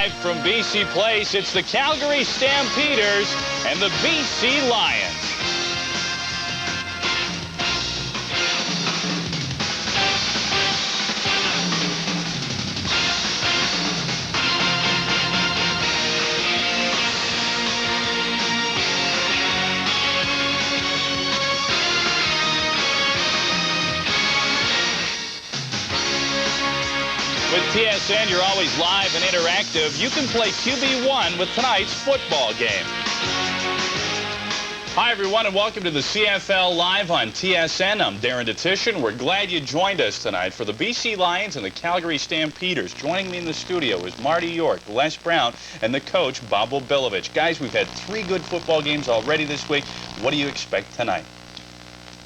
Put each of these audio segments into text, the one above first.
Live from BC Place, it's the Calgary Stampeders and the BC Lions. With TSN, you're always live and interactive. You can play QB1 with tonight's football game. Hi, everyone, and welcome to the CFL Live on TSN. I'm Darren Detition. We're glad you joined us tonight for the BC Lions and the Calgary Stampeders. Joining me in the studio is Marty York, Les Brown, and the coach, Bob Obilovich. Guys, we've had 3 good football games already this week. What do you expect tonight?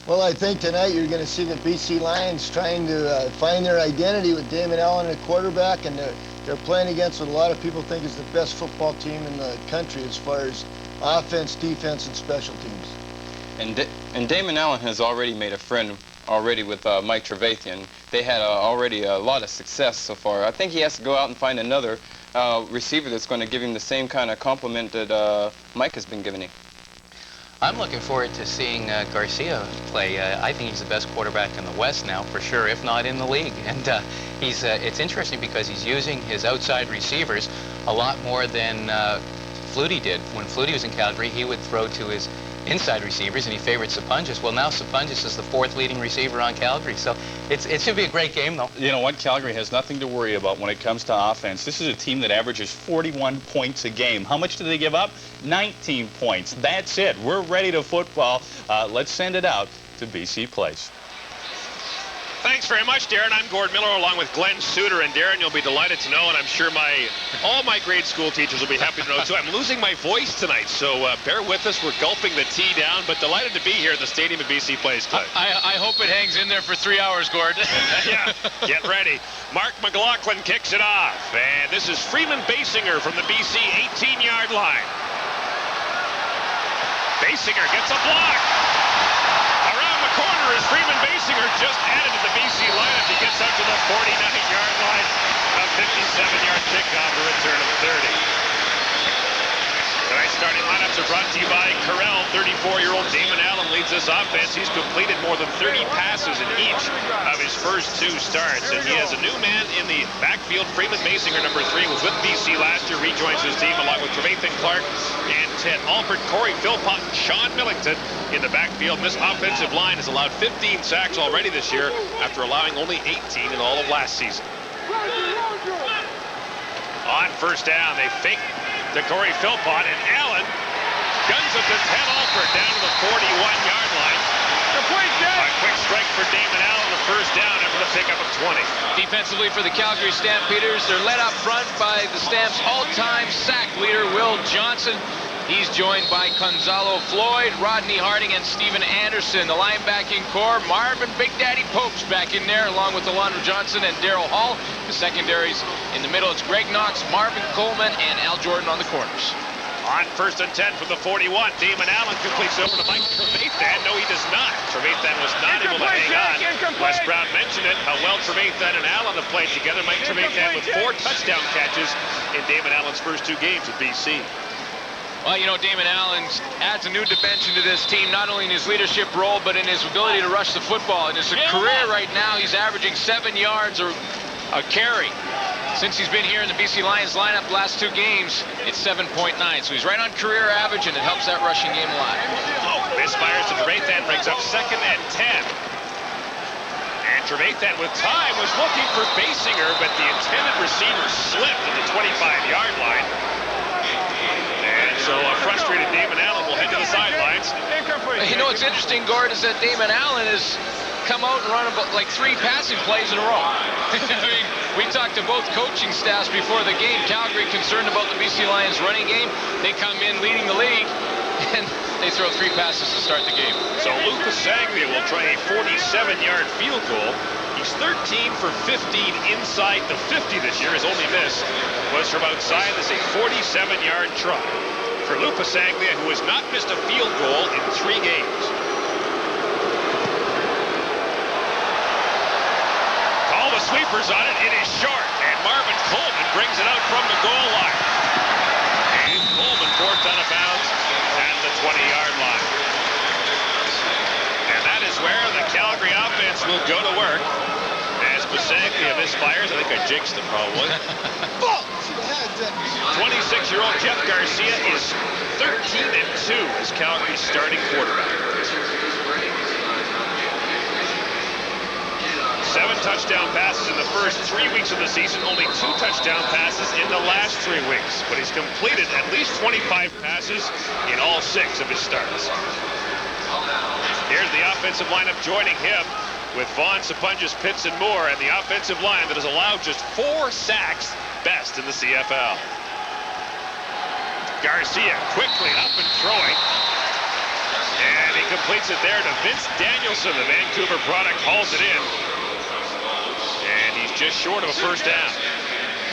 Well, I think tonight you're going to see the BC Lions trying to find their identity with Damon Allen at quarterback, and they're playing against what a lot of people think is the best football team in the country as far as offense, defense, and special teams. And Damon Allen has already made a friend with Mike Trevathan. They had already a lot of success so far. I think he has to go out and find another receiver that's going to give him the same kind of compliment that Mike has been giving him. I'm looking forward to seeing Garcia play. I think he's the best quarterback in the West now, for sure, if not in the league. And it's interesting because he's using his outside receivers a lot more than Flutie did. When Flutie was in Calgary, he would throw to his inside receivers, and he favored Sapunjas. Well, now Sapunjas is the 4th leading receiver on Calgary, so it should be a great game, though. You know what? Calgary has nothing to worry about when it comes to offense. This is a team that averages 41 points a game. How much do they give up? 19 points. That's it. We're ready to football. Let's send it out to BC Place. Thanks very much, Darren. I'm Gord Miller along with Glenn Suter. And Darren, you'll be delighted to know, and I'm sure all my grade school teachers will be happy to know too, I'm losing my voice tonight, so bear with us. We're gulping the tea down, but delighted to be here at the stadium at BC Place tonight. I hope it hangs in there for 3 hours, Gord. Yeah, get ready. Mark McLaughlin kicks it off, and this is Freeman Basinger from the BC 18-yard line. Basinger gets a block. Around the corner is Freeman Basinger, just added to the BC lineup. He gets out to the 49-yard line. A 57-yard kickoff, a return of 30. Tonight's starting lineups are brought to you by Corral. 34-year-old Damon Allen leads this offense. He's completed more than 30 passes in each of his first 2 starts. And he has a new man in the backfield. Freeman Basinger, number 3, was with BC last year, rejoins his team along with Trevathan Clark and Ted Alpert, Corey Philpott, and Sean Millington in the backfield. This offensive line has allowed 15 sacks already this year after allowing only 18 in all of last season. On first down, they fake to Corey Philpott, and Allen guns it to Ted Alpert down to the 41-yard line. A quick strike for Damon Allen, the first down after the pickup of 20. Defensively for the Calgary Stampeders, they're led up front by the Stamps' all-time sack leader, Will Johnson. He's joined by Gonzalo Floyd, Rodney Harding, and Steven Anderson. The linebacking core, Marvin Big Daddy Popes back in there, along with Alondra Johnson and Daryl Hall. The secondaries in the middle, it's Greg Knox, Marvin Coleman, and Al Jordan on the corners. On first and 10 from the 41, Damon Allen completes over to Mike Trevathan. No, he does not. Trevathan was not able to hang on. Les Brown mentioned it, how well Trevathan and Allen have played together. Mike Trevathan with 4 touchdown catches in Damon Allen's first 2 games at BC. Well, you know, Damon Allen adds a new dimension to this team, not only in his leadership role, but in his ability to rush the football. In his career right now, he's averaging 7 yards a carry. Since he's been here in the BC Lions lineup the last 2 games, it's 7.9. So he's right on career average, and it helps that rushing game a lot. Misfires to Trevathan, brings up 2nd and 10. And Trevathan with time was looking for Basinger, but the intended receiver slipped at the 25-yard line. So a frustrated Damon Allen will head to the sidelines. You know what's interesting, Gord, is that Damon Allen has come out and run about like 3 passing plays in a row. I mean, we talked to both coaching staffs before the game. Calgary concerned about the BC Lions running game. They come in leading the league, and they throw 3 passes to start the game. So Lucas Sanglia will try a 47-yard field goal. He's 13 for 15 inside the 50 this year. His only miss was from outside. This is a 47-yard try for Lucas Sanglia, who has not missed a field goal in 3 games. Call the sweepers on it. It is short, and Marvin Coleman brings it out from the goal line. misfires. I think I jinxed him probably. 26-year-old Jeff Garcia is 13-2 as Calgary's starting quarterback. 7 touchdown passes in the first 3 weeks of the season, only 2 touchdown passes in the last 3 weeks. But he's completed at least 25 passes in all 6 of his starts. Here's the offensive lineup joining him with Vaughn, Sapunjas, Pitts, and Moore, and the offensive line that has allowed just 4 sacks, best in the CFL. Garcia quickly up and throwing. And he completes it there to Vince Danielson. The Vancouver product hauls it in. And he's just short of a first down.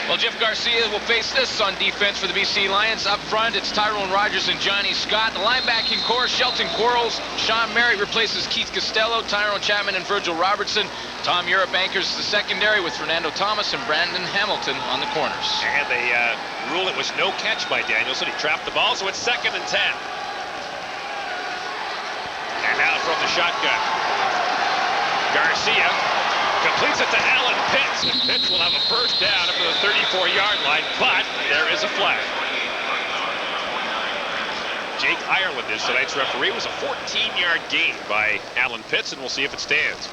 Well, Jeff Garcia will face this on defense for the BC Lions. Up front, it's Tyrone Rogers and Johnny Scott. The linebacking core, Shelton Quarles, Sean Merritt replaces Keith Costello, Tyrone Chapman and Virgil Robertson. Tom Europe anchors the secondary with Fernando Thomas and Brandon Hamilton on the corners. And they rule it was no catch by Danielson. He trapped the ball, so it's 2nd and 10. And now from the shotgun, Garcia completes it to Alan Pitts. And Pitts will have a first down up to the 34-yard line, but there is a flag. Jake Ireland is tonight's referee. It was a 14-yard gain by Alan Pitts, and we'll see if it stands.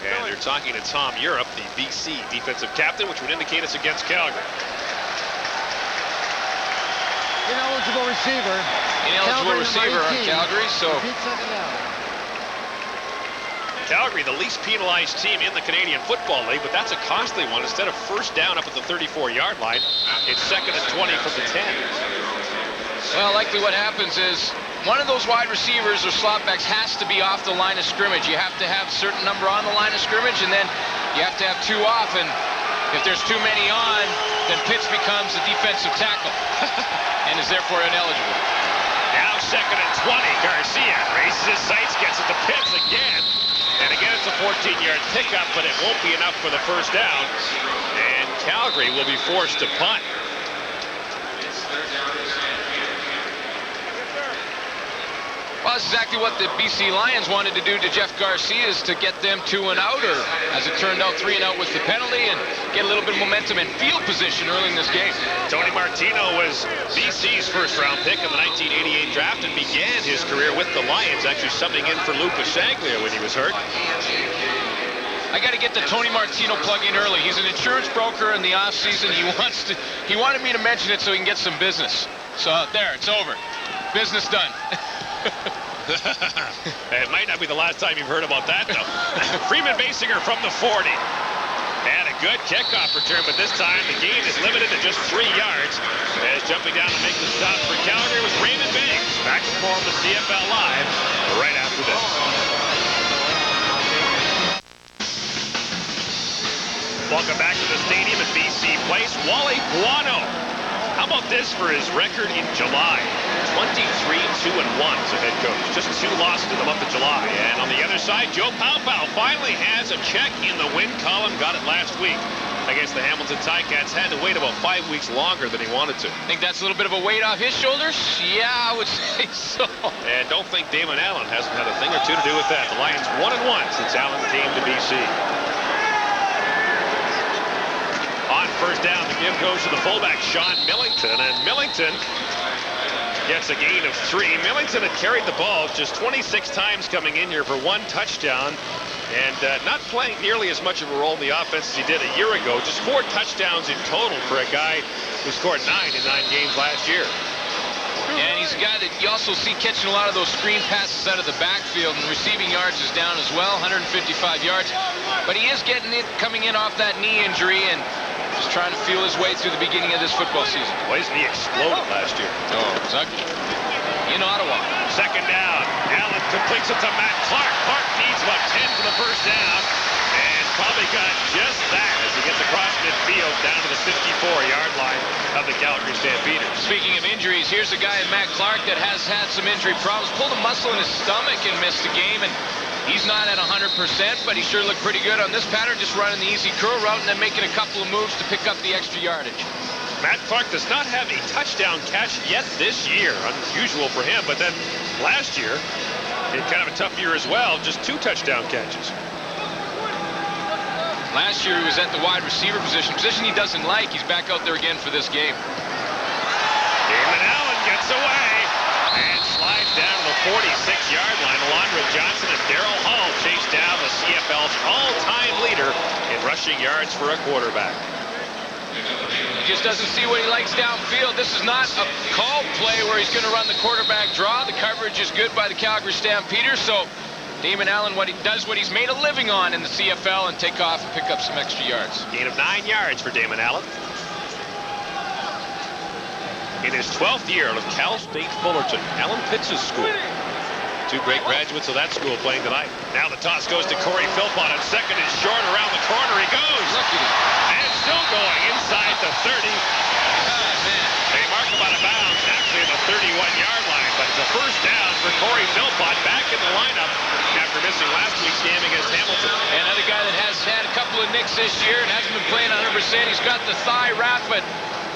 And they're talking to Tom Europe, the BC defensive captain, which would indicate it's against Calgary. Ineligible receiver. Ineligible receiver on Calgary, so Calgary, the least penalized team in the Canadian Football League, but that's a costly one. Instead of first down up at the 34-yard line, it's 2nd and 20 from the 10. well, likely what happens is one of those wide receivers or slotbacks has to be off the line of scrimmage. You have to have a certain number on the line of scrimmage, and then you have to have 2 off. And if there's too many on, then Pitts becomes a defensive tackle and is therefore ineligible. Now 2nd and 20. Garcia raises his sights, gets it to Pitts again. And again, it's a 14-yard pickup, but it won't be enough for the first down. And Calgary will be forced to punt. Well, that's exactly what the BC Lions wanted to do to Jeff Garcia, is to get them 2 and out, or as it turned out, 3 and out with the penalty, and get a little bit of momentum and field position early in this game. Tony Martino was BC's first-round pick in the 1988 draft and began his career with the Lions, actually subbing in for Lou Pasaglia when he was hurt. I got to get the Tony Martino plug in early. He's an insurance broker in the offseason. He wanted me to mention it so he can get some business. So there, it's over. Business done. It might not be the last time you've heard about that, though. Freeman Basinger from the 40. And a good kickoff return, but this time the gain is limited to just 3 yards. As jumping down to make the stop for Calgary was Raymond Banks. Back to more of the CFL Live right after this. Welcome back to the stadium at BC Place. Wally Buono. How about this for his record in July? 23-2-1 as a head coach. Just 2 losses in the month of July. And on the other side, Joe Paopao finally has a check in the win column. Got it last week against the Hamilton Ticats. Had to wait about 5 weeks longer than he wanted to. Think that's a little bit of a weight off his shoulders? Yeah, I would say so. And don't think Damon Allen hasn't had a thing or two to do with that. The Lions 1-1 since Allen came to BC. On first down, the give goes to the fullback, Sean Millington, and Millington gets a gain of 3. Millington had carried the ball just 26 times coming in here for 1 touchdown, and not playing nearly as much of a role in the offense as he did a year ago. Just 4 touchdowns in total for a guy who scored 9 in 9 games last year. And he's a guy that you also see catching a lot of those screen passes out of the backfield, and receiving yards is down as well, 155 yards. But he is getting it, coming in off that knee injury, and just trying to feel his way through the beginning of this football season. Well, his knee exploded last year. Oh, exactly. In Ottawa. Second down. Allen completes it to Matt Clark. Clark needs about 10 for the first down, and probably got just that as he gets across midfield down to the 54-yard line of the Calgary Stampeders. Speaking of injuries, here's a guy in Matt Clark that has had some injury problems. Pulled a muscle in his stomach and missed the game, and he's not at 100%, but he sure looked pretty good on this pattern, just running the easy curl route and then making a couple of moves to pick up the extra yardage. Matt Clark does not have a touchdown catch yet this year. Unusual for him, but then last year In kind of a tough year as well, just 2 touchdown catches. Last year he was at the wide receiver position he doesn't like. He's back out there again for this game. Damon Allen gets away and slides down to the 46-yard line. Alondra Johnson and Daryl Hall chase down the CFL's all-time leader in rushing yards for a quarterback. He just doesn't see what he likes downfield. This is not a called play where he's going to run the quarterback draw. The coverage is good by the Calgary Stampeders, so Damon Allen what he's made a living on in the CFL and take off and pick up some extra yards. Gain of 9 yards for Damon Allen. In his 12th year of Cal State Fullerton, Allen Pitts' school. 2 great graduates of that school playing tonight. Now the toss goes to Corey Philpott on second and short. Around the corner he goes. Look at him. And still going inside the 30. They mark him out of bounds, actually at the 31-yard line. But it's a first down for Corey Philpott back in the lineup after missing last week's game against Hamilton. And another guy that has had a couple of nicks this year and hasn't been playing 100%. He's got the thigh wrap, but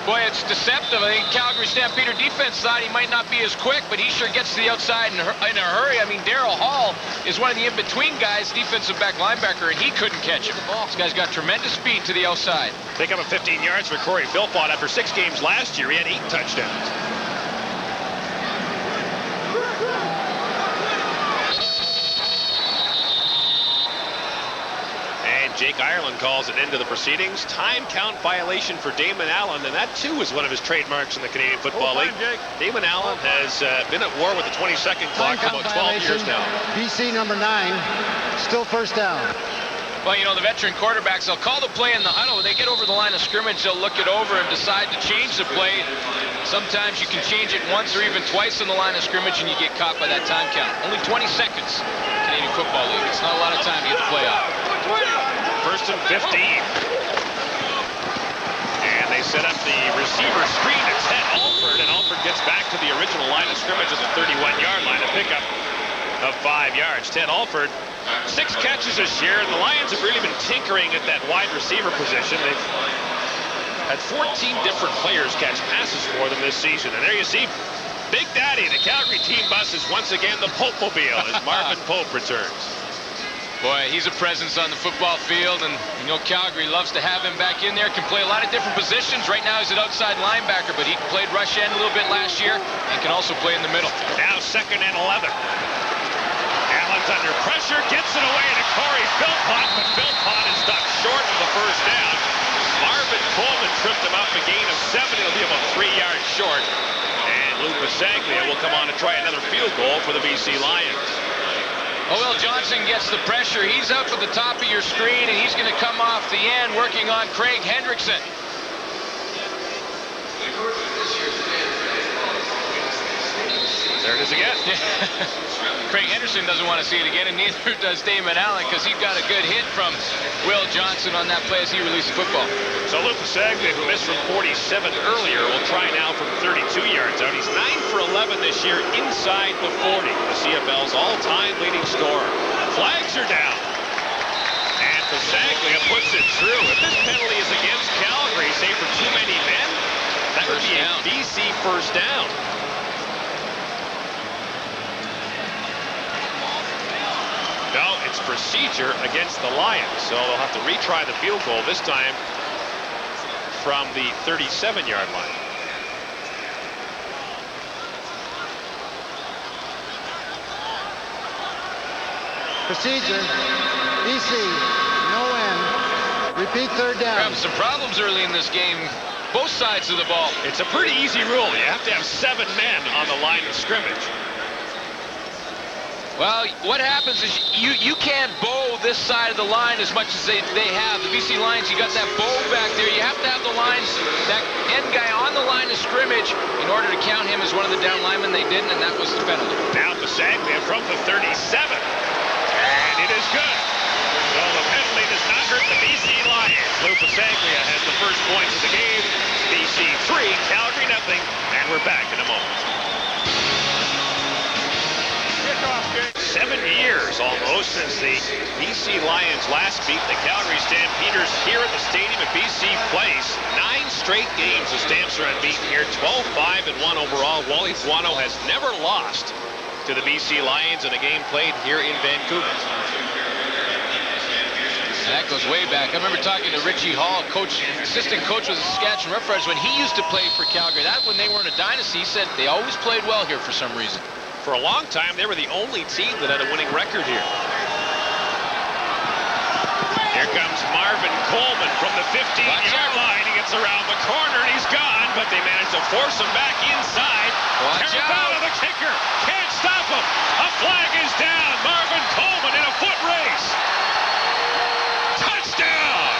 boy, it's deceptive. I think Calgary Stampeder defense thought he might not be as quick, but he sure gets to the outside in a hurry. I mean, Daryl Hall is one of the in-between guys, defensive back linebacker, and he couldn't catch him. This guy's got tremendous speed to the outside. Pick up a 15 yards for Corey Philpott. After 6 games last year, he had 8 touchdowns. Jake Ireland calls an end to the proceedings. Time count violation for Damon Allen, and that too is one of his trademarks in the Canadian Football League. Damon Allen has been at war with the 22nd clock for about 12 years now. BC number 9, still first down. Well, you know, the veteran quarterbacks, they'll call the play in the huddle. When they get over the line of scrimmage, they'll look it over and decide to change the play. Sometimes you can change it once or even twice on the line of scrimmage and you get caught by that time count. Only 20 seconds, Canadian Football League. It's not a lot of time to get the play out. First and 15. And they set up the receiver screen to Ted Alford, and Alford gets back to the original line of scrimmage at the 31-yard line, a pickup of 5 yards. Ted Alford, 6 catches this year, and the Lions have really been tinkering at that wide receiver position. They've had 14 different players catch passes for them this season, and there you see Big Daddy, the Calgary team bus, is once again the Pope-mobile as Marvin Pope returns. Boy, he's a presence on the football field, and you know Calgary loves to have him back in there. Can play a lot of different positions. Right now he's an outside linebacker, but he played rush end a little bit last year and can also play in the middle. Now 2nd and 11. Allen's under pressure, gets it away to Corey Philpott, but Philpott is stopped short of the first down. Marvin Coleman tripped him up a gain of 7. He'll be about 3 yards short. And Lou Pasaglia will come on to try another field goal for the BC Lions. Will Johnson gets the pressure. He's up at the top of your screen, and he's going to come off the end working on Craig Hendrickson. There it is again. Craig Henderson doesn't want to see it again, and neither does Damon Allen, because he got a good hit from Will Johnson on that play as he released the football. So Lou Pasaglia, who missed from 47 earlier, will try now from 32 yards out. He's 9 for 11 this year inside the 40, the CFL's all-time leading scorer. Flags are down. And Pasaglia puts it through. If this penalty is against Calgary, say for too many men, that would be a BC first down. No, it's procedure against the Lions, so they'll have to retry the field goal, this time from the 37-yard line. Procedure, BC, no end. Repeat 3rd down. We're having some problems early in this game, both sides of the ball. It's a pretty easy rule. You have to have 7 men on the line of scrimmage. Well, what happens is you can't bow this side of the line as much as they have. The BC Lions, you got that bow back there. You have to have the lines, that end guy on the line of scrimmage in order to count him as one of the down linemen. They didn't, and that was the penalty. Now Pasaglia from the 37. And it is good. So the penalty does not hurt the BC Lions. Lou Pasaglia has the first points of the game. BC 3, Calgary nothing, and we're back in a moment. 7 years almost since the BC Lions last beat the Calgary Stampeders here at the stadium at BC Place. 9 straight games the Stamps are unbeaten here, 12-5-1 overall. Wally Fuano has never lost to the BC Lions in a game played here in Vancouver. And that goes way back. I remember talking to Richie Hall, assistant coach with the Saskatchewan Roughriders, when he used to play for Calgary. That when they weren't a dynasty, he said they always played well here for some reason. For a long time, they were the only team that had a winning record here. Here comes Marvin Coleman from the 15-yard line. He gets around the corner and he's gone, but they managed to force him back inside. Carabao, the kicker, can't stop him. A flag is down. Marvin Coleman in a foot race. Touchdown!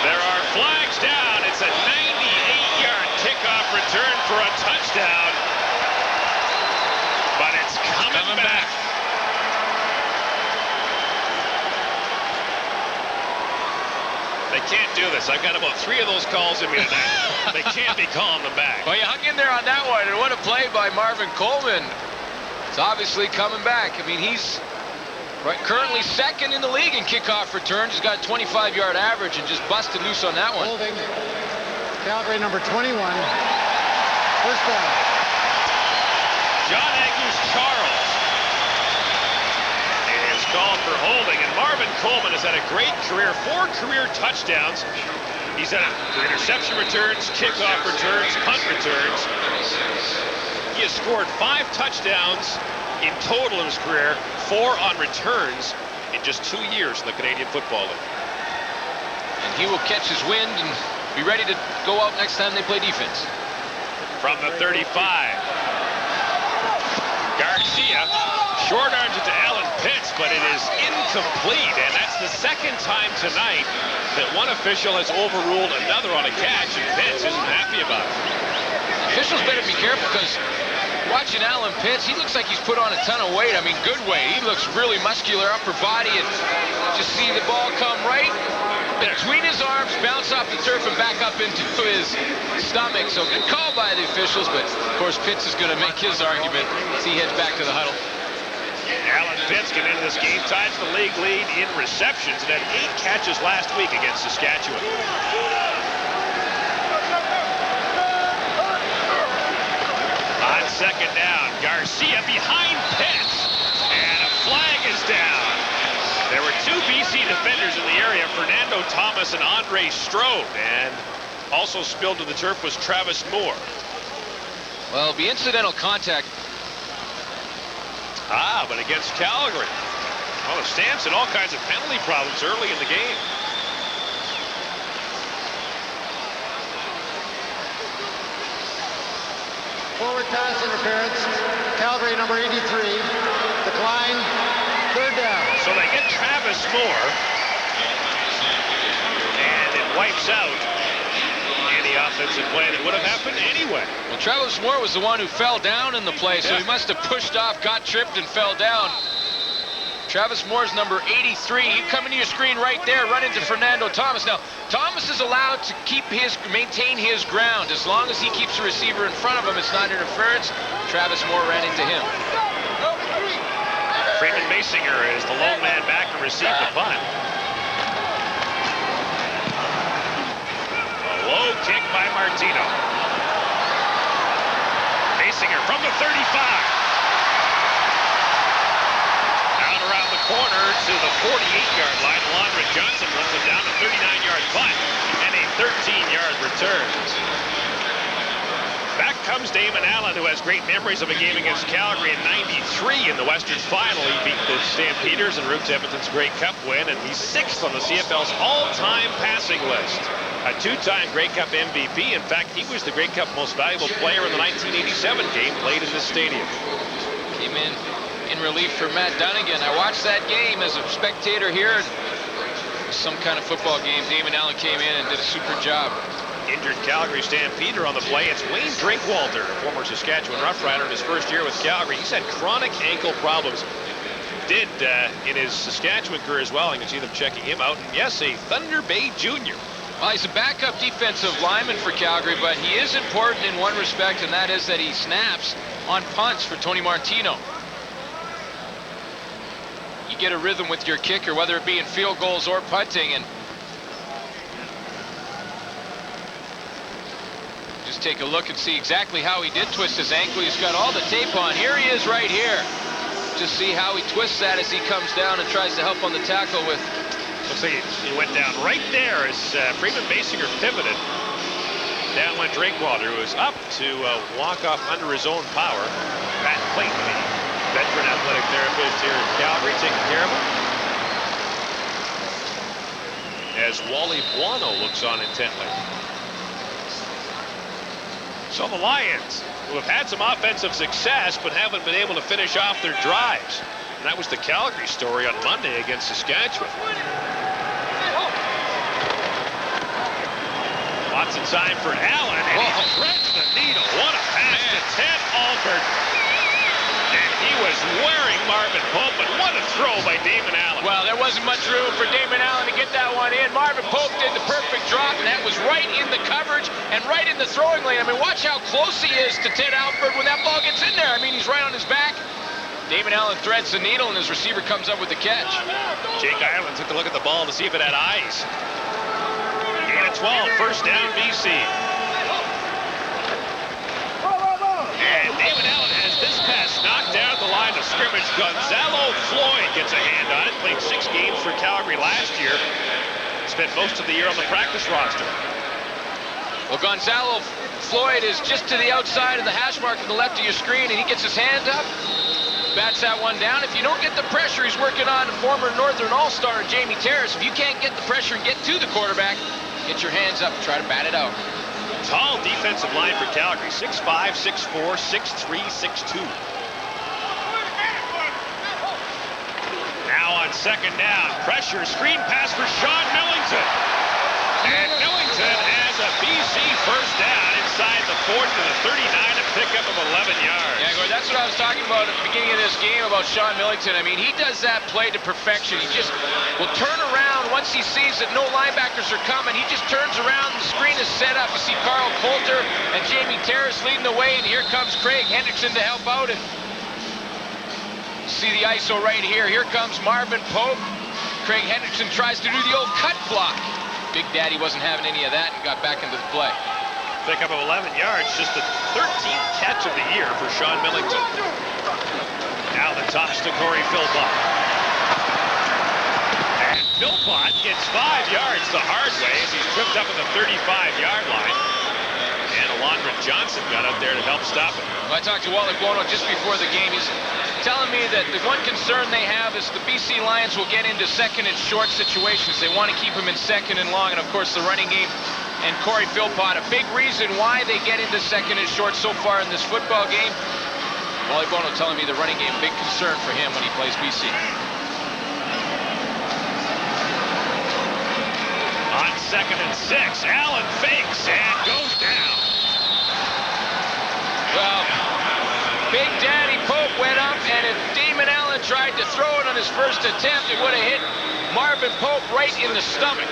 There are flags down. It's a 98-yard kickoff return for a touchdown. But it's coming back. They can't do this. I've got about 3 of those calls in me tonight. They can't be calling them back. Well, you hung in there on that one, and what a play by Marvin Coleman. It's obviously coming back. I mean, he's currently second in the league in kickoff returns. He's got a 25-yard average and just busted loose on that one. Holding. Calgary number 21. First down. John Agus Charles is called for holding, and Marvin Coleman has had a great career, 4 career touchdowns. He's had interception returns, kickoff returns, punt returns. He has scored 5 touchdowns in total in his career, 4 on returns in just 2 years in the Canadian Football League. And he will catch his wind and be ready to go out next time they play defense. From the 35. Garcia short arms it to Alan Pitts, but it is incomplete, and that's the second time tonight that one official has overruled another on a catch, and Pitts isn't happy about it. Officials better be careful, because watching Alan Pitts, he looks like he's put on a ton of weight. I mean, good weight. He looks really muscular, upper body, and just see the ball come right between his arms, bounce off the turf, and back up into his stomach. So good call by the officials, but of course Pitts is going to make his argument as he heads back to the huddle. Alan Pitts came into this game, tied the league lead in receptions, and had 8 catches last week against Saskatchewan. On second down, Garcia behind Pitts, and a flag is down. There were 2 BC defenders in the area, Fernando Thomas and Andre Strode, and also spilled to the turf was Travis Moore. Well, it'll be incidental contact. But against Calgary. Well, the Stamps had all kinds of penalty problems early in the game. Forward pass interference. Calgary number 83. Decline. Third down. So they get Travis Moore, and it wipes out any offensive play that would have happened anyway. Well, Travis Moore was the one who fell down in the play, so he must have pushed off, got tripped, and fell down. Travis Moore's number 83. He'd come into your screen right there, run into Fernando Thomas. Now, Thomas is allowed to maintain his ground. As long as he keeps the receiver in front of him, it's not interference. Travis Moore ran into him. Freeman Basinger is the lone man back to receive the punt. A low kick by Martino. Basinger from the 35. Out around the corner to the 48-yard line. Alondra Johnson runs him down a 39-yard punt and a 13-yard return. Back comes Damon Allen, who has great memories of a game against Calgary in '93 in the Western Final. He beat the Stampeders en route to Edmonton's Grey Cup win, and he's 6th on the CFL's all-time passing list. A 2-time Grey Cup MVP. In fact, he was the Grey Cup most valuable player in the 1987 game played in this stadium. Came in relief for Matt Dunnigan. I watched that game as a spectator here. Some kind of football game. Damon Allen came in and did a super job. Injured Calgary Stampeder on the play. It's Wayne Drinkwalter, former Saskatchewan Rough Rider in his first year with Calgary. He's had chronic ankle problems. Did in his Saskatchewan career as well. You can see them checking him out. And yes, a Thunder Bay Junior. Well, he's a backup defensive lineman for Calgary, but he is important in one respect, and that is that he snaps on punts for Tony Martino. You get a rhythm with your kicker, whether it be in field goals or punting, and Just take a look and see exactly how he did twist his ankle. He's got all the tape on. Here he is right here. Just see how he twists that as he comes down and tries to help on the tackle with. Looks like he went down right there as Freeman Basinger pivoted. Down went Drinkwalder, who was up to walk off under his own power. Pat Clayton, the veteran athletic therapist here in Calgary, taking care of him. As Wally Buono looks on intently. So the Lions, who have had some offensive success but haven't been able to finish off their drives. And that was the Calgary story on Monday against Saskatchewan. Lots of time for Allen, and he threads the needle. What a pass to Ted Albert. And he was wearing Marvin Pope, but what a throw by Damon Allen. Well, there wasn't much room for Damon Allen to get that one in. Marvin Pope did the perfect drop, and that was right in the coverage and right in the throwing lane. I mean, watch how close he is to Ted Albert when that ball gets in there. I mean, he's right on his back. Damon Allen threads the needle, and his receiver comes up with the catch. Jake Ireland took a look at the ball to see if it had eyes. Gain of 12, first down BC. And Damon Allen has this pass knocked down at the line of scrimmage. Gonzalo Floyd gets a hand on it. Played 6 games for Calgary last year. Spent most of the year on the practice roster. Well, Gonzalo Floyd is just to the outside of the hash mark to the left of your screen, and he gets his hand up. Bats that one down. If you don't get the pressure, he's working on former Northern All-Star Jamie Terrace. If you can't get the pressure and get to the quarterback, get your hands up and try to bat it out. Tall defensive line for Calgary. 6'5", 6'4", 6'3", 6'2". Now on second down, pressure, screen pass for Sean Millington. And Millington has a BC first down inside the 40 to the 39, a pickup of 11 yards. Yeah, Gord, that's what I was talking about at the beginning of this game about Sean Millington. I mean, he does that play to perfection. He just will turn around once he sees that no linebackers are coming. He just turns around and the screen is set up. You see Carl Coulter and Jamie Terrace leading the way, and here comes Craig Hendrickson to help out. And see the ISO right here. Here comes Marvin Pope. Craig Hendrickson tries to do the old cut block. Big Daddy wasn't having any of that and got back into the play. Pickup of 11 yards, just the 13th catch of the year for Sean Millington. Now the toss to Corey Philpott. And Philpott gets 5 yards the hard way as he's tripped up at the 35-yard line. And Alondra Johnson got up there to help stop him. Well, I talked to Wally Buono just before the game. He's telling me that the one concern they have is the BC Lions will get into second and short situations. They want to keep them in second and long, and of course the running game and Corey Philpott, a big reason why they get into second and short so far in this football game. Wally Buono telling me the running game, big concern for him when he plays BC. On second and 6, Allen fakes and goes down. Well, Big Daddy Pope went up, and if Damon Allen tried to throw it on his first attempt, it would have hit Marvin Pope right in the stomach.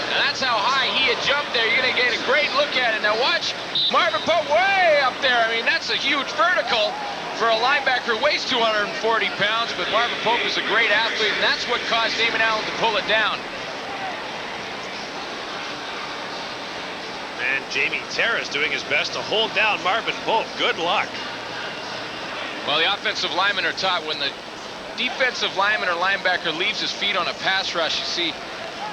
Now that's how high he had jumped there. You're going to get a great look at it. Now watch Marvin Pope way up there. I mean, that's a huge vertical for a linebacker who weighs 240 pounds, but Marvin Pope is a great athlete, and that's what caused Damon Allen to pull it down. And Jamie Terrace doing his best to hold down Marvin Pope. Good luck. Well, the offensive linemen are taught when the defensive lineman or linebacker leaves his feet on a pass rush, you see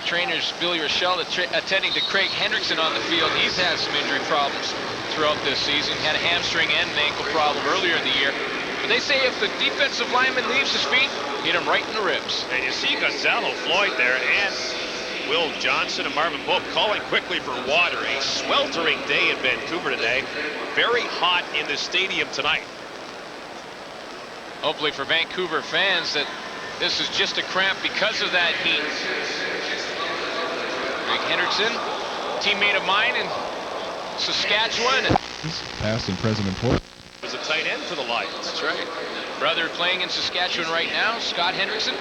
trainers Billy Rochelle attending to Craig Hendrickson on the field. He's had some injury problems throughout this season. Had a hamstring and an ankle problem earlier in the year. But they say if the defensive lineman leaves his feet, hit him right in the ribs. And you see Gonzalo Floyd there and Will Johnson and Marvin Pope calling quickly for water. A sweltering day in Vancouver today. Very hot in the stadium tonight. Hopefully for Vancouver fans that this is just a cramp because of that heat. Greg Hendrickson, teammate of mine in Saskatchewan. Past and present important. Was a tight end for the Lions. That's right. Brother playing in Saskatchewan right now, Scott Hendrickson.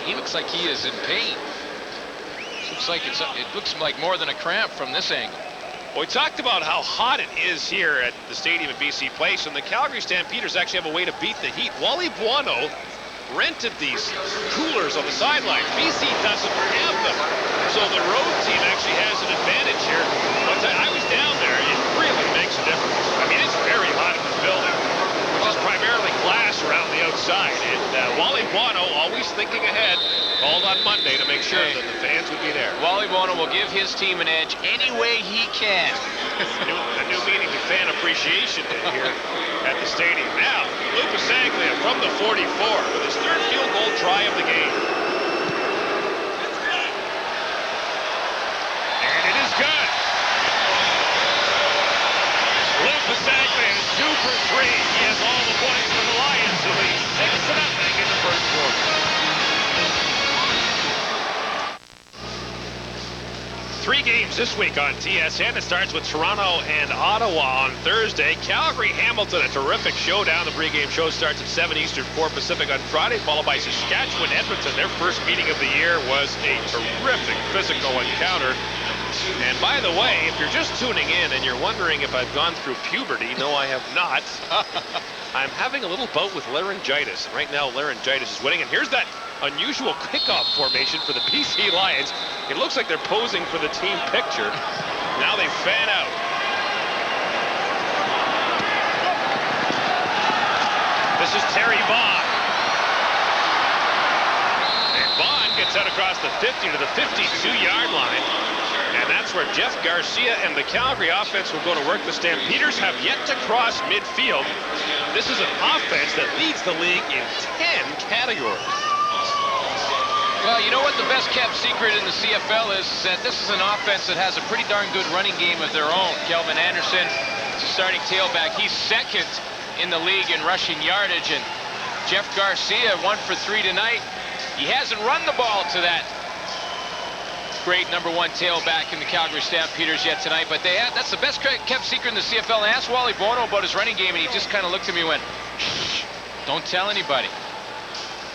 He looks like he is in pain. It looks like more than a cramp from this angle. Well, we talked about how hot it is here at the stadium at BC Place, and the Calgary Stampeders actually have a way to beat the heat. Wally Buono rented these coolers on the sideline. BC doesn't have them, so the road team actually has an advantage here. But I was down just thinking ahead. Called on Monday to make sure that the fans would be there. Wally Bono will give his team an edge any way he can. A new meeting of fan appreciation day here at the stadium. Now, Lou Pasaglia from the 44 with his third field goal try of the game. And it is good. Lou Pasaglia is 2 for 3. He has all the points for the Lions, who lead 6-0 in the first quarter. 3 games this week on TSN. It starts with Toronto and Ottawa on Thursday. Calgary, Hamilton, a terrific showdown. The pregame show starts at 7 Eastern, 4 Pacific on Friday, followed by Saskatchewan, Edmonton. Their first meeting of the year was a terrific physical encounter. And by the way, if you're just tuning in and you're wondering if I've gone through puberty, no, I have not. I'm having a little bout with laryngitis. Right now, laryngitis is winning. And here's that unusual kickoff formation for the BC Lions. It looks like they're posing for the team picture. Now they fan out. This is Terry Vaughn. And Vaughn gets out across the 50 to the 52-yard line. And that's where Jeff Garcia and the Calgary offense will go to work. The Stampeders have yet to cross midfield. This is an offense that leads the league in 10 categories. Well, you know what the best kept secret in the CFL is that this is an offense that has a pretty darn good running game of their own. Kelvin Anderson is a starting tailback. He's second in the league in rushing yardage. And Jeff Garcia, 1 for 3 tonight. He hasn't run the ball to that great #1 tailback in the Calgary Stampeders yet tonight, but that's the best kept secret in the CFL. I asked Wally Bono about his running game, and he just kind of looked at me and went, shh, don't tell anybody.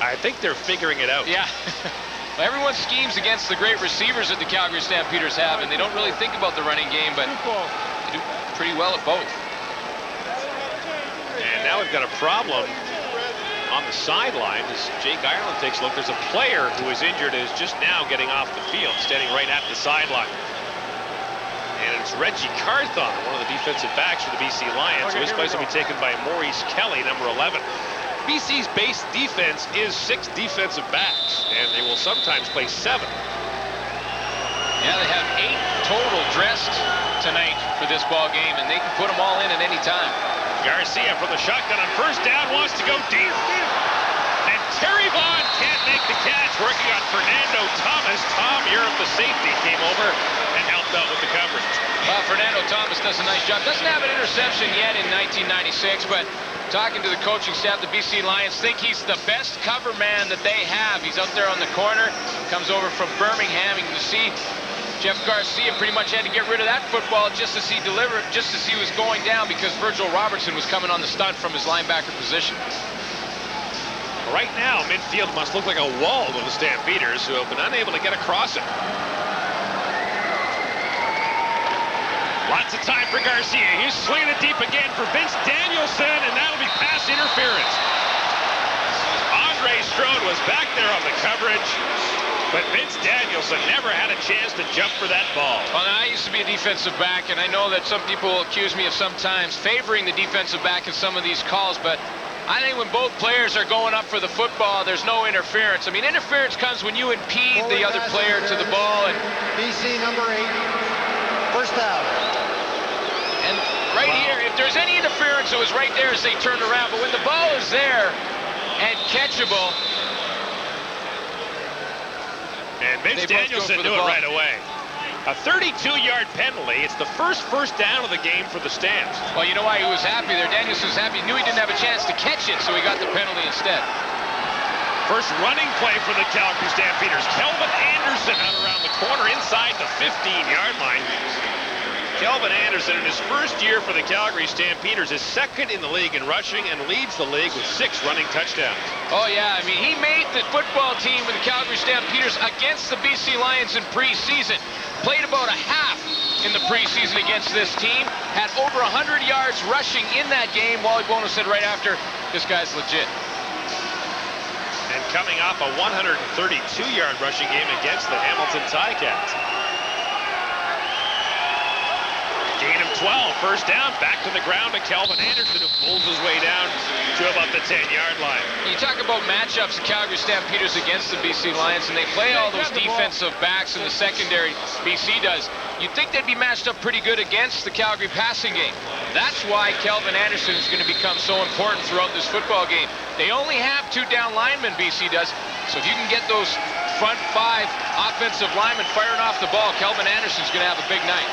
I think they're figuring it out. Yeah. Well, everyone schemes against the great receivers that the Calgary Stampeders have, and they don't really think about the running game, but they do pretty well at both. And now we've got a problem on the sideline as Jake Ireland takes a look. There's a player who is injured, is just now getting off the field, standing right at the sideline. And it's Reggie Carthon, one of the defensive backs for the BC Lions. So his place will be taken by Maurice Kelly, number 11. BC's base defense is 6 defensive backs, and they will sometimes play 7. Yeah, they have 8 total dressed tonight for this ball game, and they can put them all in at any time. Garcia from the shotgun on first down wants to go deep. And Terry Vaughn can't make the catch, working on Fernando Thomas. Tom Europe, the safety, came over and helped out with the coverage. Well, Fernando Thomas does a nice job. Doesn't have an interception yet in 1996, but talking to the coaching staff, the BC Lions think he's the best cover man that they have. He's out there on the corner, comes over from Birmingham. You can see Jeff Garcia pretty much had to get rid of that football just as he was going down, because Virgil Robertson was coming on the stunt from his linebacker position. Right now, midfield must look like a wall to the Stampeders, who have been unable to get across it. Lots of time for Garcia. He's swinging it deep again for Vince Danielson, and that'll be pass interference. Andre Strode was back there on the coverage, but Vince Danielson never had a chance to jump for that ball. Well, now, I used to be a defensive back, and I know that some people accuse me of sometimes favoring the defensive back in some of these calls, but I think when both players are going up for the football, there's no interference. I mean, interference comes when you impede the other player to the ball. And BC number 8, first down. And right here, if there's any interference, it was right there as they turned around. But when the ball is there and catchable, and Vince Danielson knew it right away. A 32-yard penalty. It's the first down of the game for the Stamps. Well, you know why he was happy there? Danielson was happy. He knew he didn't have a chance to catch it, so he got the penalty instead. First running play for the Calgary Stampeders. Kelvin Anderson out around the corner inside the 15-yard line. Kelvin Anderson, in his first year for the Calgary Stampeders, is second in the league in rushing and leads the league with 6 running touchdowns. Oh, yeah. I mean, he made the football team with the Calgary Stampeders against the BC Lions in preseason. Played about a half in the preseason against this team. Had over 100 yards rushing in that game. Wally Bono said right after, this guy's legit. And coming off a 132-yard rushing game against the Hamilton Ticats. Gain of 12, first down, back to the ground to Kelvin Anderson, who pulls his way down to about the 10-yard line. You talk about matchups, the Calgary Stampeders against the BC Lions, and they play all those defensive backs in the secondary, BC does. You'd think they'd be matched up pretty good against the Calgary passing game. That's why Kelvin Anderson is going to become so important throughout this football game. They only have 2 down linemen, BC does, so if you can get those front 5 offensive linemen firing off the ball, Kelvin Anderson's going to have a big night.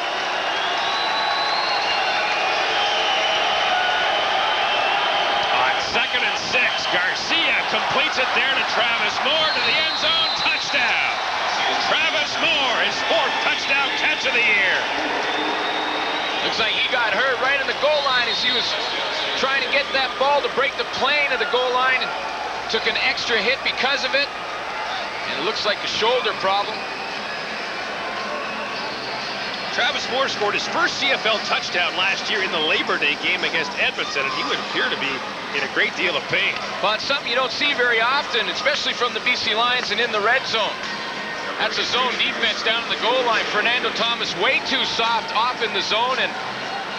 Second and 6. Garcia completes it there to Travis Moore to the end zone. Touchdown. Travis Moore, his 4th touchdown catch of the year. Looks like he got hurt right in the goal line as he was trying to get that ball to break the plane of the goal line and took an extra hit because of it. And it looks like a shoulder problem. Travis Moore scored his first CFL touchdown last year in the Labor Day game against Edmonton, and he would appear to be in a great deal of pain. But something you don't see very often, especially from the BC Lions and in the red zone. That's a zone defense down at the goal line. Fernando Thomas way too soft off in the zone, and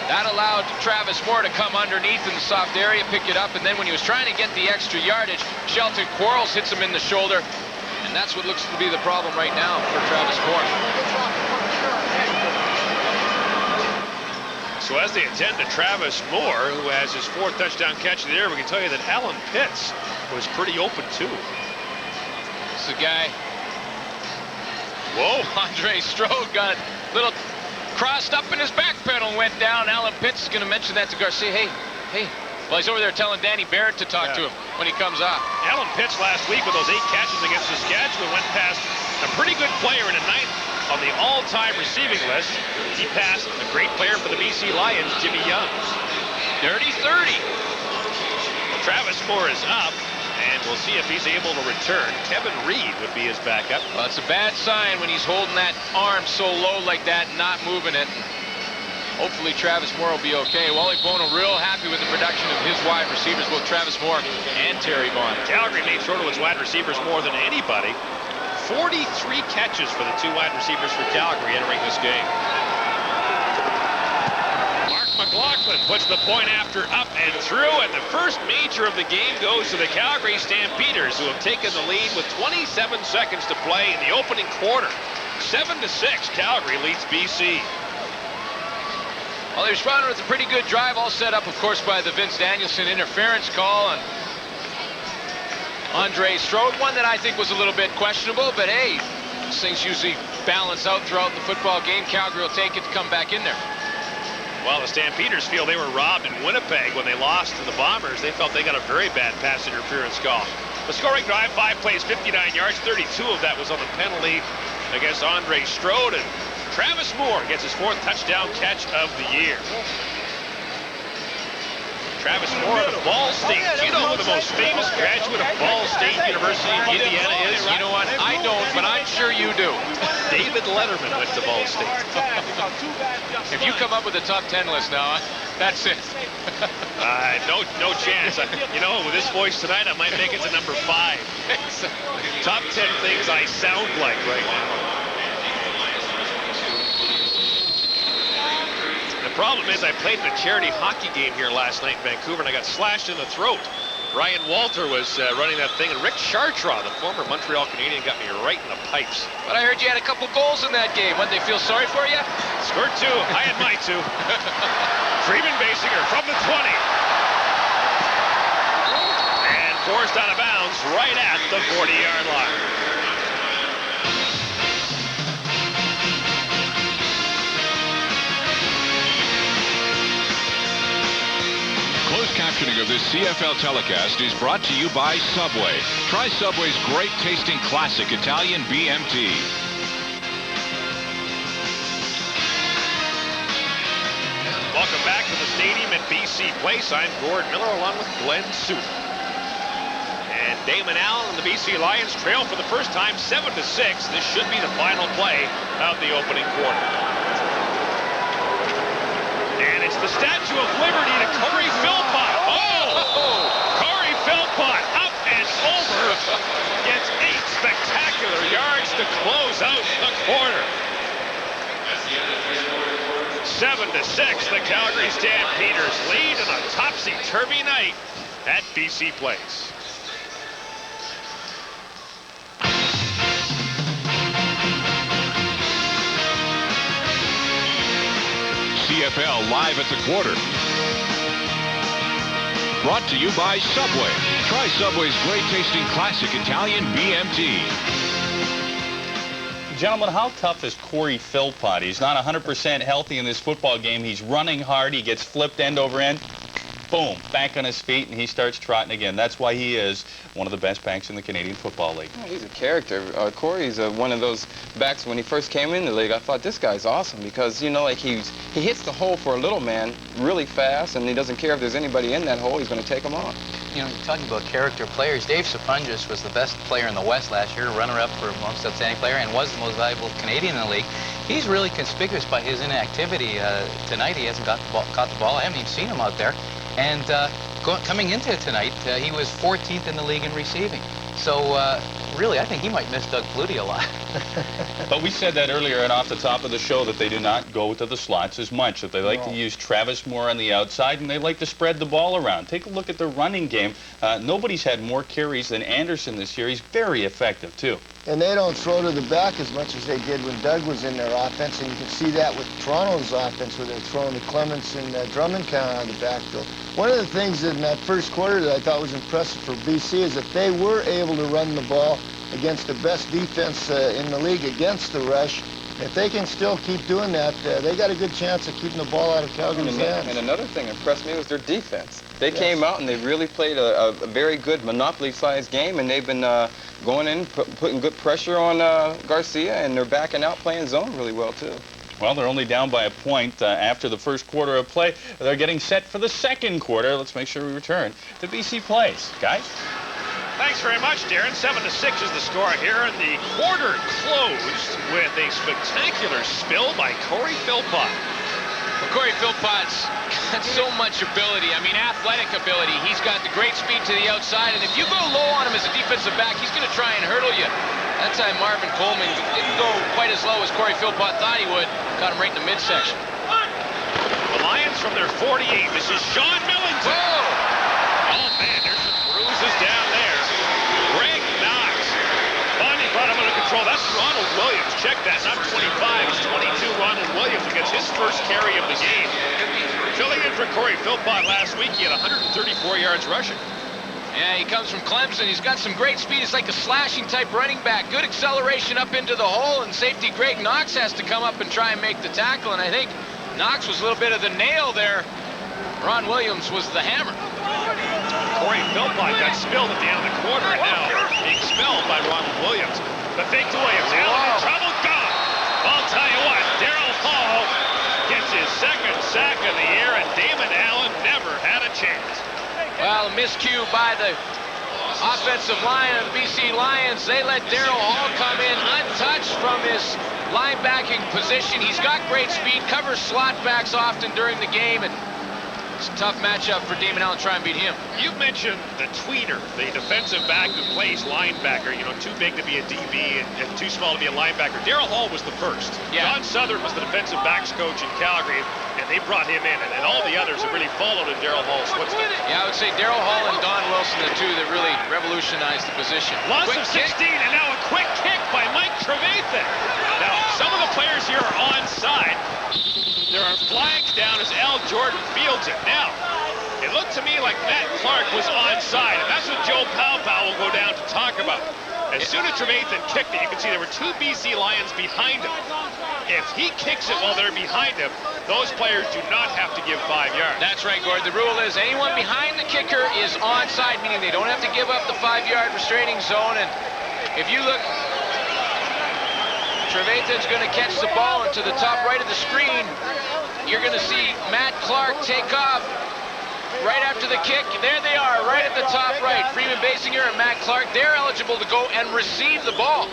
that allowed Travis Moore to come underneath in the soft area, pick it up, and then when he was trying to get the extra yardage, Shelton Quarles hits him in the shoulder, and that's what looks to be the problem right now for Travis Moore. So as they attend to Travis Moore, who has his 4th touchdown catch of the year, we can tell you that Alan Pitts was pretty open too. It's the guy. Whoa. Andre Strode got a little crossed up in his back pedal and went down. Alan Pitts is going to mention that to Garcia. Hey. Well, he's over there telling Danny Barrett to talk to him when he comes off. Alan Pitts last week with those 8 catches against Saskatchewan went past a pretty good player in a 9th on the all-time receiving list. He passed a great player for the BC Lions, Jimmy Young. Dirty 30. Well, Travis Moore is up, and we'll see if he's able to return. Kevin Reed would be his backup. Well, it's a bad sign when he's holding that arm so low like that and not moving it. Hopefully Travis Moore will be okay. Wally Bono real happy with the production of his wide receivers, both Travis Moore and Terry Vaughn. Calgary made throw to its wide receivers more than anybody. 43 catches for the 2 wide receivers for Calgary entering this game. Mark McLaughlin puts the point after up and through, and the first major of the game goes to the Calgary Stampeders, who have taken the lead with 27 seconds to play in the opening quarter. 7-6, Calgary leads BC. Well, they responded with a pretty good drive, all set up, of course, by the Vince Danielson interference call on Andre Strode, one that I think was a little bit questionable, but hey, these things usually balance out throughout the football game. Calgary will take it to come back in there. Well, the Stampeders feel they were robbed in Winnipeg when they lost to the Bombers. They felt they got a very bad pass interference call. The scoring drive, 5 plays, 59 yards, 32 of that was on the penalty against Andre Strode, and Travis Moore gets his 4th touchdown catch of the year. Travis Moore of Ball State. Do you know who the most famous graduate of Ball State University in Indiana is? You know what? I don't, but I'm sure you do. David Letterman went to Ball State. If you come up with a top 10 list now, that's it. No chance. You know, with this voice tonight, I might make it to number 5. Top 10 things I sound like right now. The problem is I played in a charity hockey game here last night in Vancouver, and I got slashed in the throat. Ryan Walter was running that thing, and Rick Chartraw, the former Montreal Canadian, got me right in the pipes. But I heard you had a couple goals in that game. What, they feel sorry for you? Scored 2. I had my 2. Freeman Basinger from the 20. And forced out of bounds right at the 40-yard line. Closed captioning of this CFL telecast is brought to you by Subway. Try Subway's great tasting classic Italian BMT. Welcome back to the stadium at BC Place. I'm Gord Miller along with Glenn Soup. And Damon Allen and the BC Lions trail for the first time 7-6. This should be the final play of the opening quarter. And it's the Statue of Liberty to Corey Philpott. Oh! Corey Philpott up and over. Gets 8 spectacular yards to close out the quarter. 7-6, the Calgary Stampeders lead in a topsy-turvy night at BC Place. CFL live at the quarter. Brought to you by Subway. Try Subway's great tasting classic Italian BMT. Gentlemen, how tough is Corey Philpott? He's not 100% healthy in this football game. He's running hard. He gets flipped end over end. Boom, back on his feet, and he starts trotting again. That's why he is one of the best backs in the Canadian Football League. Oh, he's a character. Corey's one of those backs. When he first came in the league, I thought this guy's awesome because, you know, like he hits the hole for a little man really fast, and he doesn't care if there's anybody in that hole. He's going to take them on. You know, you're talking about character players. Dave Sapunjas was the best player in the West last year, runner-up for most outstanding player, and was the most valuable Canadian in the league. He's really conspicuous by his inactivity. Tonight, he hasn't caught the ball. I haven't even seen him out there. And coming into tonight, he was 14th in the league in receiving. So really, I think he might miss Doug Flutie a lot. But we said that earlier and off the top of the show that they do not go to the slots as much, that they like to use Travis Moore on the outside, and they like to spread the ball around. Take a look at their running game. Nobody's had more carries than Anderson this year. He's very effective, too. And they don't throw to the back as much as they did when Doug was in their offense, and you can see that with Toronto's offense where they're throwing to Clements and Drummond kind of out of the backfield. One of the things in that first quarter that I thought was impressive for BC is that they were able to run the ball against the best defense in the league against the rush. If they can still keep doing that, they got a good chance of keeping the ball out of Calgary's hands. And another thing impressed me was their defense. They came out and they really played a very good monopoly-sized game, and they've been going in, putting good pressure on Garcia, and they're backing out, playing zone really well, too. Well, they're only down by a point after the first quarter of play. They're getting set for the second quarter. Let's make sure we return to BC Place. Guys? Thanks very much, Darren. 7-6 is the score here, and the quarter closed with a spectacular spill by Corey Philpott. Well, Corey Philpott's got so much ability. I mean, athletic ability. He's got the great speed to the outside, and if you go low on him as a defensive back, he's going to try and hurdle you. That time Marvin Coleman didn't go quite as low as Corey Philpott thought he would. Got him right in the midsection. The Lions from their 48. This is Sean Millington. Whoa! Oh, man, there's some bruises down there. Greg Knox. Finally brought him under control. That's Ronald Williams. Check that. Not 25. It's 22. Ronald Williams gets his first carry of the game. Filling in for Corey Philpott last week, he had 134 yards rushing. Yeah, he comes from Clemson. He's got some great speed. He's like a slashing type running back. Good acceleration up into the hole, and safety Greg Knox has to come up and try and make the tackle, and I think Knox was a little bit of the nail there. Ron Williams was the hammer. Corey Philpott got spilled at the end of the quarter, and now being expelled by Ronald Williams. The fake to Williams. Allen in trouble. Gone. I'll tell you what, Daryl Hall gets his second sack of the year, and Damon Allen never had a chance. Well, a miscue by the offensive line of the BC Lions. They let Daryl Hall come in untouched from his linebacking position. He's got great speed, covers slot backs often during the game, and it's a tough matchup for Damon Allen to try and beat him. You mentioned the tweener, the defensive back who plays linebacker, you know, too big to be a DB and too small to be a linebacker. Daryl Hall was the first. Yeah. John Southern was the defensive backs coach in Calgary, and they brought him in, and all the others have really followed in Daryl Hall's footsteps. Yeah, I would say Daryl Hall and Don Wilson, the two that really revolutionized the position. Loss Quick of 16, kick. and now a quick kick by Mike Trevathan. Now, some of the players here are onside. There are flags down as Al Jordan fields it. Now, it looked to me like Matt Clark was onside, and that's what Joe Powell will go down to talk about. As soon as Trevathan kicked it, you can see there were two BC Lions behind him. If he kicks it while they're behind him, those players do not have to give 5 yards. That's right, Gord. The rule is anyone behind the kicker is onside, meaning they don't have to give up the 5-yard restraining zone. And if you look, Trevathan's going to catch the ball into the top right of the screen. You're going to see Matt Clark take off right after the kick. There they are, right at the top right. Freeman Basinger and Matt Clark, they're eligible to go and receive the ball.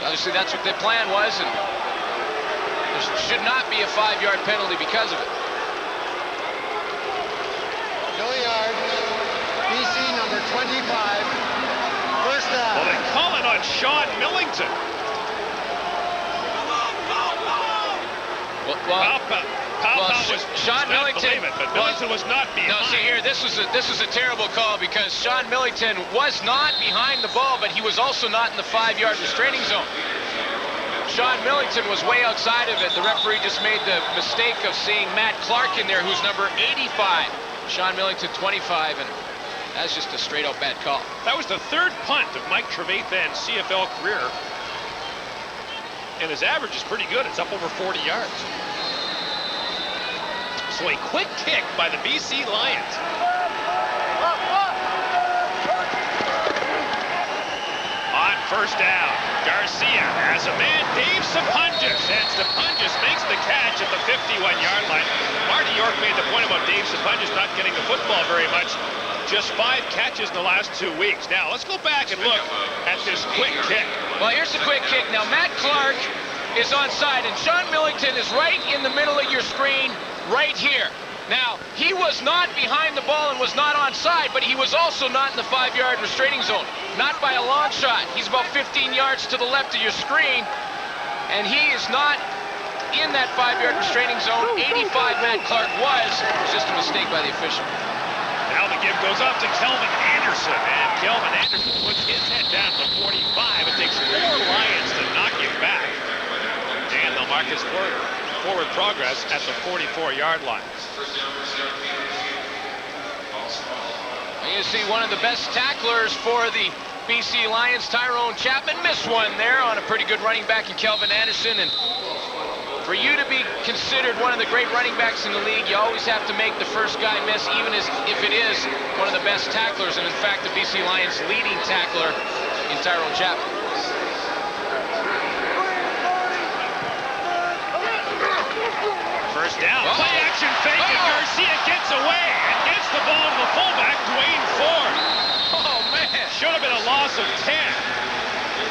Obviously, that's what the plan was, and there should not be a 5-yard penalty because of it. No yard. BC number 25. First down. Well, they call it on Sean Millington. Well, Sean Believe Millington. it, but Millington was not behind. No, see here, this was a terrible call because Sean Millington was not behind the ball, but he was also not in the 5-yard restraining zone. Sean Millington was way outside of it. The referee just made the mistake of seeing Matt Clark in there, who's number 85. Sean Millington, 25, and that's just a straight-out bad call. That was the 3rd punt of Mike Trevathan's CFL career. And his average is pretty good. It's up over 40 yards. So a quick kick by the BC Lions. On first down, Garcia has a man, Dave Sapunjas, and Sapunjas makes the catch at the 51-yard line. Marty York made the point about Dave Sapunjas not getting the football very much. Just 5 catches in the last 2 weeks. Now, let's go back and look at this quick kick. Well, here's the quick kick. Now, Matt Clark is onside, and Sean Millington is right in the middle of your screen, right here. Now, he was not behind the ball and was not onside, but he was also not in the 5-yard restraining zone. Not by a long shot. He's about 15 yards to the left of your screen, and he is not in that 5-yard restraining zone. 85 Matt Clark was. It was just a mistake by the official. Now the give goes off to Kelvin Anderson, and Kelvin Anderson puts his head down to 45. It takes 4 Lions to knock him back, and they'll mark his forward progress at the 44-yard line. You see one of the best tacklers for the BC Lions, Tyrone Chapman, missed one there on a pretty good running back in Kelvin Anderson. And for you to be considered one of the great running backs in the league, you always have to make the first guy miss, even if it is one of the best tacklers. And in fact, the BC Lions' leading tackler in Tyrone Chapman. First down, play action fake, and Garcia gets away and gets the ball to the fullback, Dwayne Ford. Oh, man. Should have been a loss of 10,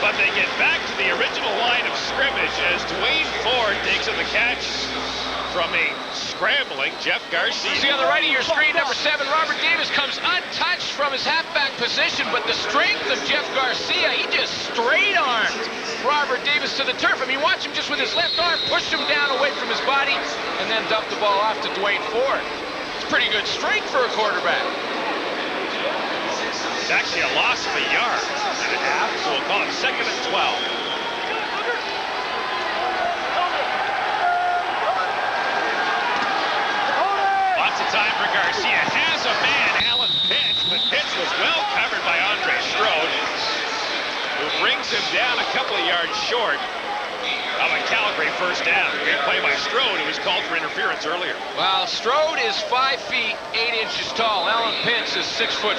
but they get back to the original line of scrimmage as Dwayne Ford takes in the catch from a scrambling Jeff Garcia. See on the right of your screen, number 7, Robert Davis comes untouched from his halfback position, but the strength of Jeff Garcia, he just straight-armed Robert Davis to the turf. I mean, watch him just with his left arm push him down away from his body and then dump the ball off to Dwayne Ford. It's pretty good strength for a quarterback. It's actually a loss of a yard and a half, so we'll call it 2nd and 12. Lots of time for Garcia. Has a man, Alan Pitts, but Pitts was well covered by Andre Strode, who brings him down a couple of yards short of a Calgary first down. Great play by Strode, who was called for interference earlier. Well, Strode is 5 feet 8 inches tall. Alan Pitts is 6'4".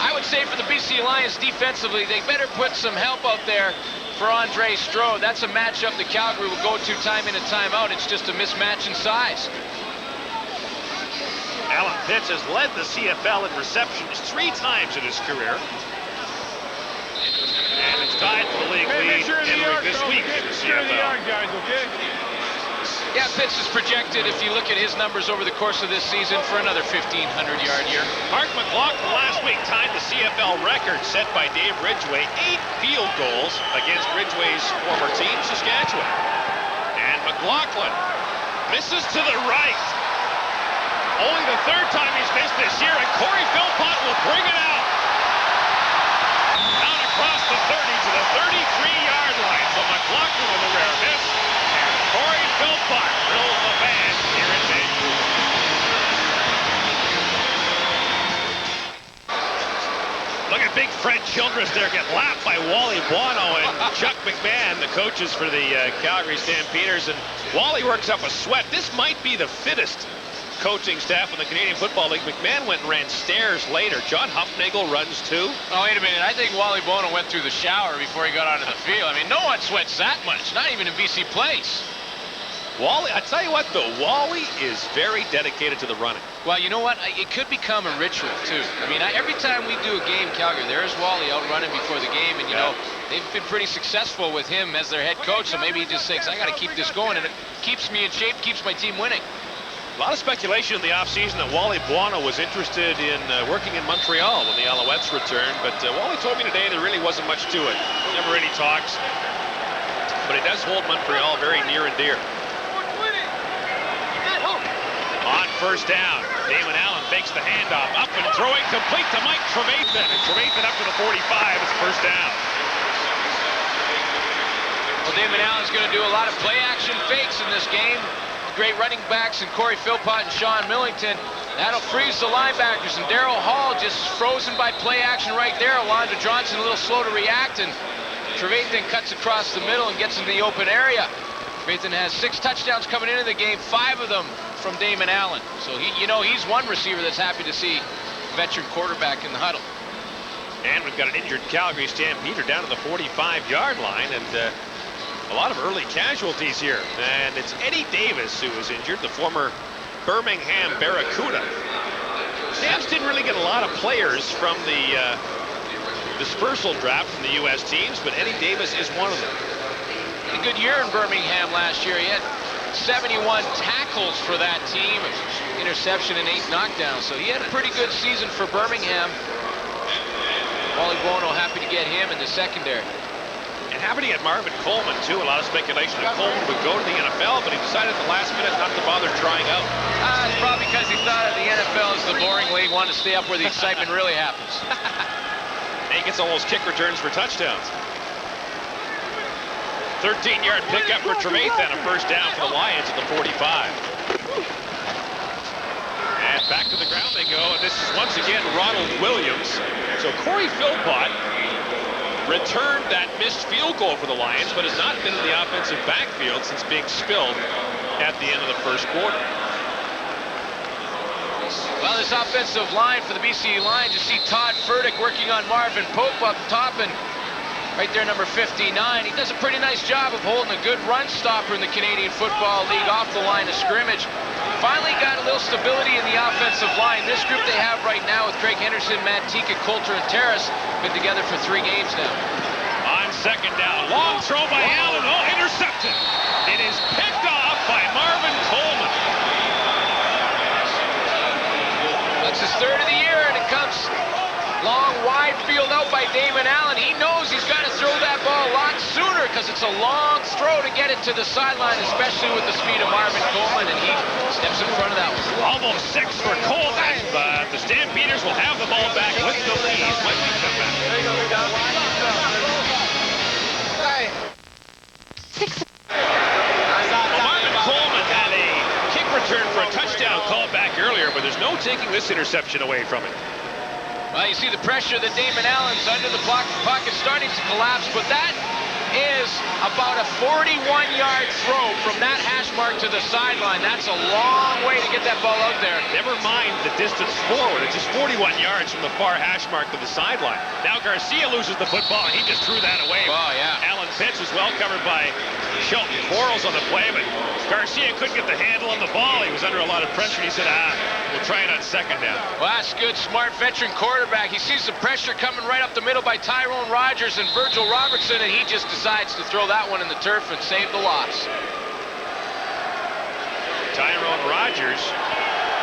I would say for the BC Lions defensively, they better put some help out there for Andre Strode. That's a matchup that Calgary will go to time in and time out. It's just a mismatch in size. Alan Pitts has led the CFL in receptions 3 times in his career. And it's tied for the league lead entering this week in the CFL. Yeah, Pitts is projected, if you look at his numbers over the course of this season, for another 1,500-yard year. Mark McLaughlin last week tied the CFL record set by Dave Ridgway, 8 field goals against Ridgway's former team, Saskatchewan. And McLaughlin misses to the right. Only the 3rd time he's missed this year, and Corey Philpott will bring it out. Out across the 30 to the 33-yard line. So McLaughlin with a rare miss, and Corey Philpott thrills the fans here in Vancouver. Look at big Fred Childress there get lapped by Wally Buono and Chuck McMahon, the coaches for the Calgary Stampeders. And Wally works up a sweat. This might be the fittest coaching staff in the Canadian Football League. McMahon went and ran stairs later. John Huffnagel runs too. Oh, wait a minute. I think Wally Bono went through the shower before he got onto the field. I mean, no one sweats that much, not even in BC Place. Wally, I tell you what though, Wally is very dedicated to the running. Well, you know what? It could become a ritual too. I mean, every time we do a game, Calgary, there's Wally out running before the game, and you know, they've been pretty successful with him as their head coach, so maybe he just thinks, I got to keep this going, and it keeps me in shape, keeps my team winning. A lot of speculation in the offseason that Wally Buono was interested in working in Montreal when the Alouettes returned, but Wally told me today there really wasn't much to it. Never any talks, but it does hold Montreal very near and dear. On first down, Damon Allen fakes the handoff, up and throwing, complete to Mike Trevathan. And Trevathan up to the 45, it's first down. Well, Damon Allen's going to do a lot of play-action fakes in this game. Great running backs and Corey Philpott and Sean Millington. That'll freeze the linebackers, and Darryl Hall just frozen by play-action right there. Alonzo Johnson a little slow to react, and Trevathan cuts across the middle and gets into the open area. Trevathan has 6 touchdowns coming into the game, 5 of them from Damon Allen. So he's one receiver that's happy to see veteran quarterback in the huddle. And we've got an injured Calgary Stampeder down to the 45-yard line, and a lot of early casualties here. And it's Eddie Davis who is injured, the former Birmingham Barracuda. Stamps didn't really get a lot of players from the dispersal draft from the U.S. teams, but Eddie Davis is one of them. A good year in Birmingham last year. He had 71 tackles for that team, interception and 8 knockdowns. So he had a pretty good season for Birmingham. Wally Buono happy to get him in the secondary. And happy to get Marvin Coleman, too. A lot of speculation that Coleman would go to the NFL, but he decided at the last minute not to bother trying out. It's probably because he thought of the NFL as the boring league, wanted to stay up where the excitement really happens. And he gets all those kick returns for touchdowns. 13-yard pickup for Trevathan, a first down for the Lions at the 45. And back to the ground they go, and this is once again Ronald Williams. So Corey Philpott returned that missed field goal for the Lions, but has not been in the offensive backfield since being spilled at the end of the first quarter. Well, this offensive line for the BC Lions, you see Todd Furtick working on Marvin Pope up top, and right there, number 59. He does a pretty nice job of holding a good run stopper in the Canadian Football League off the line of scrimmage. Finally got a little stability in the offensive line. This group they have right now with Craig Henderson, Mantika, Coulter, and Terrace been together for 3 games now. On second down, long throw by Allen. Oh, intercepted. It is picked off by Marvin Coleman. That's his 3rd of the year, and it comes long, wide field out by Damon Allen. He knows he's got to throw that ball a lot sooner because it's a long throw to get it to the sideline, especially with the speed of Marvin Coleman, and he steps in front of that one. Almost 6 for Coleman, but the Stampeders will have the ball back with the lead when we come back. Well, Marvin Coleman had a kick return for a touchdown called back earlier, but there's no taking this interception away from him. Well, you see the pressure that Damon Allen's under the pocket starting to collapse, but that is about a 41-yard throw from that hash mark to the sideline. That's a long way to get that ball out there. Never mind the distance forward. It's just 41 yards from the far hash mark to the sideline. Now Garcia loses the football, and he just threw that away. Oh, yeah. Alan Pitts was well covered by Shelton Quarles on the play, but Garcia couldn't get the handle on the ball. He was under a lot of pressure, and he said, we'll try it on second down. Well, that's good, smart veteran quarterback. He sees the pressure coming right up the middle by Tyrone Rogers and Virgil Robertson, and he just decides to throw that one in the turf and save the loss. Tyrone Rogers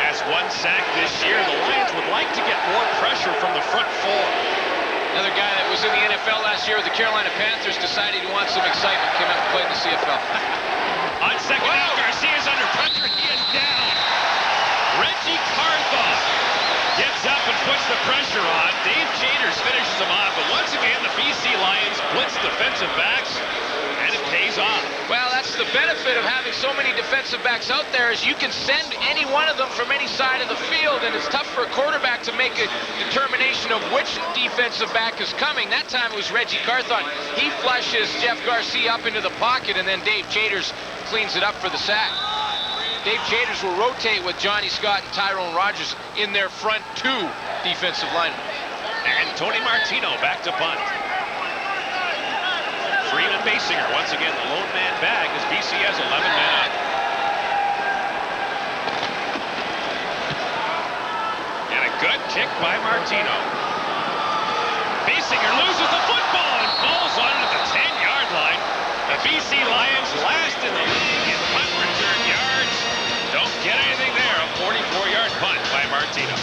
has 1 sack this year. The Lions would like to get more pressure from the front 4. Another guy that was in the NFL last year with the Carolina Panthers decided he wants some excitement, came out and played in the CFL. On second down, Garcia's under pressure. He is down. Reggie Carthon gets up and puts the pressure on. Dave Chaters finishes him off, but once again, the BC Lions blitz defensive backs, and it pays off. Well, that's the benefit of having so many defensive backs out there, is you can send any one of them from any side of the field, and it's tough for a quarterback to make a determination of which defensive back is coming. That time it was Reggie Carthon. He flushes Jeff Garcia up into the pocket, and then Dave Chaters cleans it up for the sack. Dave Chaters will rotate with Johnny Scott and Tyrone Rogers in their front 2 defensive linemen. And Tony Martino back to punt. Freeman Basinger, once again, the lone man bag as BC has 11 men up. And a good kick by Martino. Basinger loses the football and falls on it at the 10-yard line. The BC Lions last in the league in punt return yards. Don't get anything there. A 44-yard punt by Martino.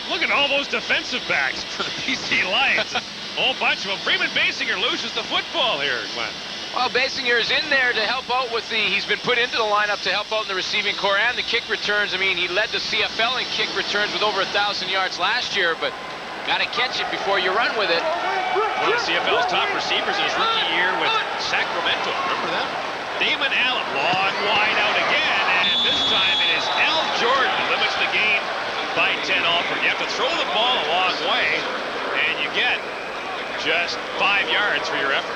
Look at all those defensive backs for the BC Lions. Whole bunch of them. Freeman Basinger loses the football here, Glenn. Well, Basinger is in there to help out with he's been put into the lineup to help out in the receiving core and the kick returns. I mean, he led the CFL in kick returns with over 1,000 yards last year, but got to catch it before you run with it. One of the CFL's top receivers in his rookie year with Sacramento. Remember that? Damon Allen, long wide out again, and this time it is Al Jordan who limits the gain by 10 all. You have to throw the ball a long way, and you get just 5 yards for your effort.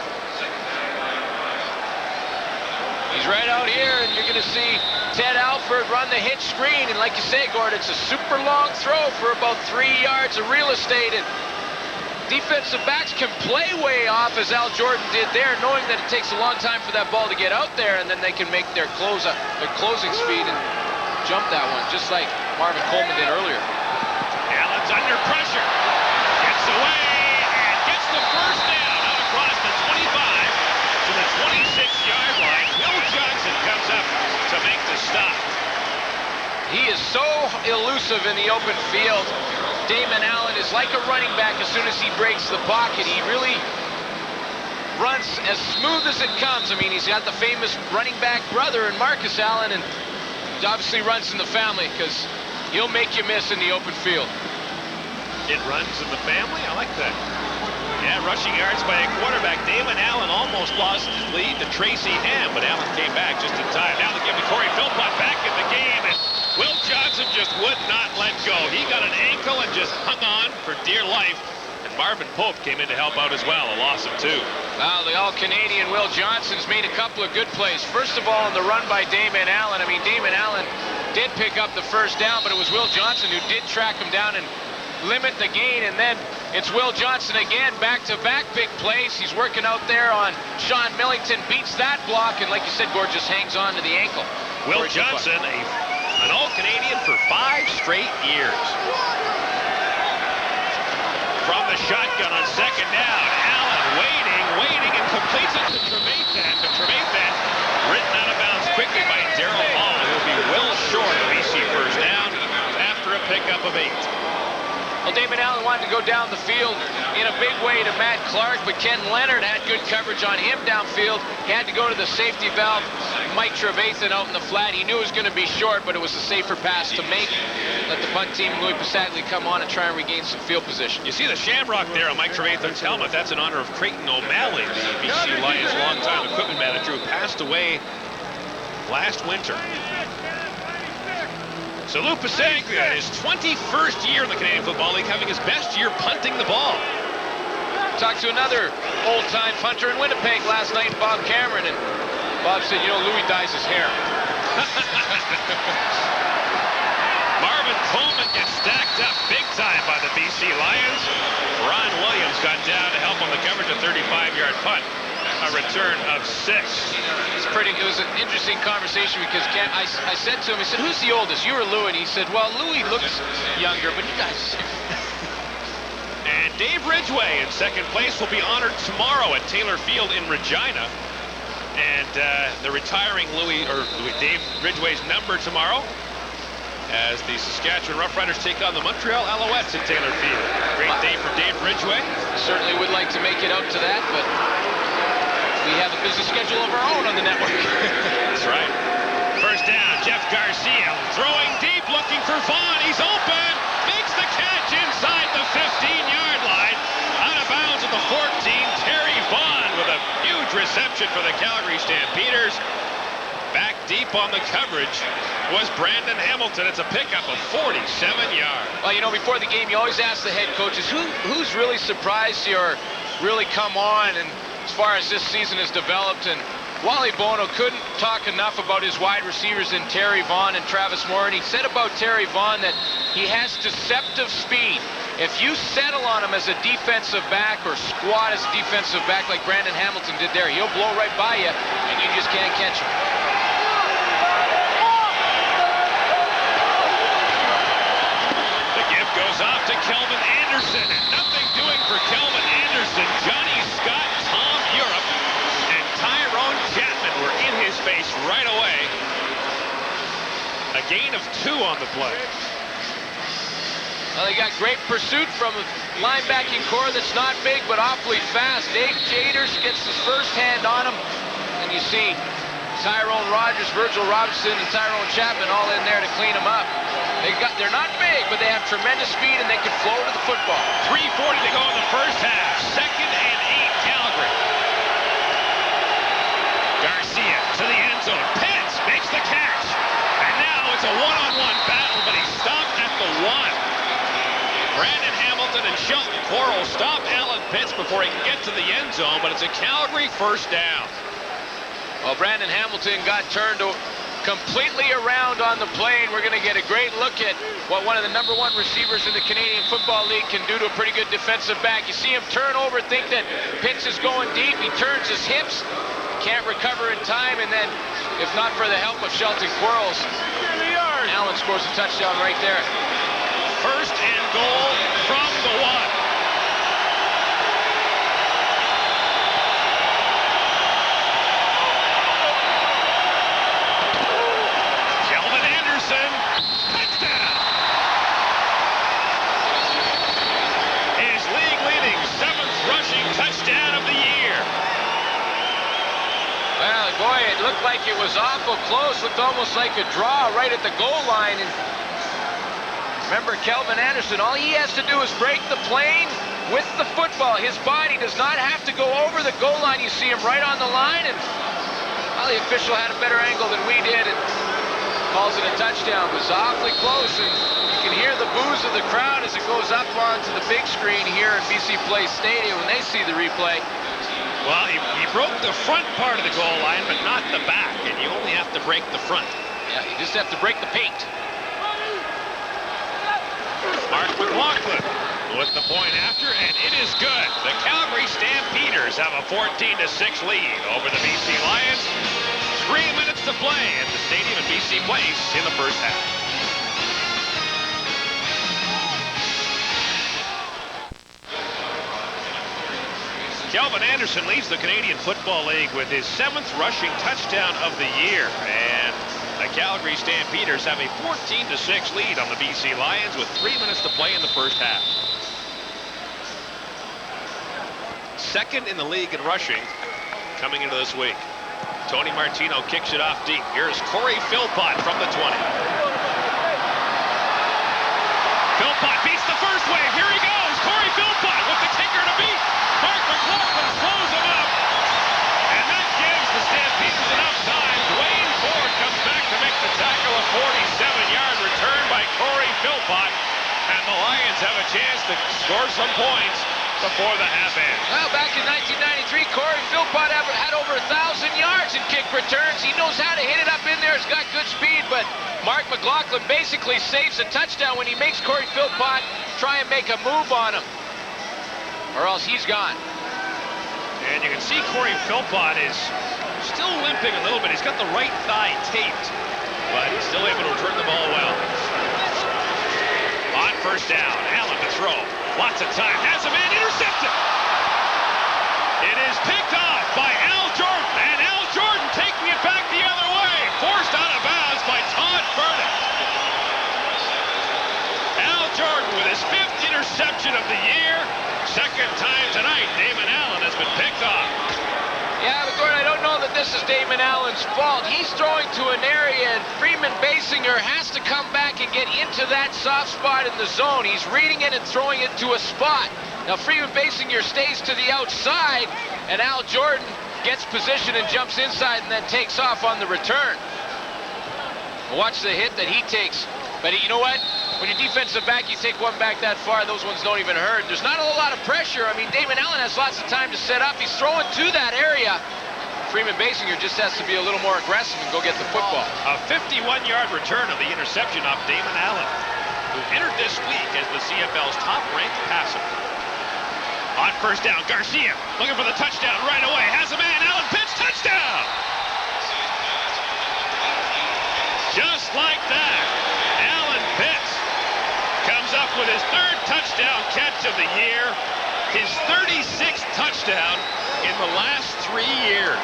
He's right out here, and you're going to see Ted Alford run the hitch screen. And like you say, Gord, it's a super long throw for about 3 yards of real estate. And defensive backs can play way off, as Al Jordan did there, knowing that it takes a long time for that ball to get out there, and then they can make their closing speed and jump that one, just like Marvin Coleman did earlier. Allen's under pressure. Gets away and gets the first down out across the 25 to the 26-yard line. Will Johnson comes up to make the stop. He is so elusive in the open field. Damon Allen is like a running back as soon as he breaks the pocket. He really runs as smooth as it comes. I mean, he's got the famous running back brother in Marcus Allen, and he obviously runs in the family because he'll make you miss in the open field. It runs in the family? I like that. Yeah, rushing yards by a quarterback. Damon Allen almost lost his lead to Tracy Ham, but Allen came back just in time. Now they give to Corey Philpott back in the game, and Will Johnson just would not let go. He got an ankle and just hung on for dear life. And Marvin Pope came in to help out as well, a loss of 2. Well, the All-Canadian Will Johnson's made a couple of good plays. First of all, in the run by Damon Allen. I mean, Damon Allen did pick up the first down, but it was Will Johnson who did track him down and limit the gain. And then it's Will Johnson again, back-to-back big plays. He's working out there on Sean Millington, beats that block, and like you said, Gord just hangs on to the ankle. Will Johnson, an All-Canadian for 5 straight years. From the shotgun on second down, Allen waiting, and completes it to Trevathan. But Trevathan written out of bounds quickly by Darryl Hall. He'll be well short of BC first down after a pickup of 8. Well, Damon Allen wanted to go down the field in a big way to Matt Clark, but Ken Leonard had good coverage on him downfield. He had to go to the safety valve. Mike Trevathan out in the flat. He knew it was going to be short, but it was a safer pass to make. Let the punt team, Louis Passagley, come on and try and regain some field position. You see the shamrock there on Mike Trevathan's helmet. That's in honor of Creighton O'Malley, the BC Lions longtime equipment manager who passed away last winter. So Lou Passagley, his 21st year in the Canadian Football League, having his best year punting the ball. Talked to another old-time punter in Winnipeg last night, Bob Cameron, and Bob said, you know, Louis dyes his hair. Marvin Coleman gets stacked up big time by the BC Lions. Ron Williams got down to help on the coverage, a 35-yard punt. A return of 6. It was an interesting conversation because I said to him, I said, who's the oldest, you or Louis? And he said, well, Louis looks younger, but you guys... And Dave Ridgway in second place will be honored tomorrow at Taylor Field in Regina. And the retiring Dave Ridgway's number tomorrow as the Saskatchewan Roughriders take on the Montreal Alouettes at Taylor Field. Great day for Dave Ridgway. Certainly would like to make it out to that, but we have a busy schedule of our own on the network. That's right. First down, Jeff Garcia throwing deep, looking for Vaughn. He's open, makes the catch inside the 15-yard line. Out of bounds at the 14, Terry Vaughn with a huge reception for the Calgary Stampeders. Back deep on the coverage was Brandon Hamilton. It's a pickup of 47 yards. Well, you know, before the game, you always ask the head coaches, who's really surprised you or really come on and as far as this season has developed. And Wally Bono couldn't talk enough about his wide receivers in Terry Vaughn and Travis Moore. And he said about Terry Vaughn that he has deceptive speed. If you settle on him as a defensive back or squat as a defensive back like Brandon Hamilton did there, he'll blow right by you and you just can't catch him. The give goes off to Kelvin Anderson, and nothing doing for Kelvin Anderson. Johnny Scott, Tom Europe, and Tyrone Chapman were in his face right away. A gain of 2 on the play. Well, they got great pursuit from a linebacking core that's not big but awfully fast. Dave Jaders gets his first hand on him, and you see Tyrone Rogers, Virgil Robinson, and Tyrone Chapman all in there to clean them up. They're not big, but they have tremendous speed, and they can flow to the football. 3:40 to go in the first half. 2nd and 8, Calgary. Garcia to the end zone. Pitts makes the catch. And now it's a one-on-one battle, but he's stopped at the 1. Brandon Hamilton and Shelton Quarles stop Alan Pitts before he can get to the end zone, but it's a Calgary first down. Well, Brandon Hamilton got turned completely around on the play, and we're going to get a great look at what one of the #1 receivers in the Canadian Football League can do to a pretty good defensive back. You see him turn over, think that Pitts is going deep. He turns his hips, can't recover in time, and then, if not for the help of Shelton Quarles, Allen scores a touchdown right there. First and goal from the 1. Touchdown! His league-leading 7th rushing touchdown of the year. Well, boy, it looked like it was awful close. Looked almost like a draw right at the goal line. And remember, Kelvin Anderson, all he has to do is break the plane with the football. His body does not have to go over the goal line. You see him right on the line, and well, the official had a better angle than we did, and calls it a touchdown. It was awfully close, and you can hear the boos of the crowd as it goes up onto the big screen here in BC Place Stadium when they see the replay. Well, he broke the front part of the goal line, but not the back, and you only have to break the front. Yeah, you just have to break the paint. Mark McLaughlin with the point after, and it is good. The Calgary Stampeders have a 14-6 lead over the BC Lions. 3 minutes to play at the stadium in BC Place in the first half. Kelvin Anderson leads the Canadian Football League with his 7th rushing touchdown of the year. And the Calgary Stampeders have a 14-6 lead on the BC Lions with 3 minutes to play in the first half. 2nd in the league in rushing coming into this week. Tony Martino kicks it off deep. Here's Corey Philpott from the 20. Philpott beats the first wave. Here he goes. Corey Philpott with the kicker to beat. Mark McLaughlin slows him up. And that gives the Stampeders enough time. Dwayne Ford comes back to make the tackle. A 47-yard return by Corey Philpott. And the Lions have a chance to score some points before the half ends. Well, back in 1993, Corey Philpott had over 1,000 yards in kick returns. He knows how to hit it up in there. He's got good speed, but Mark McLaughlin basically saves a touchdown when he makes Corey Philpott try and make a move on him, or else he's gone. And you can see Corey Philpott is still limping a little bit. He's got the right thigh taped, but he's still able to return the ball well. On first down, Allen to throw. Lots of time. Has a man intercepted. It is picked off by Al Jordan. And Al Jordan taking it back the other way. Forced out of bounds by Todd Burnett. Al Jordan with his 5th interception of the year. 2nd time tonight, Damon Allen has been picked off. Yeah, but Gordon, I don't know that this is Damon Allen's fault. He's throwing to an area, and Freeman Basinger has to come back and get into that soft spot in the zone. He's reading it and throwing it to a spot. Now, Freeman Basinger stays to the outside, and Al Jordan gets position and jumps inside and then takes off on the return. Watch the hit that he takes. But you know what? When you're defensive back, you take one back that far, those ones don't even hurt. There's not a whole lot of pressure. I mean, Damon Allen has lots of time to set up. He's throwing to that area. Freeman Basinger just has to be a little more aggressive and go get the football. A 51-yard return of the interception off Damon Allen, who entered this week as the CFL's top-ranked passer. On first down, Garcia looking for the touchdown right away. Has a man, Alan Pitts, touchdown! Just like that, Alan Pitts comes up with his 3rd touchdown catch of the year, his 36th touchdown in the last 3 years.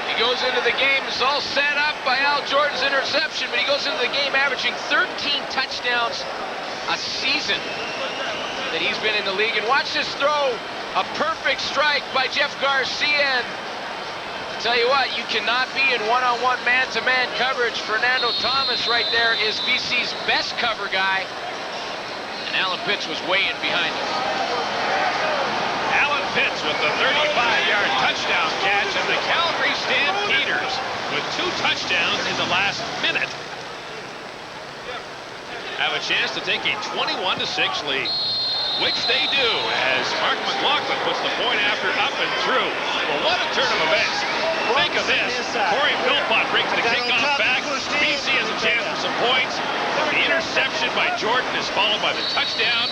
He goes into the game, it's all set up by Al Jordan's interception, but he goes into the game averaging 13 touchdowns a season that he's been in the league. And watch this throw, a perfect strike by Jeff Garcia. And I tell you what, you cannot be in one-on-one man-to-man coverage. Fernando Thomas right there is BC's best cover guy. And Alan Pitts was way in behind him. Alan Pitts with the 35-yard touchdown catch, and the Calgary Stampeders with 2 touchdowns in the last minute have a chance to take a 21-6 lead, which they do as Mark McLaughlin puts the point after up and through. Well, what a turn of events. Think of this. Corey Philpott brings the kickoff back. BC has a chance for some points. The interception by Jordan is followed by the touchdown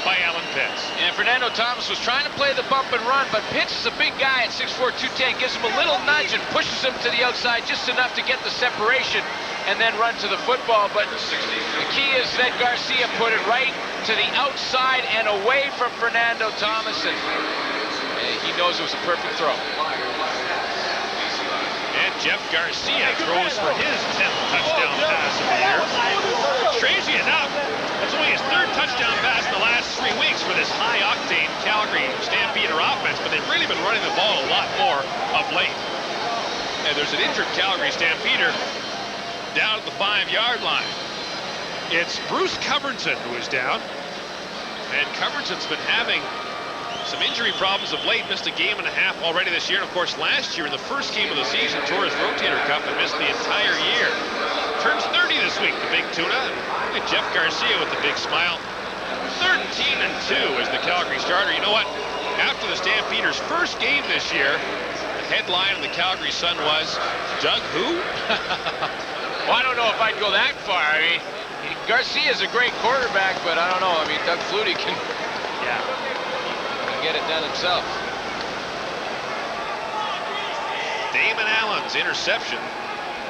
by Alan Pitts. And Fernando Thomas was trying to play the bump and run, but Pitts is a big guy at 6'4", 210, gives him a little nudge and pushes him to the outside just enough to get the separation and then run to the football. But the key is that Garcia put it right to the outside and away from Fernando Thomas, and he knows it was a perfect throw. And Jeff Garcia throws for his 10th touchdown pass of the year. Strangely enough, that's only his 3rd touchdown pass in the last 3 weeks for this high-octane Calgary Stampeder offense, but they've really been running the ball a lot more of late. And there's an injured Calgary Stampeder down at the 5-yard line. It's Bruce Covington who is down, and Covington's been having some injury problems of late, missed a game and a half already this year, and of course last year in the first game of the season tore his rotator cuff and missed the entire year. Turns 30 this week, the big tuna, and look at Jeff Garcia with the big smile. 13-2 as the Calgary starter. You know what? After the Stampeders' first game this year, the headline in the Calgary Sun was, Doug who? Well, I don't know if I'd go that far. I mean, Garcia is a great quarterback, but I don't know. I mean, Doug Flutie can get it done himself. Damon Allen's interception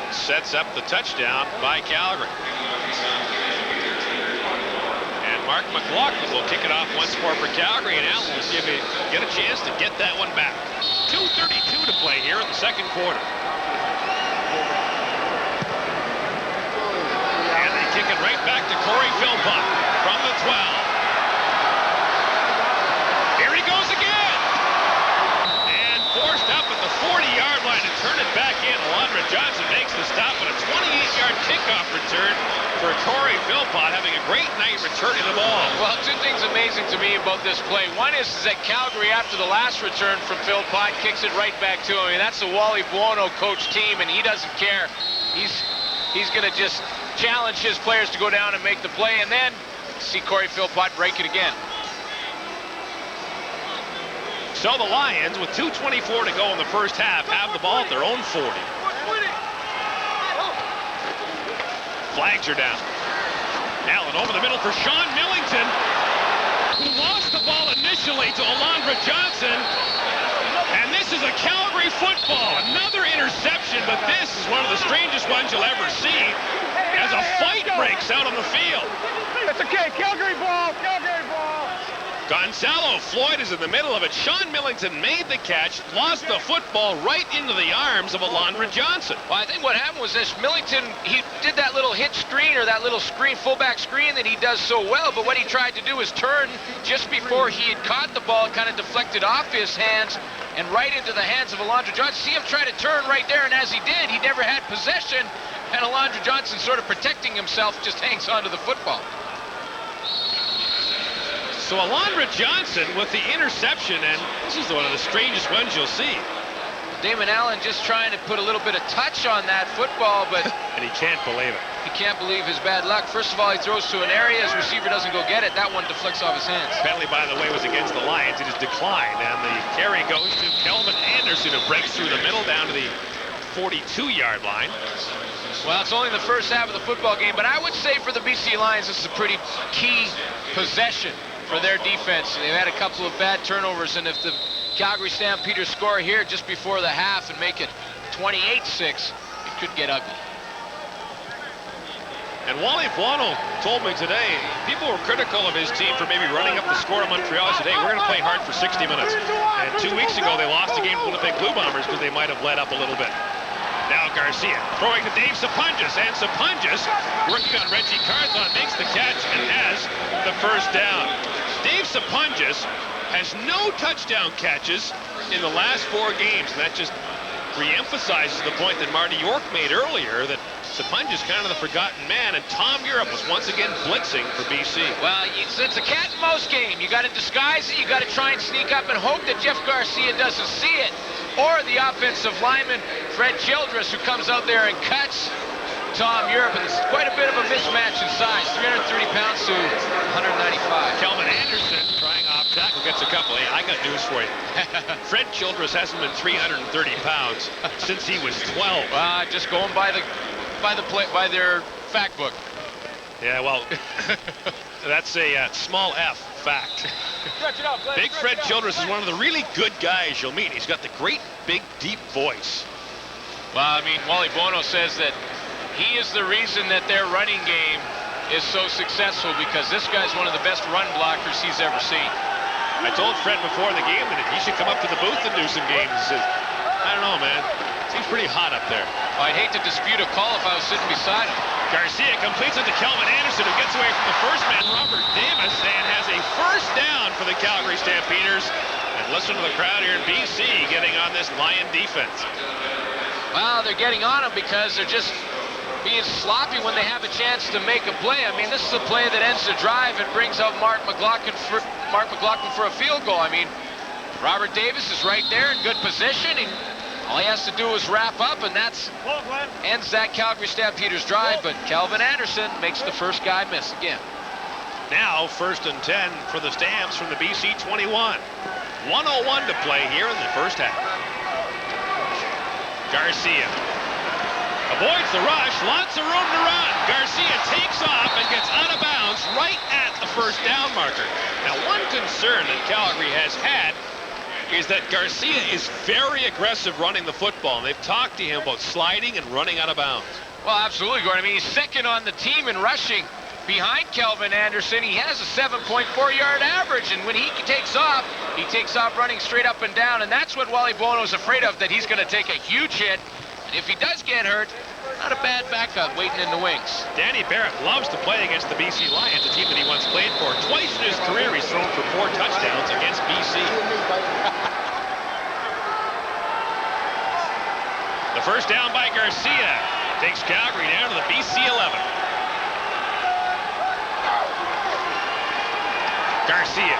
sets up the touchdown by Calgary. And Mark McLaughlin will kick it off once more for Calgary, and Allen will get a chance to get that one back. 2:32 to play here in the second quarter. And they kick it right back to Corey Philpott from the 12. Here he goes again. And forced up at the 40-yard line to turn it back in. Alondra Johnson makes the stop on a 28-yard kickoff return for Corey Philpott, having a great night returning the ball. Well, 2 things amazing to me about this play. One is that Calgary, after the last return from Philpott, kicks it right back to him. I mean, that's the Wally Buono coach team, and he doesn't care. He's going to just challenge his players to go down and make the play, and then see Corey Philpott break it again. So the Lions, with 2:24 to go in the first half, have the ball at their own 40. Flags are down. Allen over the middle for Sean Millington, who lost the ball initially to Alondra Johnson. And this is a Calgary football. Another interception, but this is one of the strangest ones you'll ever see as a fight breaks out on the field. It's okay, Calgary ball, Calgary ball. Gonzalo Floyd is in the middle of it. Sean Millington made the catch, lost the football right into the arms of Alondra Johnson. Well, I think what happened was this: Millington, he did that little hitch screen, or that little screen, fullback screen that he does so well, but what he tried to do was turn just before he had caught the ball, kind of deflected off his hands and right into the hands of Alondra Johnson. See him try to turn right there, and as he did, he never had possession, and Alondra Johnson, sort of protecting himself, just hangs onto the football. So Alondra Johnson with the interception, and this is one of the strangest ones you'll see. Damon Allen just trying to put a little bit of touch on that football, but and he can't believe it. He can't believe his bad luck. First of all, he throws to an area, his receiver doesn't go get it. That one deflects off his hands. Penalty, by the way, was against the Lions. It is declined, and the carry goes to Kelvin Anderson, who breaks through the middle down to the 42-yard line. Well, it's only the first half of the football game, but I would say for the BC Lions, this is a pretty key possession for their defense. They've had a couple of bad turnovers, and if the Calgary Stampeders score here just before the half and make it 28-6, it could get ugly. And Wally Buono told me today, people were critical of his team for maybe running up the score to Montreal. He said, hey, we're going to play hard for 60 minutes. And 2 weeks ago, they lost the game to Winnipeg Blue Bombers because they might have let up a little bit. Now Garcia throwing to Dave Sapunjas, and Sapunjas, working on Reggie Carthon, makes the catch and has the first down. Dave Sapunjas has no touchdown catches in the last 4 games, and that just re-emphasizes the point that Marty York made earlier, that Sapunjas kind of the forgotten man, and Tom Europe was once again blitzing for BC. Well, it's a cat and mouse game. You got to disguise it. You got to try and sneak up and hope that Jeff Garcia doesn't see it, or the offensive lineman Fred Childress, who comes out there and cuts Tom Europe, and it's quite a bit of a mismatch in size, 330 pounds to 195. Kelvin Anderson trying off tackle, gets a couple. Hey, I got news for you. Fred Childress hasn't been 330 pounds since he was 12. Just going by their fact book. Yeah, well, that's a small F fact. Big Fred Childress is one of the really good guys you'll meet. He's got the great, big, deep voice. Well, I mean, Wally Bono says that he is the reason that their running game is so successful, because this guy's one of the best run blockers he's ever seen. I told Fred before the game that he should come up to the booth and do some games. He says, I don't know, man. Seems pretty hot up there. Well, I'd hate to dispute a call if I was sitting beside him. Garcia completes it to Kelvin Anderson, who gets away from the first man, Robert Davis, and has a first down for the Calgary Stampeders. And listen to the crowd here in BC getting on this Lion defense. Well, they're getting on him because they're just being sloppy when they have a chance to make a play. I mean, this is a play that ends the drive and brings out Mark McLaughlin for a field goal. I mean, Robert Davis is right there in good position, and all he has to do is wrap up, and that's ends that Calgary Stampeders drive. But Kelvin Anderson makes the first guy miss again. Now 1st and 10 for the Stamps from the BC 21. 1:01 to play here in the first half. Garcia avoids the rush, lots of room to run. Garcia takes off and gets out of bounds right at the first down marker. Now, one concern that Calgary has had is that Garcia is very aggressive running the football, and they've talked to him about sliding and running out of bounds. Well, absolutely, Gordon. I mean, he's second on the team in rushing behind Kelvin Anderson. He has a 7.4-yard average, and when he takes off running straight up and down, and that's what Wally Bono's afraid of, that he's going to take a huge hit. And if he does get hurt, not a bad backup waiting in the wings. Danny Barrett loves to play against the BC Lions, a team that he once played for. Twice in his career, he's thrown for 4 touchdowns against BC. The first down by Garcia takes Calgary down to the BC 11. Garcia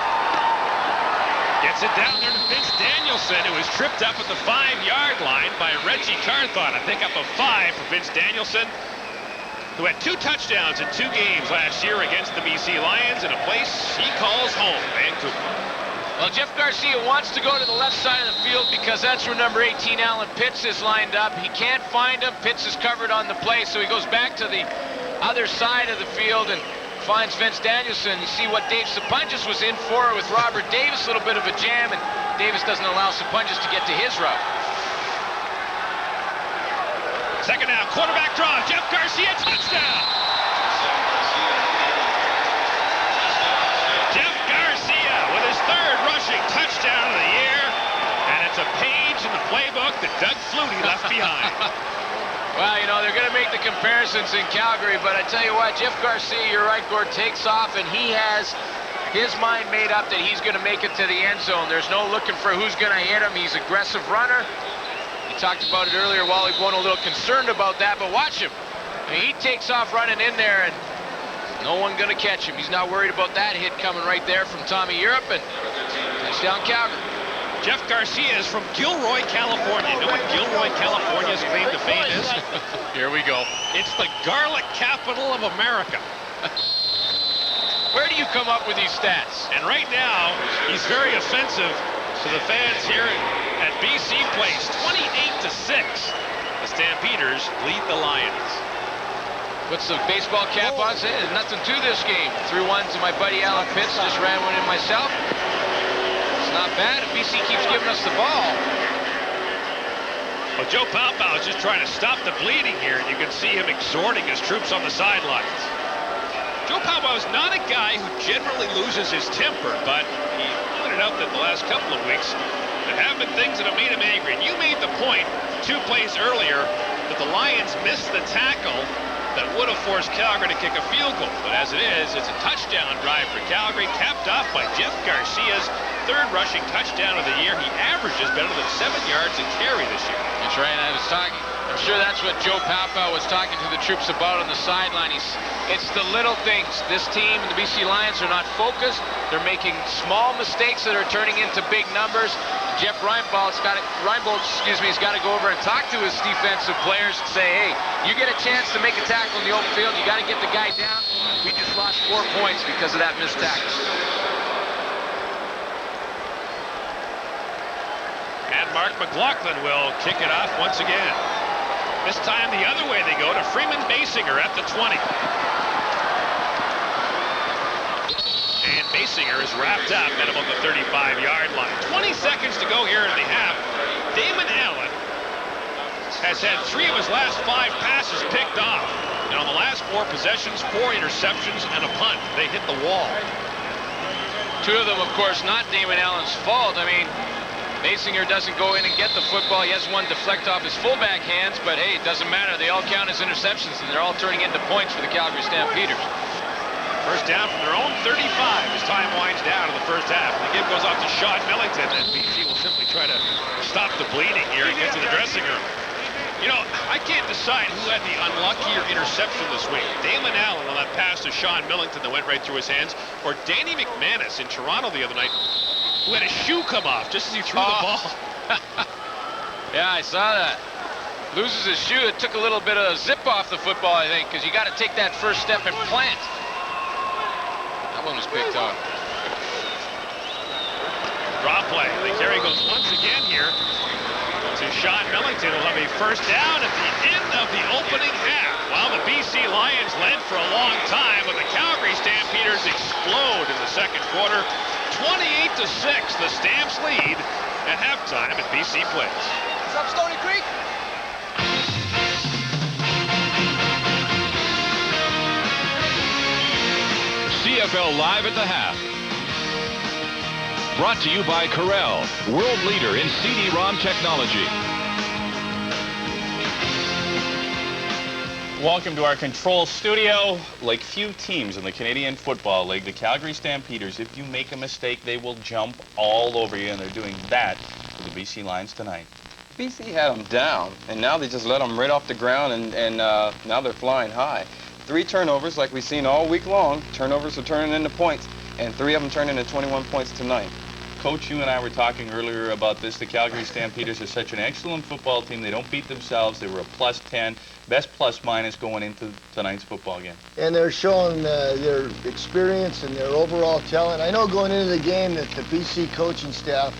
gets it down there to Vince Danielson, who was tripped up at the 5-yard line by Reggie Carthon. A pickup of 5 for Vince Danielson, who had 2 touchdowns in 2 games last year against the BC Lions in a place he calls home, Vancouver. Well, Jeff Garcia wants to go to the left side of the field because that's where number 18, Alan Pitts, is lined up. He can't find him. Pitts is covered on the play, so he goes back to the other side of the field and finds Vince Danielson. You see what Dave Sapunjas was in for with Robert Davis, a little bit of a jam, and Davis doesn't allow Sapunjas to get to his route. Second down, quarterback draw, Jeff Garcia, touchdown! Jeff Garcia with his 3rd rushing touchdown of the year, and it's a page in the playbook that Doug Flutie left behind. Well, you know, they're going to make the comparisons in Calgary, but I tell you what, Jeff Garcia, you're right, Gord, takes off, and he has his mind made up that he's going to make it to the end zone. There's no looking for who's going to hit him. He's an aggressive runner. We talked about it earlier, Wally Bono a little concerned about that, but watch him. I mean, he takes off running in there, and no one going to catch him. He's not worried about that hit coming right there from Tommy Europe, and touchdown Calgary. Jeff Garcia is from Gilroy, California. You know what Gilroy, California's claim to fame is? Here we go. It's the garlic capital of America. Where do you come up with these stats? And right now, he's very offensive to the fans here at BC Place. 28-6. The Stampeders lead the Lions. Puts the baseball cap on, saying there's nothing to this game. 3-1 to my buddy Alan Pitts. Just ran one in myself. Not bad if BC keeps giving us the ball. Well, Joe Paopao is just trying to stop the bleeding here, and you can see him exhorting his troops on the sidelines. Joe Paopao is not a guy who generally loses his temper, but he pointed out that the last couple of weeks there have been things that have made him angry. And you made the point 2 plays earlier that the Lions missed the tackle that would have forced Calgary to kick a field goal. But as it is, it's a touchdown drive for Calgary, capped off by Jeff Garcia's third rushing touchdown of the year. He averages better than 7 yards a carry this year. That's right. I'm sure that's what Joe Papa was talking to the troops about on the sideline. It's the little things. This team, the BC Lions, are not focused. They're making small mistakes that are turning into big numbers. Jeff Reinbold's got to go over and talk to his defensive players and say, hey, you get a chance to make a tackle in the open field, you got to get the guy down. We just lost 4 points because of that missed tackle. And Mark McLaughlin will kick it off once again. This time the other way they go to Freeman Basinger at the 20. And Basinger is wrapped up at about the 35-yard line. 20 seconds to go here in the half. Damon Allen has had 3 of his last 5 passes picked off. And on the last 4 possessions, 4 interceptions and a punt. They hit the wall. 2 of them, of course, not Damon Allen's fault. I mean, Basinger doesn't go in and get the football. He has 1 deflect off his fullback hands, but hey, it doesn't matter. They all count as interceptions, and they're all turning into points for the Calgary Stampeders. First down from their own 35 as time winds down in the first half. The give goes off to Sean Millington, and BC will simply try to stop the bleeding here and get to the dressing room. You know, I can't decide who had the unluckier interception this week. Damon Allen on that pass to Sean Millington that went right through his hands, or Danny McManus in Toronto the other night, who had his shoe come off just as he threw the ball. Yeah, I saw that. Loses his shoe. It took a little bit of zip off the football, I think, because you got to take that first step and plant. That one was picked off. Draw play. The carry goes once again here to Sean Millington, who'll have a first down at the end of the opening half. While the BC Lions led for a long time, but the Calgary Stampeders explode in the second quarter. 28-6, the Stamps lead at halftime at BC Place. What's up, Stony Creek? CFL Live at the half. Brought to you by Corel, world leader in CD-ROM technology. Welcome to our control studio. Like few teams in the Canadian Football League, the Calgary Stampeders, if you make a mistake, they will jump all over you, and they're doing that with the BC Lions tonight. BC had them down, and now they just let them right off the ground, and now they're flying high. 3 turnovers like we've seen all week long. Turnovers are turning into points, and 3 of them turned into 21 points tonight. Coach, you and I were talking earlier about this. The Calgary Stampeders are such an excellent football team. They don't beat themselves. They were a +10, best plus-minus going into tonight's football game. And they're showing their experience and their overall talent. I know going into the game that the BC coaching staff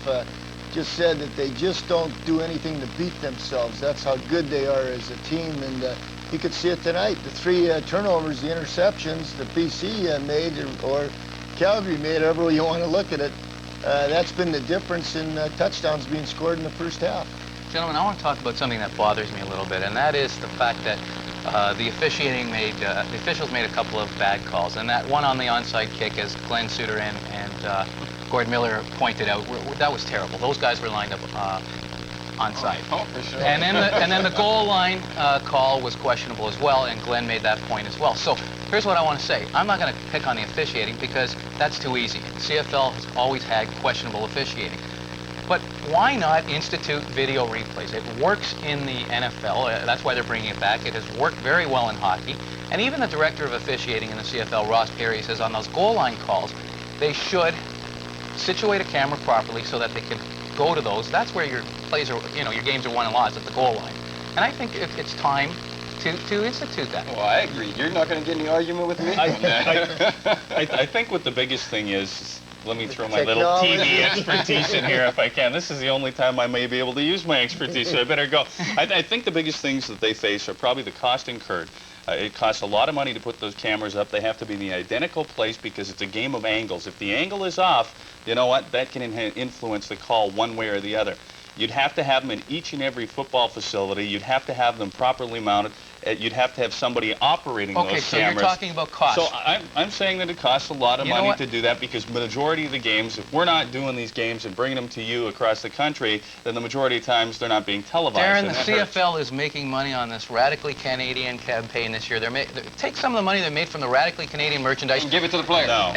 just said that they just don't do anything to beat themselves. That's how good they are as a team. And you could see it tonight. The 3 turnovers, the interceptions that BC made, or Calgary made, however you want to look at it, that's been the difference in touchdowns being scored in the first half. Gentlemen, I want to talk about something that bothers me a little bit, and that is the fact that the officials made a couple of bad calls, and that one on the onside kick, as Glenn Suter and Gord Miller pointed out, that was terrible. Those guys were lined up onside. Oh, for sure. And then the goal line call was questionable as well, and Glenn made that point as well. So here's what I want to say. I'm not going to pick on the officiating because that's too easy. The CFL has always had questionable officiating. But why not institute video replays? It works in the NFL. That's why they're bringing it back. It has worked very well in hockey. And even the director of officiating in the CFL, Ross Perry, says on those goal line calls, they should situate a camera properly so that they can go to those. That's where your plays are, your games are won and lost at the goal line. And I think it's time to institute that. Well, I agree. You're not going to get any argument with me on that. I think what the biggest thing is, let me throw my little TV expertise in here if I can. This is the only time I may be able to use my expertise, so I better go. I think the biggest things that they face are probably the cost incurred. It costs a lot of money to put those cameras up. They have to be in the identical place because it's a game of angles. If the angle is off, you know what? That can influence the call one way or the other. You'd have to have them in each and every football facility. You'd have to have them properly mounted. you'd have to have somebody operating those cameras. Okay, so you're talking about cost. So I'm saying that it costs a lot of money to do that, because the majority of the games, if we're not doing these games and bringing them to you across the country, then the majority of times they're not being televised. Darren, the CFL is making money on this Radically Canadian campaign this year. Take some of the money they made from the Radically Canadian merchandise and give it to the player. No.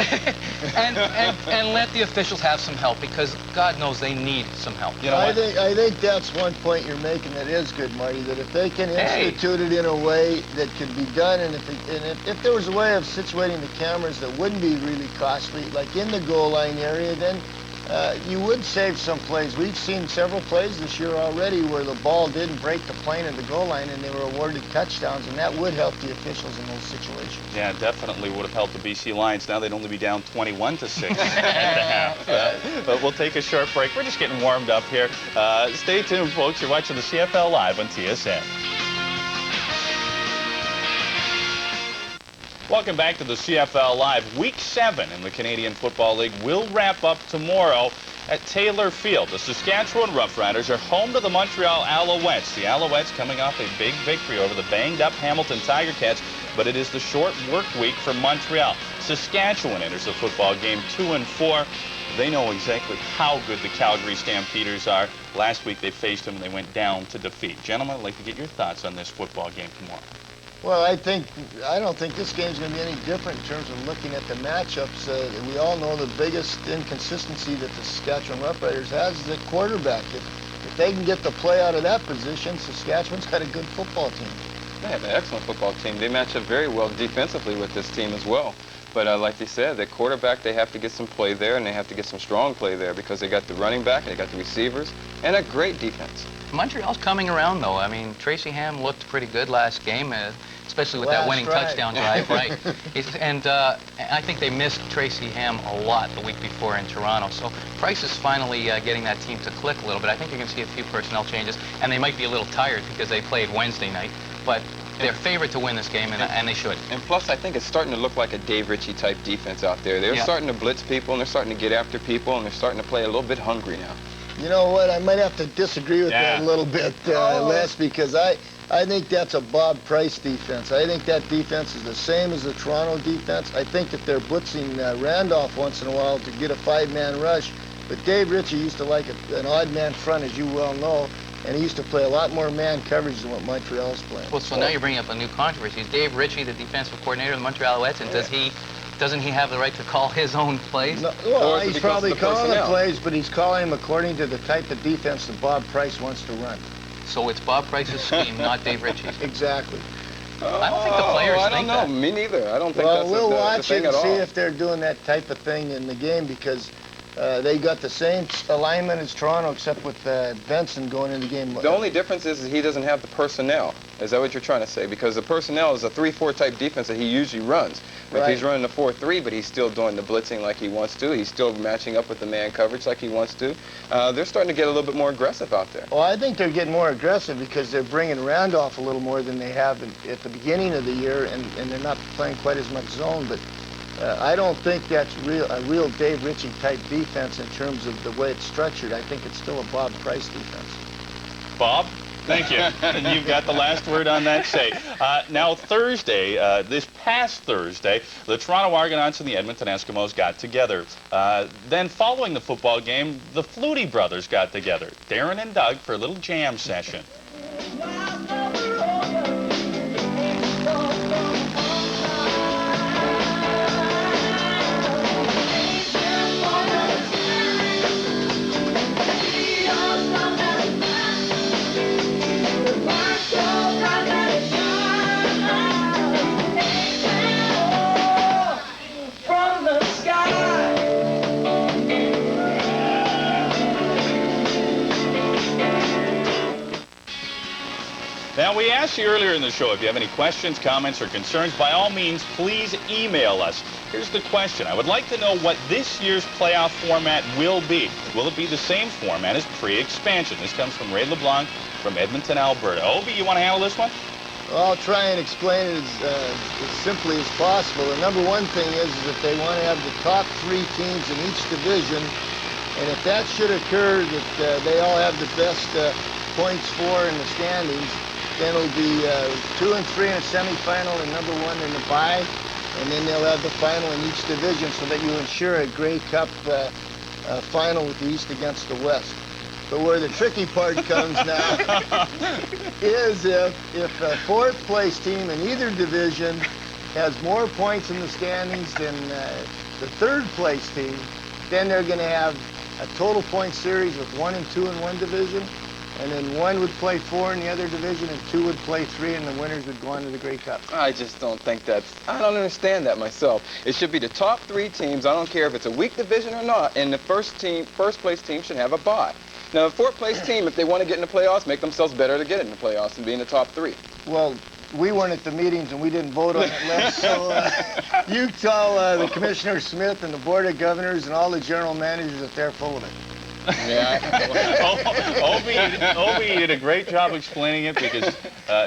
and let the officials have some help, because God knows they need some help. You know I think that's one point you're making that is good, Marty, that if they can institute it in a way that can be done, and if there was a way of situating the cameras that wouldn't be really costly, like in the goal line area, then you would save some plays. We've seen several plays this year already where the ball didn't break the plane of the goal line and they were awarded touchdowns, and that would help the officials in those situations. Yeah, definitely would have helped the BC Lions. Now they'd only be down 21-6 at the half. But we'll take a short break. We're just getting warmed up here. Stay tuned, folks. You're watching the CFL Live on TSN. Welcome back to the CFL Live. Week 7 in the Canadian Football League will wrap up tomorrow at Taylor Field. The Saskatchewan Roughriders are home to the Montreal Alouettes. The Alouettes coming off a big victory over the banged-up Hamilton Tiger Cats, but it is the short work week for Montreal. Saskatchewan enters the football game 2-4. They know exactly how good the Calgary Stampeders are. Last week they faced them and they went down to defeat. Gentlemen, I'd like to get your thoughts on this football game tomorrow. Well, I don't think this game's going to be any different in terms of looking at the matchups. We all know the biggest inconsistency that the Saskatchewan Roughriders has is at quarterback. If they can get the play out of that position, Saskatchewan's got a good football team. They have an excellent football team. They match up very well defensively with this team as well. But like you said, the quarterback, they have to get some play there, and they have to get some strong play there, because they got the running back, they got the receivers, and a great defense. Montreal's coming around, though. I mean, Tracy Ham looked pretty good last game, especially with that winning touchdown drive, right? And I think they missed Tracy Ham a lot the week before in Toronto. So Price is finally getting that team to click a little bit. I think you're going to see a few personnel changes, and they might be a little tired because they played Wednesday night. But they're favored to win this game, and they should. And plus, I think it's starting to look like a Dave Ritchie type defense out there. They're starting to blitz people, and they're starting to get after people, and they're starting to play a little bit hungry now. You know what? I might have to disagree with that a little bit, Les, because I think that's a Bob Price defense. I think that defense is the same as the Toronto defense. I think that they're blitzing Randolph once in a while to get a 5-man rush. But Dave Ritchie used to like an odd-man front, as you well know, and he used to play a lot more man coverage than what Montreal's playing. Well, so now you're bringing up a new controversy. Is Dave Ritchie the defensive coordinator of the Montreal Alouettes, and doesn't he have the right to call his own plays? No, well, he's probably calling the plays, but he's calling them according to the type of defense that Bob Price wants to run. So it's Bob Price's scheme, not Dave Ritchie's. Exactly. I don't think the players think that. I don't know. Me neither. I don't think well, that's we'll the watch thing it and at see all. if they're doing that type of thing in the game, because they got the same alignment as Toronto, except with Benson going in the game. The only difference is he doesn't have the personnel. Is that what you're trying to say? Because the personnel is a 3-4 type defense that he usually runs. If he's running a 4-3, but he's still doing the blitzing like he wants to, he's still matching up with the man coverage like he wants to, they're starting to get a little bit more aggressive out there. Well, I think they're getting more aggressive because they're bringing Randolph a little more than they have at the beginning of the year, and they're not playing quite as much zone. But I don't think that's a real Dave Ritchie type defense in terms of the way it's structured. I think it's still a Bob Price defense. Bob? Thank you. And you've got the last word on that say. Now, Thursday, this past Thursday, the Toronto Argonauts and the Edmonton Eskimos got together. Then following the football game, the Flutie brothers got together, Darren and Doug, for a little jam session. Now, we asked you earlier in the show if you have any questions, comments, or concerns. By all means, please email us. Here's the question. I would like to know what this year's playoff format will be. Will it be the same format as pre-expansion? This comes from Ray LeBlanc from Edmonton, Alberta. Obi, you want to handle this one? Well, I'll try and explain it as simply as possible. The number one thing is that they want to have the top 3 teams in each division, and if that should occur, that they all have the best points for in the standings, Then it'll be 2 and 3 in a semifinal and number 1 in the bye. And then they'll have the final in each division so that you ensure a Grey Cup final with the East against the West. But where the tricky part comes now is if a fourth place team in either division has more points in the standings than the third place team, then they're going to have a total point series with 1 and 2 in one division, and then 1 would play 4 in the other division, and 2 would play 3, and the winners would go on to the Grey Cup. I just don't think I don't understand that myself. It should be the top 3 teams, I don't care if it's a weak division or not, and the first place team should have a bye. Now, the fourth place team, if they want to get in the playoffs, make themselves better to get in the playoffs and be in the top 3. Well, we weren't at the meetings and we didn't vote on it, Les, so you tell the Commissioner Smith and the Board of Governors and all the general managers that they're full of it. Yeah. Obi did a great job explaining it because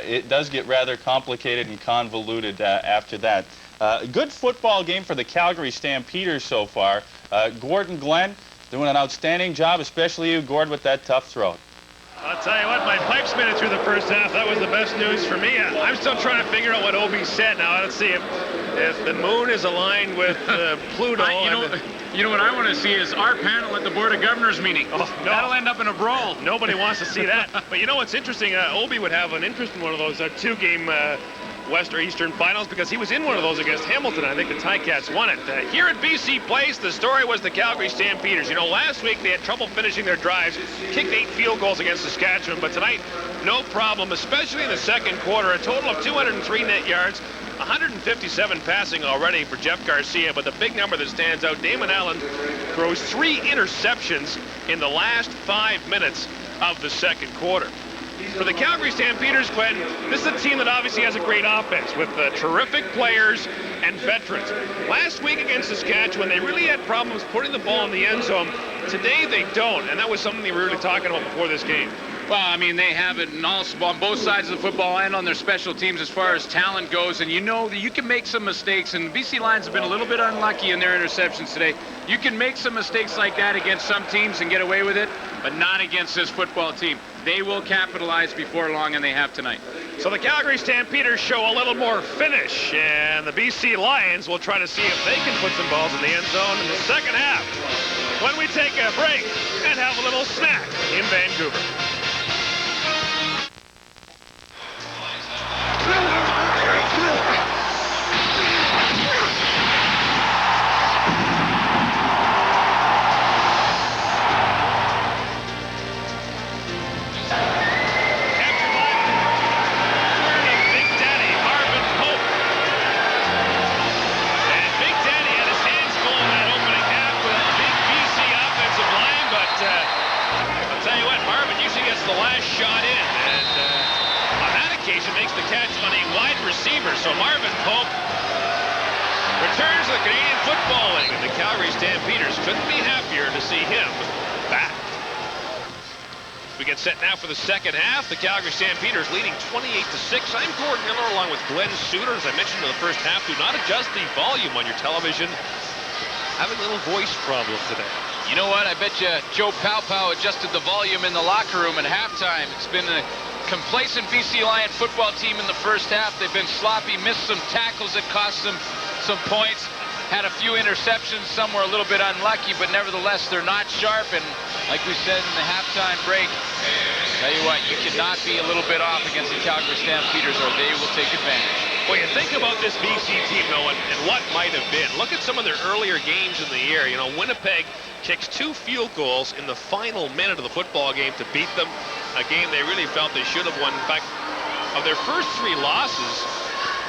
it does get rather complicated and convoluted after that. Good football game for the Calgary Stampeders so far. Gordon Glenn doing an outstanding job, especially you, Gord, with that tough throw. I'll tell you what, my pipes made it through the first half. That was the best news for me. I'm still trying to figure out what Obi said. Now, let's see if the moon is aligned with Pluto. You know what I want to see is our panel at the Board of Governors meeting. Oh, no. That'll end up in a brawl. Nobody wants to see that. But you know what's interesting? Obi would have an interest in one of those 2-game West or Eastern finals because he was in one of those against Hamilton. I think the Ticats won it. Here at BC Place, the story was the Calgary Stampeders. You know, last week they had trouble finishing their drives, kicked 8 field goals against Saskatchewan, but tonight, no problem, especially in the second quarter. A total of 203 net yards, 157 passing already for Jeff Garcia, but the big number that stands out, Damon Allen throws 3 interceptions in the last 5 minutes of the second quarter. For the Calgary Stampeders, Glenn, this is a team that obviously has a great offense with terrific players and veterans. Last week against Saskatchewan, they really had problems putting the ball in the end zone. Today, they don't, and that was something they were really talking about before this game. Well, I mean, they have it on both sides of the football and on their special teams as far as talent goes. And you know that you can make some mistakes. And BC Lions have been a little bit unlucky in their interceptions today. You can make some mistakes like that against some teams and get away with it, but not against this football team. They will capitalize before long, and they have tonight. So the Calgary Stampeders show a little more finish, and the BC Lions will try to see if they can put some balls in the end zone in the second half when we take a break and have a little snack in Vancouver. The last shot in, and on that occasion makes the catch on a wide receiver. So Marvin Pope returns to the Canadian Football League, and the Calgary Stampeders couldn't be happier to see him back. We get set now for the second half. The Calgary Stampeders leading 28-6. I'm Gordon Miller along with Glenn Suter. As I mentioned in the first half, do not adjust the volume on your television. Having a little voice problem today. You know what? I bet you Joe Palpow adjusted the volume in the locker room at halftime. It's been a complacent BC Lion football team in the first half. They've been sloppy, missed some tackles that cost them some points, had a few interceptions. Some were a little bit unlucky, but nevertheless, they're not sharp. And like we said in the halftime break, tell you what, you cannot be a little bit off against the Calgary Stampeders or they will take advantage. Well, you think about this BC team, though, and what might have been. Look at some of their earlier games in the year. You know, Winnipeg kicks 2 field goals in the final minute of the football game to beat them. A game they really felt they should have won. In fact, of their first 3 losses,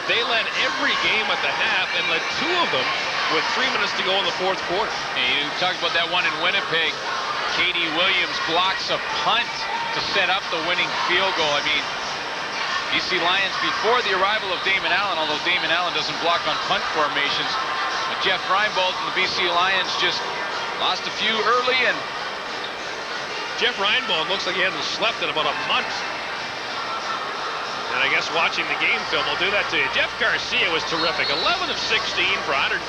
they led every game at the half and led 2 of them with 3 minutes to go in the fourth quarter. And you talked about that one in Winnipeg. Katie Williams blocks a punt to set up the winning field goal. I mean, BC Lions, before the arrival of Damon Allen, although Damon Allen doesn't block on punt formations, but Jeff Reinbold and the BC Lions just lost a few early, and Jeff Reinbold looks like he hasn't slept in about a month. And I guess watching the game film will do that to you. Jeff Garcia was terrific. 11 of 16 for 157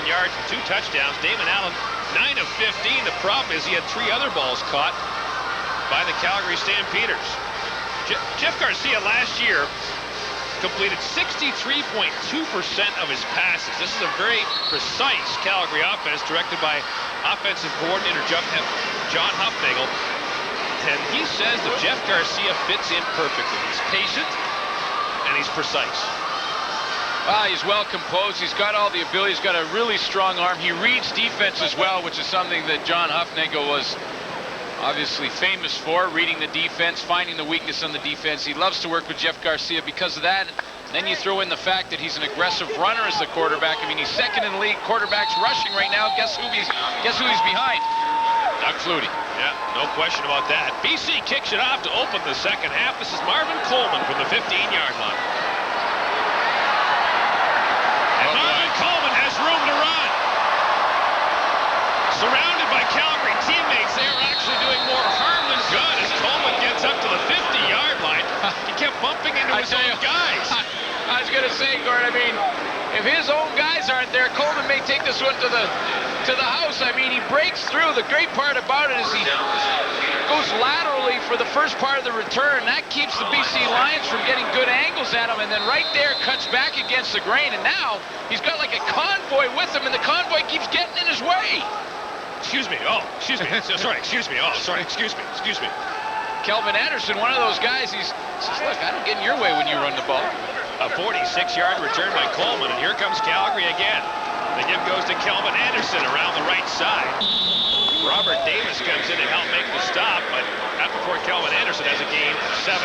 yards and 2 touchdowns. Damon Allen, 9 of 15. The problem is he had 3 other balls caught by the Calgary Stampeders. Jeff Garcia last year completed 63.2% of his passes. This is a very precise Calgary offense directed by offensive coordinator John Huffnagel. And he says that Jeff Garcia fits in perfectly. He's patient and he's precise. He's well composed. He's got all the ability. He's got a really strong arm. He reads defense as well, which is something that John Huffnagel was obviously famous for, reading the defense, finding the weakness on the defense. He loves to work with Jeff Garcia because of that. And then you throw in the fact that he's an aggressive runner as the quarterback. I mean, he's second in the league quarterbacks rushing right now. Guess who he's behind? Doug Flutie. Yeah, no question about that. BC kicks it off to open the second half. This is Marvin Coleman from the 15-yard line. And Marvin Coleman has room to run. Surrounded by Calgary teammates, they are actually doing more harm than good as Coleman gets up to the 50-yard line. He kept bumping into his own guys. I was going to say, Gord, I mean, if his own guys aren't there, Coleman may take this one to the house. I mean, he breaks through. The great part about it is he goes laterally for the first part of the return. That keeps the BC Lions from getting good angles at him, and then right there cuts back against the grain, and now he's got like a convoy with him, and the convoy keeps getting in his way. Excuse me. Oh, excuse me. Sorry, excuse me. Oh, sorry, excuse me. Excuse me. Kelvin Anderson, one of those guys, he says, look, I don't get in your way when you run the ball. A 46-yard return by Coleman, and here comes Calgary again. The give goes to Kelvin Anderson around the right side. Robert Davis comes in to help make the stop, but not before Kelvin Anderson has a gain of 7.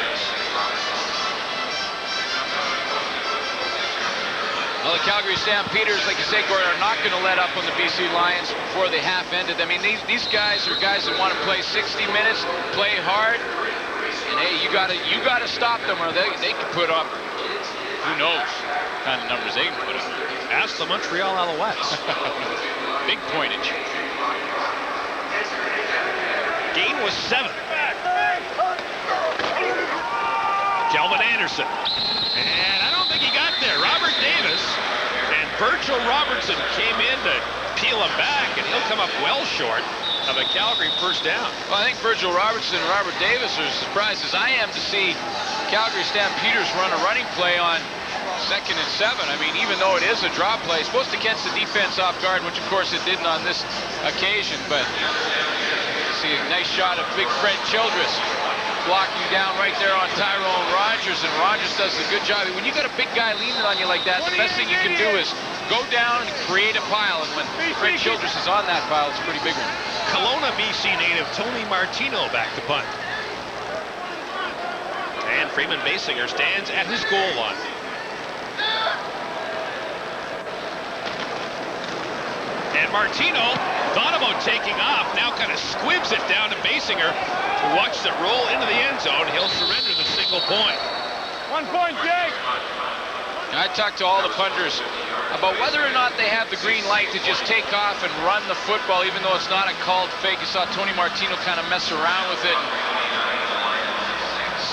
Well, the Calgary Stampeders, like you say, Gordon, are not going to let up on the BC Lions before the half ended. I mean, these guys are guys that want to play 60 minutes, play hard, and hey, you gotta stop them, or they can put up, who knows, what kind of numbers they can put up. Ask the Montreal Alouettes. Big pointage. Gain was 7. Kelvin Anderson. And I don't think he got there. Robert Davis and Virgil Robertson came in to peel him back, and he'll come up well short of a Calgary first down. Well, I think Virgil Robertson and Robert Davis are as surprised as I am to see Calgary Stampeders run a running play on 2nd and 7. I mean, even though it is a draw play, it's supposed to catch the defense off guard, which of course it didn't on this occasion, but see a nice shot of big Fred Childress blocking down right there on Tyrone Rogers, and Rogers does a good job. When you got a big guy leaning on you like that, the best thing you can do is go down and create a pile, and when Fred Childress is on that pile, it's a pretty big one. Kelowna, BC native Tony Martino back to punt. And Freeman Basinger stands at his goal line. And Martino thought about taking off, now kind of squibs it down to Basinger, who watches it roll into the end zone. He'll surrender the single point. 1 point, Jake. I talked to all the punters about whether or not they have the green light to just take off and run the football, even though it's not a called fake. You saw Tony Martino kind of mess around with it,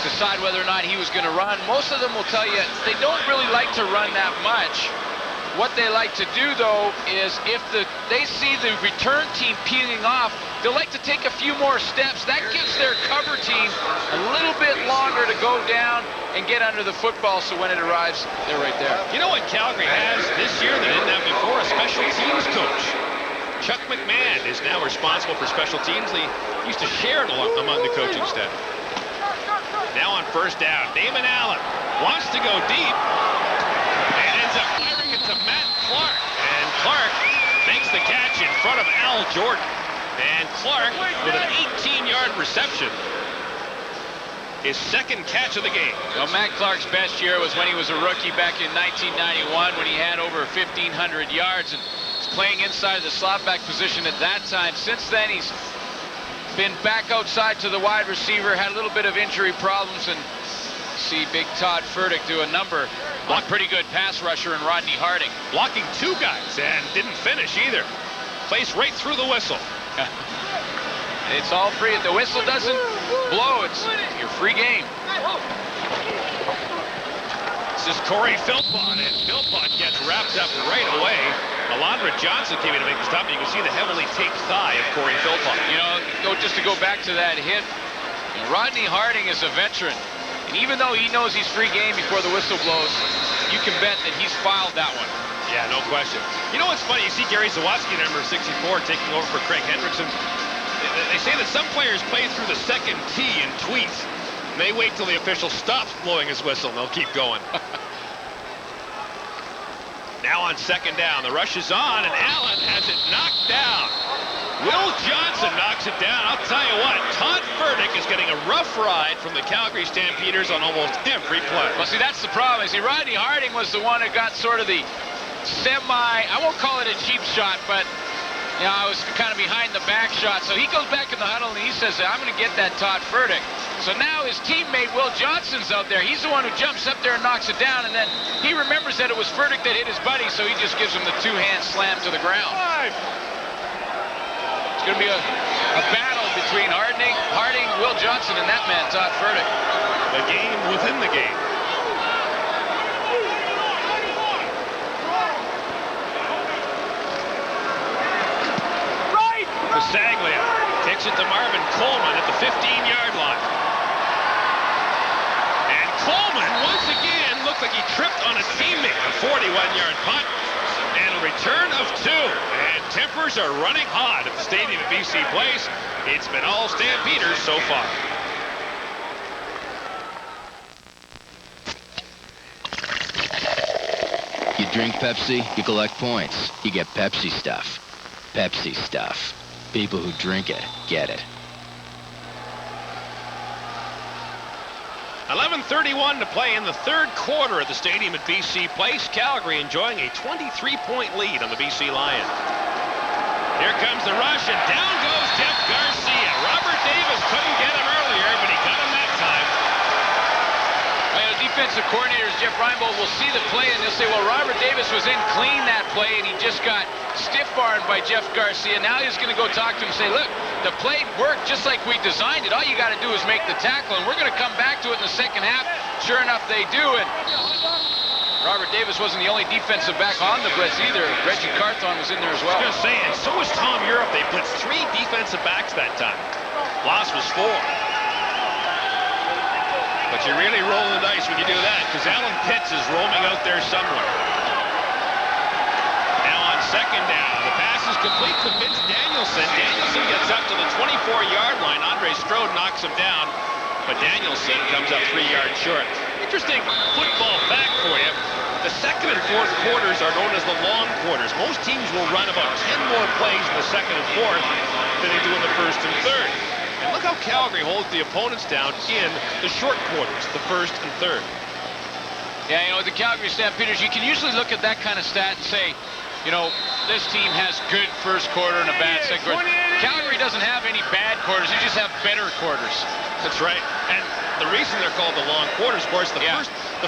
decide whether or not he was going to run. Most of them will tell you they don't really like to run that much. What they like to do, though, is if they see the return team peeling off, they'll like to take a few more steps. That gives their cover team a little bit longer to go down and get under the football, so when it arrives, they're right there. You know what Calgary has this year they didn't have before? A special teams coach. Chuck McMahon is now responsible for special teams. They used to share it among the coaching staff. Now on first down, Damon Allen wants to go deep and ends up firing it to Matt Clark. And Clark makes the catch in front of Al Jordan. And Clark, with an 18-yard reception, his second catch of the game. Well, Matt Clark's best year was when he was a rookie back in 1991, when he had over 1,500 yards and was playing inside the slot back position at that time. Since then, he's been back outside to the wide receiver, had a little bit of injury problems, and see big Todd Furtick do a number on a pretty good pass rusher in Rodney Harding. Blocking 2 guys and didn't finish either. Plays right through the whistle. It's all free. If the whistle doesn't blow, it's your free game. This is Corey Philpott, and Philpott gets wrapped up right away. Alondra Johnson came in to make the stop. You can see the heavily taped thigh of Corey Philpott. You know, just to go back to that hit, Rodney Harding is a veteran. even though he knows he's free game before the whistle blows, you can bet that he's filed that one. Yeah, no question. You know what's funny? You see Gary Zawatsky, number 64, taking over for Craig Hendrickson. They say that some players play through the second tee in tweets. And they wait till the official stops blowing his whistle, and they'll keep going. Now on second down, the rush is on, and Allen has it knocked down. Will Johnson knocks it down. I'll tell you what, Todd Furtick is getting a rough ride from the Calgary Stampeders on almost every play. Well, see, that's the problem. See, Rodney Harding was the one who got sort of the I won't call it a cheap shot, but you know, I was kind of behind the back shot. So he goes back in the huddle and he says, I'm going to get that Todd Furtick. So now his teammate Will Johnson's out there. He's the one who jumps up there and knocks it down, and then he remembers that it was Furtick that hit his buddy, so he just gives him the two-hand slam to the ground. It's going to be a battle between Harding, Will Johnson, and that man, Todd Furtick. The game within the game. Saglia takes it to Marvin Coleman at the 15-yard line. And Coleman once again looked like he tripped on a teammate. A 41-yard punt and a return of 2. And tempers are running hot at the stadium at BC Place. It's been all Stampeders so far. You drink Pepsi, you collect points. You get Pepsi stuff. Pepsi stuff. People who drink it get it. 11:31 to play in the third quarter at the stadium at BC Place. Calgary enjoying a 23-point lead on the BC Lions. Here comes the rush, and down goes Jeff Garcia. Robert Davis couldn't get him earlier, but he got him that time. Well, the defensive coordinators, Jeff Reinbold, will see the play, and they'll say, well, Robert Davis was in clean that play, and he just got stiff-armed by Jeff Garcia. Now he's going to go talk to him and say, look, the play worked just like we designed it. All you got to do is make the tackle, and we're going to come back to it in the second half. Sure enough, they do. And Robert Davis wasn't the only defensive back on the blitz either. Reggie Carthon was in there as well. I was going to say, and so was Tom Europe. They blitzed 3 defensive backs that time. Loss was 4. But you really roll the dice when you do that, because Alan Pitts is roaming out there somewhere. Second down. The pass is complete to Vince Danielson. Danielson gets up to the 24-yard line. Andre Strode knocks him down, but Danielson comes up 3 yards short. Interesting football fact for you. The second and fourth quarters are known as the long quarters. Most teams will run about 10 more plays in the second and fourth than they do in the first and third. And look how Calgary holds the opponents down in the short quarters, the first and third. Yeah, you know, the Calgary Stampeders, you can usually look at that kind of stat and say, you know, this team has good first quarter and a bad second quarter. Calgary doesn't have any bad quarters. They just have better quarters. That's right. And the reason they're called the long quarters, of course, the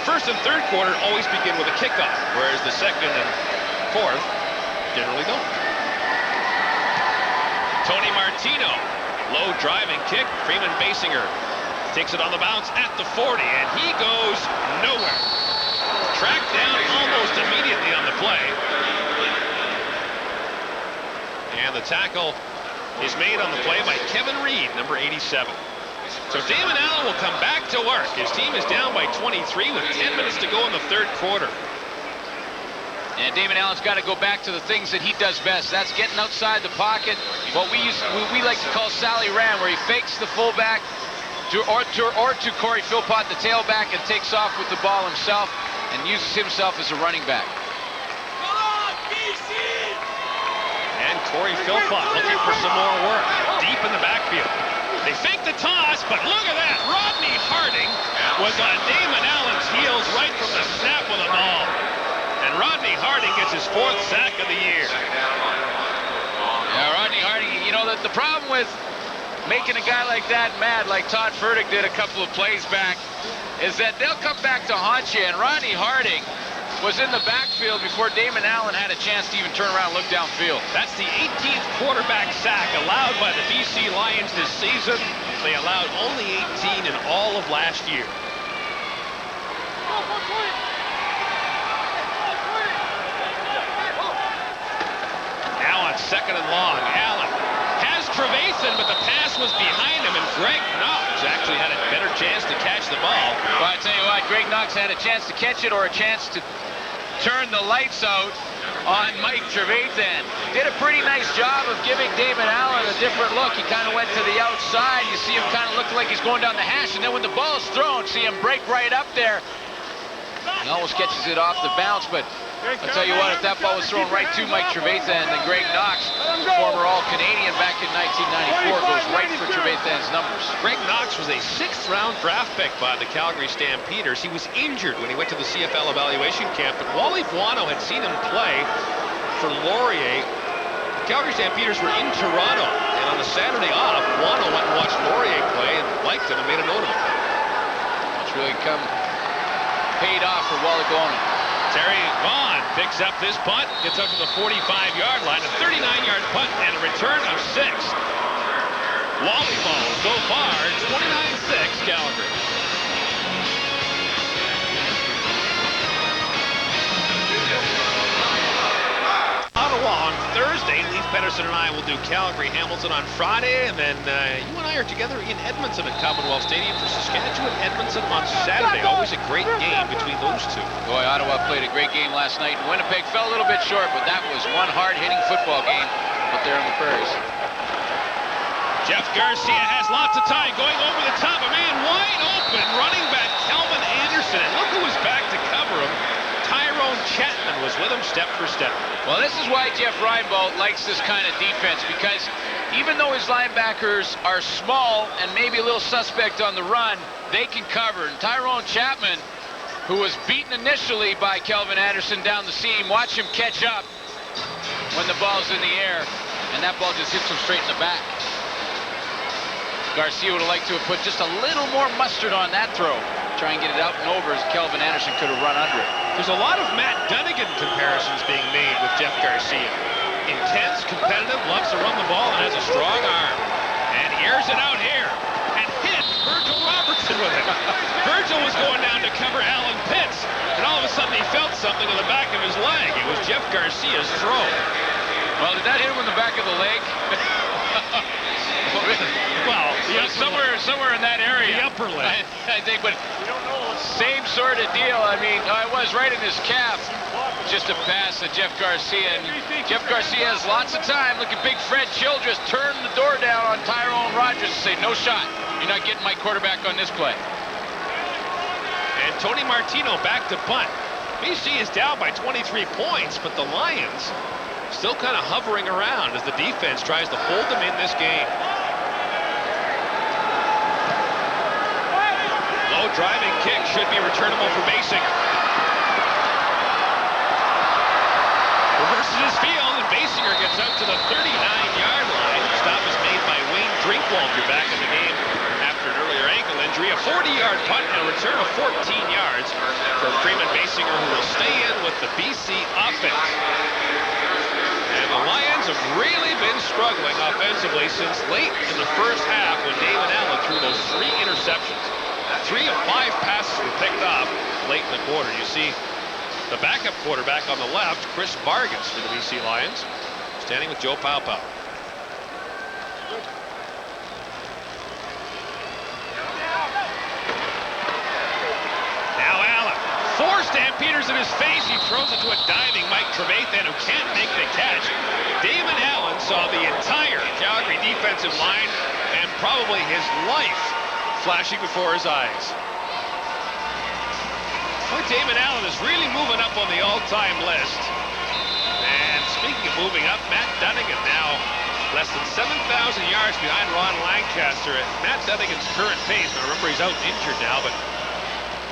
first and third quarter always begin with a kickoff, whereas the second and fourth generally don't. Tony Martino, low driving kick. Freeman Basinger takes it on the bounce at the 40, and he goes nowhere. Tracked down almost immediately on the play. And the tackle is made on the play by Kevin Reed, number 87. So Damon Allen will come back to work. His team is down by 23 with 10 minutes to go in the third quarter. And Damon Allen's got to go back to the things that he does best. That's getting outside the pocket, what we like to call Sally Ram, where he fakes the fullback to Corey Philpott, the tailback, and takes off with the ball himself and uses himself as a running back. And Corey Philpott looking for some more work deep in the backfield. They fake the toss, but look at that. Rodney Harding was on Damon Allen's heels right from the snap of the ball. And Rodney Harding gets his 4th sack of the year. Yeah, Rodney Harding, you know, the problem with making a guy like that mad, like Todd Furtick did a couple of plays back, is that they'll come back to haunt you. And Rodney Harding was in the backfield before Damon Allen had a chance to even turn around and look downfield. That's the 18th quarterback sack allowed by the BC Lions this season. They allowed only 18 in all of last year. Now on second and long, Allen has Trevathan, but the pass was behind him, and Greg Knox actually had a better chance to catch the ball. Well, what, Greg Knox had a chance to catch it or a chance to turn the lights out on Mike Trevathan. Did a pretty nice job of giving Damon Allen a different look. He kind of went to the outside. You see him kind of look like he's going down the hash, and then when the ball's thrown, see him break right up there. He almost catches it off the bounce, but I'll tell you what, if that ball was thrown right to Mike Trevathan, then Greg Knox, former All-Canadian back in 1994, goes right for Trevathan's numbers. Greg Knox was a 6th-round draft pick by the Calgary Stampeders. He was injured when he went to the CFL evaluation camp, but Wally Buono had seen him play for Laurier. The Calgary Stampeders were in Toronto, and on a Saturday off, Buono went and watched Laurier play and liked him and made a note of him. It's really paid off for Wally Buono. Terry Vaughn picks up this punt, gets up to the 45-yard line, a 39-yard punt, and a return of 6. Wally ball so far, 29-6 Calgary. Ottawa on Thursday. Leaf Pedersen and I will do Calgary Hamilton on Friday, and then you and I are together in Edmonton at Commonwealth Stadium for Saskatchewan Edmonton on Saturday. Always a great game between those two. Boy, Ottawa played a great game last night. Winnipeg fell a little bit short, but that was one hard-hitting football game up there on the prairies. Jeff Garcia has lots of time, going over the top, a man wide open, running back Calvin Anderson, and look who was back to cover him. Tyrone Chapman was with him step for step. Well, this is why Jeff Reinbold likes this kind of defense, because even though his linebackers are small and maybe a little suspect on the run, they can cover. And Tyrone Chapman, who was beaten initially by Calvin Anderson down the seam, watch him catch up when the ball's in the air, and that ball just hits him straight in the back. Garcia would have liked to have put just a little more mustard on that throw. Try and get it out and over as Calvin Anderson could have run under it. There's a lot of Matt Dunnigan comparisons being made with Jeff Garcia. Intense, competitive, loves to run the ball, and has a strong arm. And here's it out here. And hit Virgil Robertson with it. Virgil was going down to cover Alan Pitts, and all of a sudden he felt something in the back of his leg. It was Jeff Garcia's throw. Well, did that hit him in the back of the leg? Well, somewhere in that area. The upper leg. I think, but same sort of deal. I mean, I was right in his calf. Just a pass to Jeff Garcia. And Jeff Garcia has lots of time. Look at big Fred Childress turn the door down on Tyrone Rogers and say, no shot. You're not getting my quarterback on this play. And Tony Martino back to punt. BC is down by 23 points, but the Lions still kind of hovering around as the defense tries to hold them in this game. Low driving kick should be returnable for Basinger. Reverses his field, and Basinger gets out to the 39-yard line. Stop is made by Wayne Drinkwalter back in the game after an earlier ankle injury. A 40-yard punt and a return of 14 yards for Freeman Basinger, who will stay in with the BC offense. And the Lions have really been struggling offensively since late in the first half when Damon Allen threw those 3 interceptions. 3 of 5 passes were picked off late in the quarter. You see the backup quarterback on the left, Chris Vargas for the BC Lions, standing with Joe Paopao. Now Allen, 4 Stampeders in his face. He throws it to a diving Mike Trevathan, who can't make the catch. Damon Allen saw the entire Calgary defensive line and probably his life flashing before his eyes. Boy, Damon Allen is really moving up on the all-time list. And speaking of moving up, Matt Dunnigan now less than 7,000 yards behind Ron Lancaster at Matt Dunnigan's current pace. Now remember, he's out injured now, but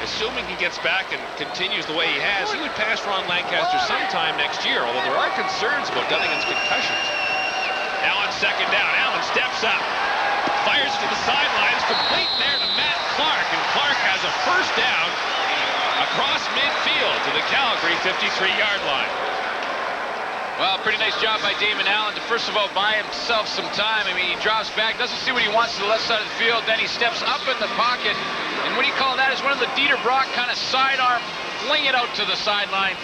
assuming he gets back and continues the way he has, he would pass Ron Lancaster sometime next year, although there are concerns about Dunnigan's concussions. Now on second down, Allen steps up, fires to the sidelines, complete there to Matt Clark, and Clark has a first down across midfield to the Calgary 53-yard line. Well, pretty nice job by Damon Allen to first of all buy himself some time. I mean, he drops back, doesn't see what he wants to the left side of the field, then he steps up in the pocket, and what do you call that? Is one of the Dieter Brock kind of sidearm, fling it out to the sideline,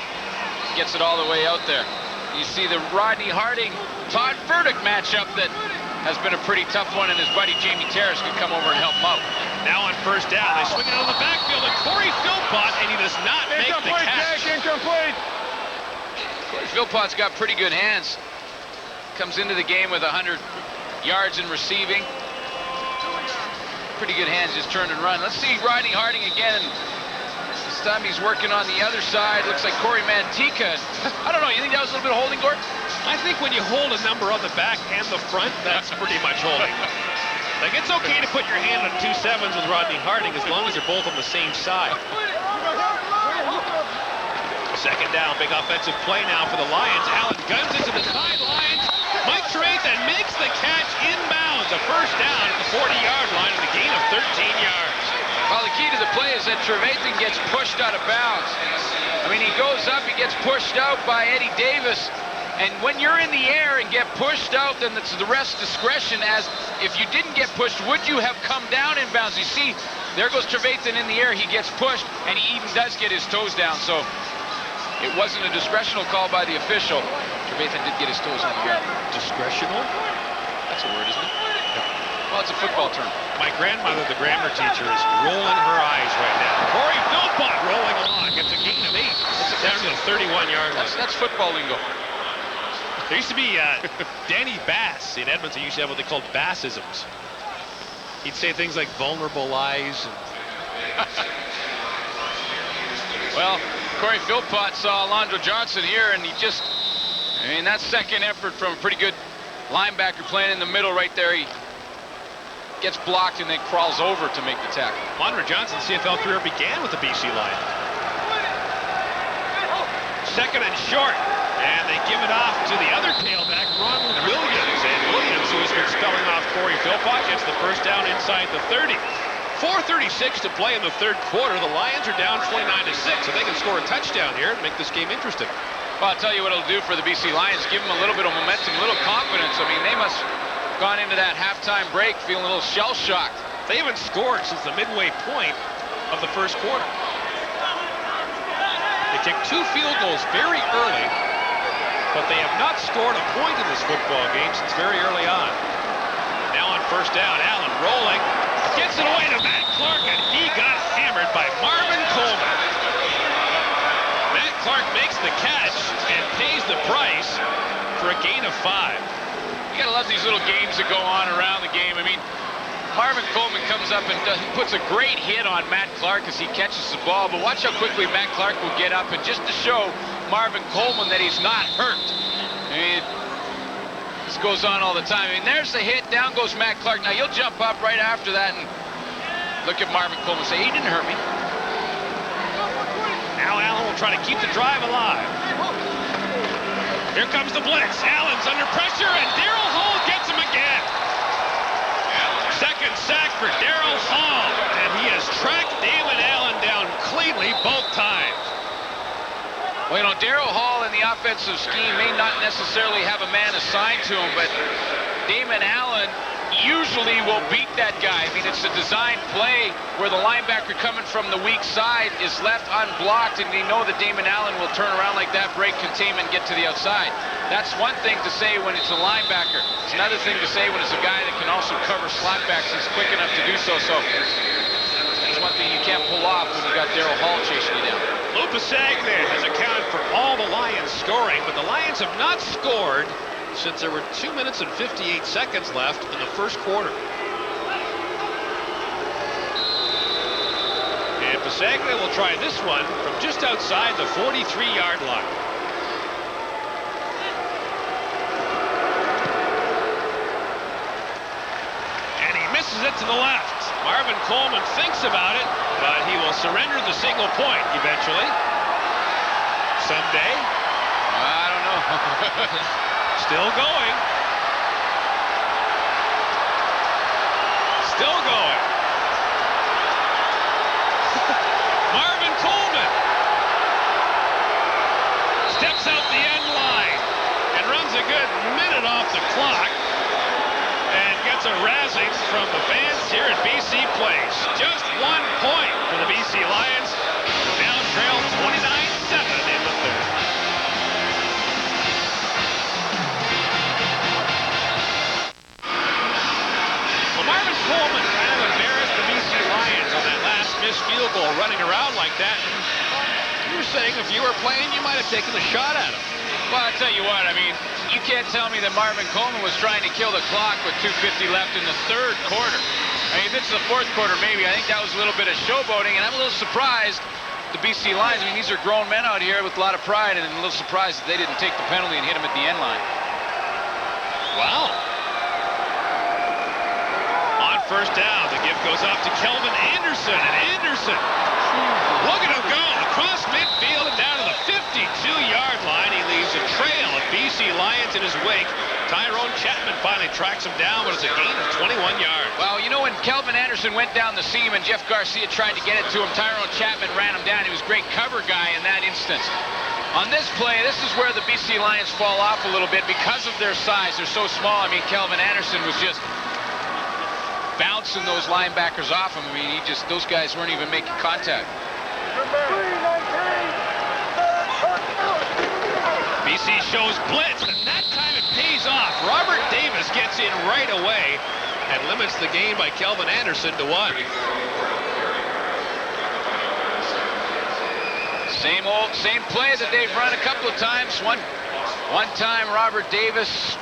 gets it all the way out there. You see the Rodney Harding, Todd Furtick matchup that has been a pretty tough one, and his buddy Jamie Terrace can come over and help him out. Now on first down, they swing it out of the backfield, and Corey Philpott, and he does not make the catch. Incomplete. Corey Philpott's got pretty good hands. Comes into the game with 100 yards in receiving. Pretty good hands, just turn and run. Let's see Rodney Harding again. This time he's working on the other side. Looks like Corey Mantika. I don't know, you think that was a little bit of holding, Gord? I think when you hold a number on the back and the front, that's pretty much holding. Like, it's okay to put your hand on 2 sevens with Rodney Harding as long as you're both on the same side. Second down, big offensive play now for the Lions. Allen guns into the sidelines. Mike Trevathan makes the catch inbounds. A first down at the 40-yard line and a gain of 13 yards. Well, the key to the play is that Trevathan gets pushed out of bounds. I mean, he goes up, he gets pushed out by Eddie Davis. And when you're in the air and get pushed out, then it's the rest discretion, as if you didn't get pushed, would you have come down in bounds? You see, there goes Trevathan in the air, he gets pushed, and he even does get his toes down. So it wasn't a discretional call by the official. Trevathan did get his toes on the ground. Discretional? That's a word, isn't it? Well, it's a football term. My grandmother, the grammar teacher, is rolling her eyes right now. Corey Philpott rolling along, gets a gain of 8. It's down to the 31-yard line. That's football lingo. There used to be Danny Bass in Edmonton. Used to have what they called Bassisms. He'd say things like vulnerable eyes. Well, Corey Philpott saw Alondra Johnson here, and he just, I mean, that second effort from a pretty good linebacker playing in the middle right there. He gets blocked and then crawls over to make the tackle. Alondra Johnson's CFL career began with the BC Lions. Second and short. And they give it off to the other tailback, Ronald Williams. And Williams, who has been spelling off Corey Philpott, gets the first down inside the 30. 4:36 to play in the third quarter. The Lions are down 29-6. So they can score a touchdown here and make this game interesting. Well, I'll tell you what it'll do for the BC Lions. Give them a little bit of momentum, a little confidence. I mean, they must have gone into that halftime break feeling a little shell-shocked. They haven't scored since the midway point of the first quarter. They kicked 2 field goals very early, but they have not scored a point in this football game since very early on. Now on first down, Allen rolling, gets it away to Matt Clark, and he got hammered by Marvin Coleman. Matt Clark makes the catch and pays the price for a gain of 5. You gotta love these little games that go on around the game. I mean, Marvin Coleman comes up and puts a great hit on Matt Clark as he catches the ball, but watch how quickly Matt Clark will get up, and just to show Marvin Coleman that he's not hurt. I mean, this goes on all the time. I mean, there's the hit, down goes Matt Clark. Now you'll jump up right after that and look at Marvin Coleman and say, he didn't hurt me. Now Allen will try to keep the drive alive. Here comes the blitz. Allen's under pressure, and Daryl Hall gets him again. Second sack for Daryl Hall, and he has tracked Damon Allen down cleanly both times. Well, you know, Daryl Hall in the offensive scheme may not necessarily have a man assigned to him, but Damon Allen usually will beat that guy. I mean, it's a design play where the linebacker coming from the weak side is left unblocked, and they know that Damon Allen will turn around like that, break containment, get to the outside. That's one thing to say when it's a linebacker. It's another thing to say when it's a guy that can also cover slotbacks. He's quick enough to do so. So that's one thing you can't pull off when you got Daryl Hall chasing you down. Lou Pasagna has accounted for all the Lions scoring, but the Lions have not scored since there were 2 minutes and 58 seconds left in the first quarter. And Pasagna will try this one from just outside the 43-yard line. And he misses it to the left. Marvin Coleman thinks about it, but he will surrender the single point eventually. Someday. I don't know. Still going. Still going. Marvin Coleman steps out the end line and runs a good minute off the clock and gets a razzing from the fans here at BC Place. Just 1 point for the BC Lions. Now trail 29-7 in the third. Marvin Coleman kind of embarrassed the BC Lions on that last missed field goal, running around like that. You were saying if you were playing, you might have taken a shot at him. Well, I'll tell you what, I mean, you can't tell me that Marvin Coleman was trying to kill the clock with 2:50 left in the third quarter. I mean, if it's the fourth quarter, maybe. I think that was a little bit of showboating, and I'm a little surprised the BC Lions, I mean, these are grown men out here with a lot of pride, and I'm a little surprised that they didn't take the penalty and hit him at the end line. Wow. On first down, the give goes off to Kelvin Anderson, and Anderson, look at him go across midfield and down to the 52-yard line. He leaves a trail of BC Lions in his wake. Tyrone Chapman finally tracks him down, but it's a gain of 21 yards. Well, you know, when Kelvin Anderson went down the seam and Jeff Garcia tried to get it to him, Tyrone Chapman ran him down. He was a great cover guy in that instance. On this play, this is where the BC Lions fall off a little bit because of their size. They're so small. I mean, Kelvin Anderson was just bouncing those linebackers off him. I mean, those guys weren't even making contact. BC shows blitz, and that time it pays off. Robert Davis gets in right away and limits the gain by Kelvin Anderson to 1. Same play that they've run a couple of times. One time Robert Davis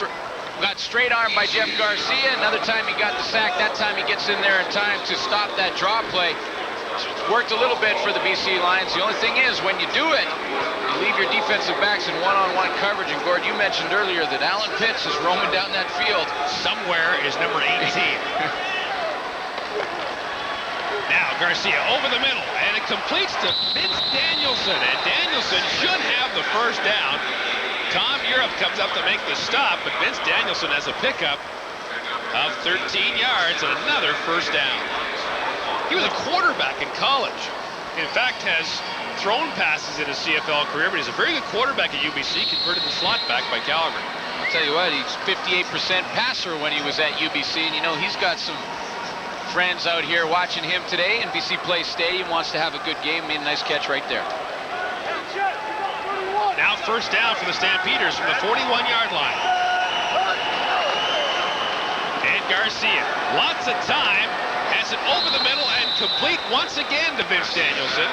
got straight armed by Jeff Garcia. Another time he got the sack. That time he gets in there in time to stop that draw play. Worked a little bit for the BC Lions. The only thing is, when you do it, you leave your defensive backs in one-on-one coverage. And Gord, you mentioned earlier that Alan Pitts is roaming down that field. Somewhere is number 18. Now Garcia over the middle, and it completes to Vince Danielson. And Danielson should have the first down. Tom Europe comes up to make the stop, but Vince Danielson has a pickup of 13 yards and another first down. He was a quarterback in college. In fact, has thrown passes in his CFL career, but he's a very good quarterback at UBC, converted to slot back by Calgary. I'll tell you what, he's 58% passer when he was at UBC, and you know, he's got some friends out here watching him today in BC Place Stadium, wants to have a good game, made a nice catch right there. Now first down for the Stampeders from the 41-yard line. And Garcia, lots of time, has it over the middle and complete once again to Vince Danielson.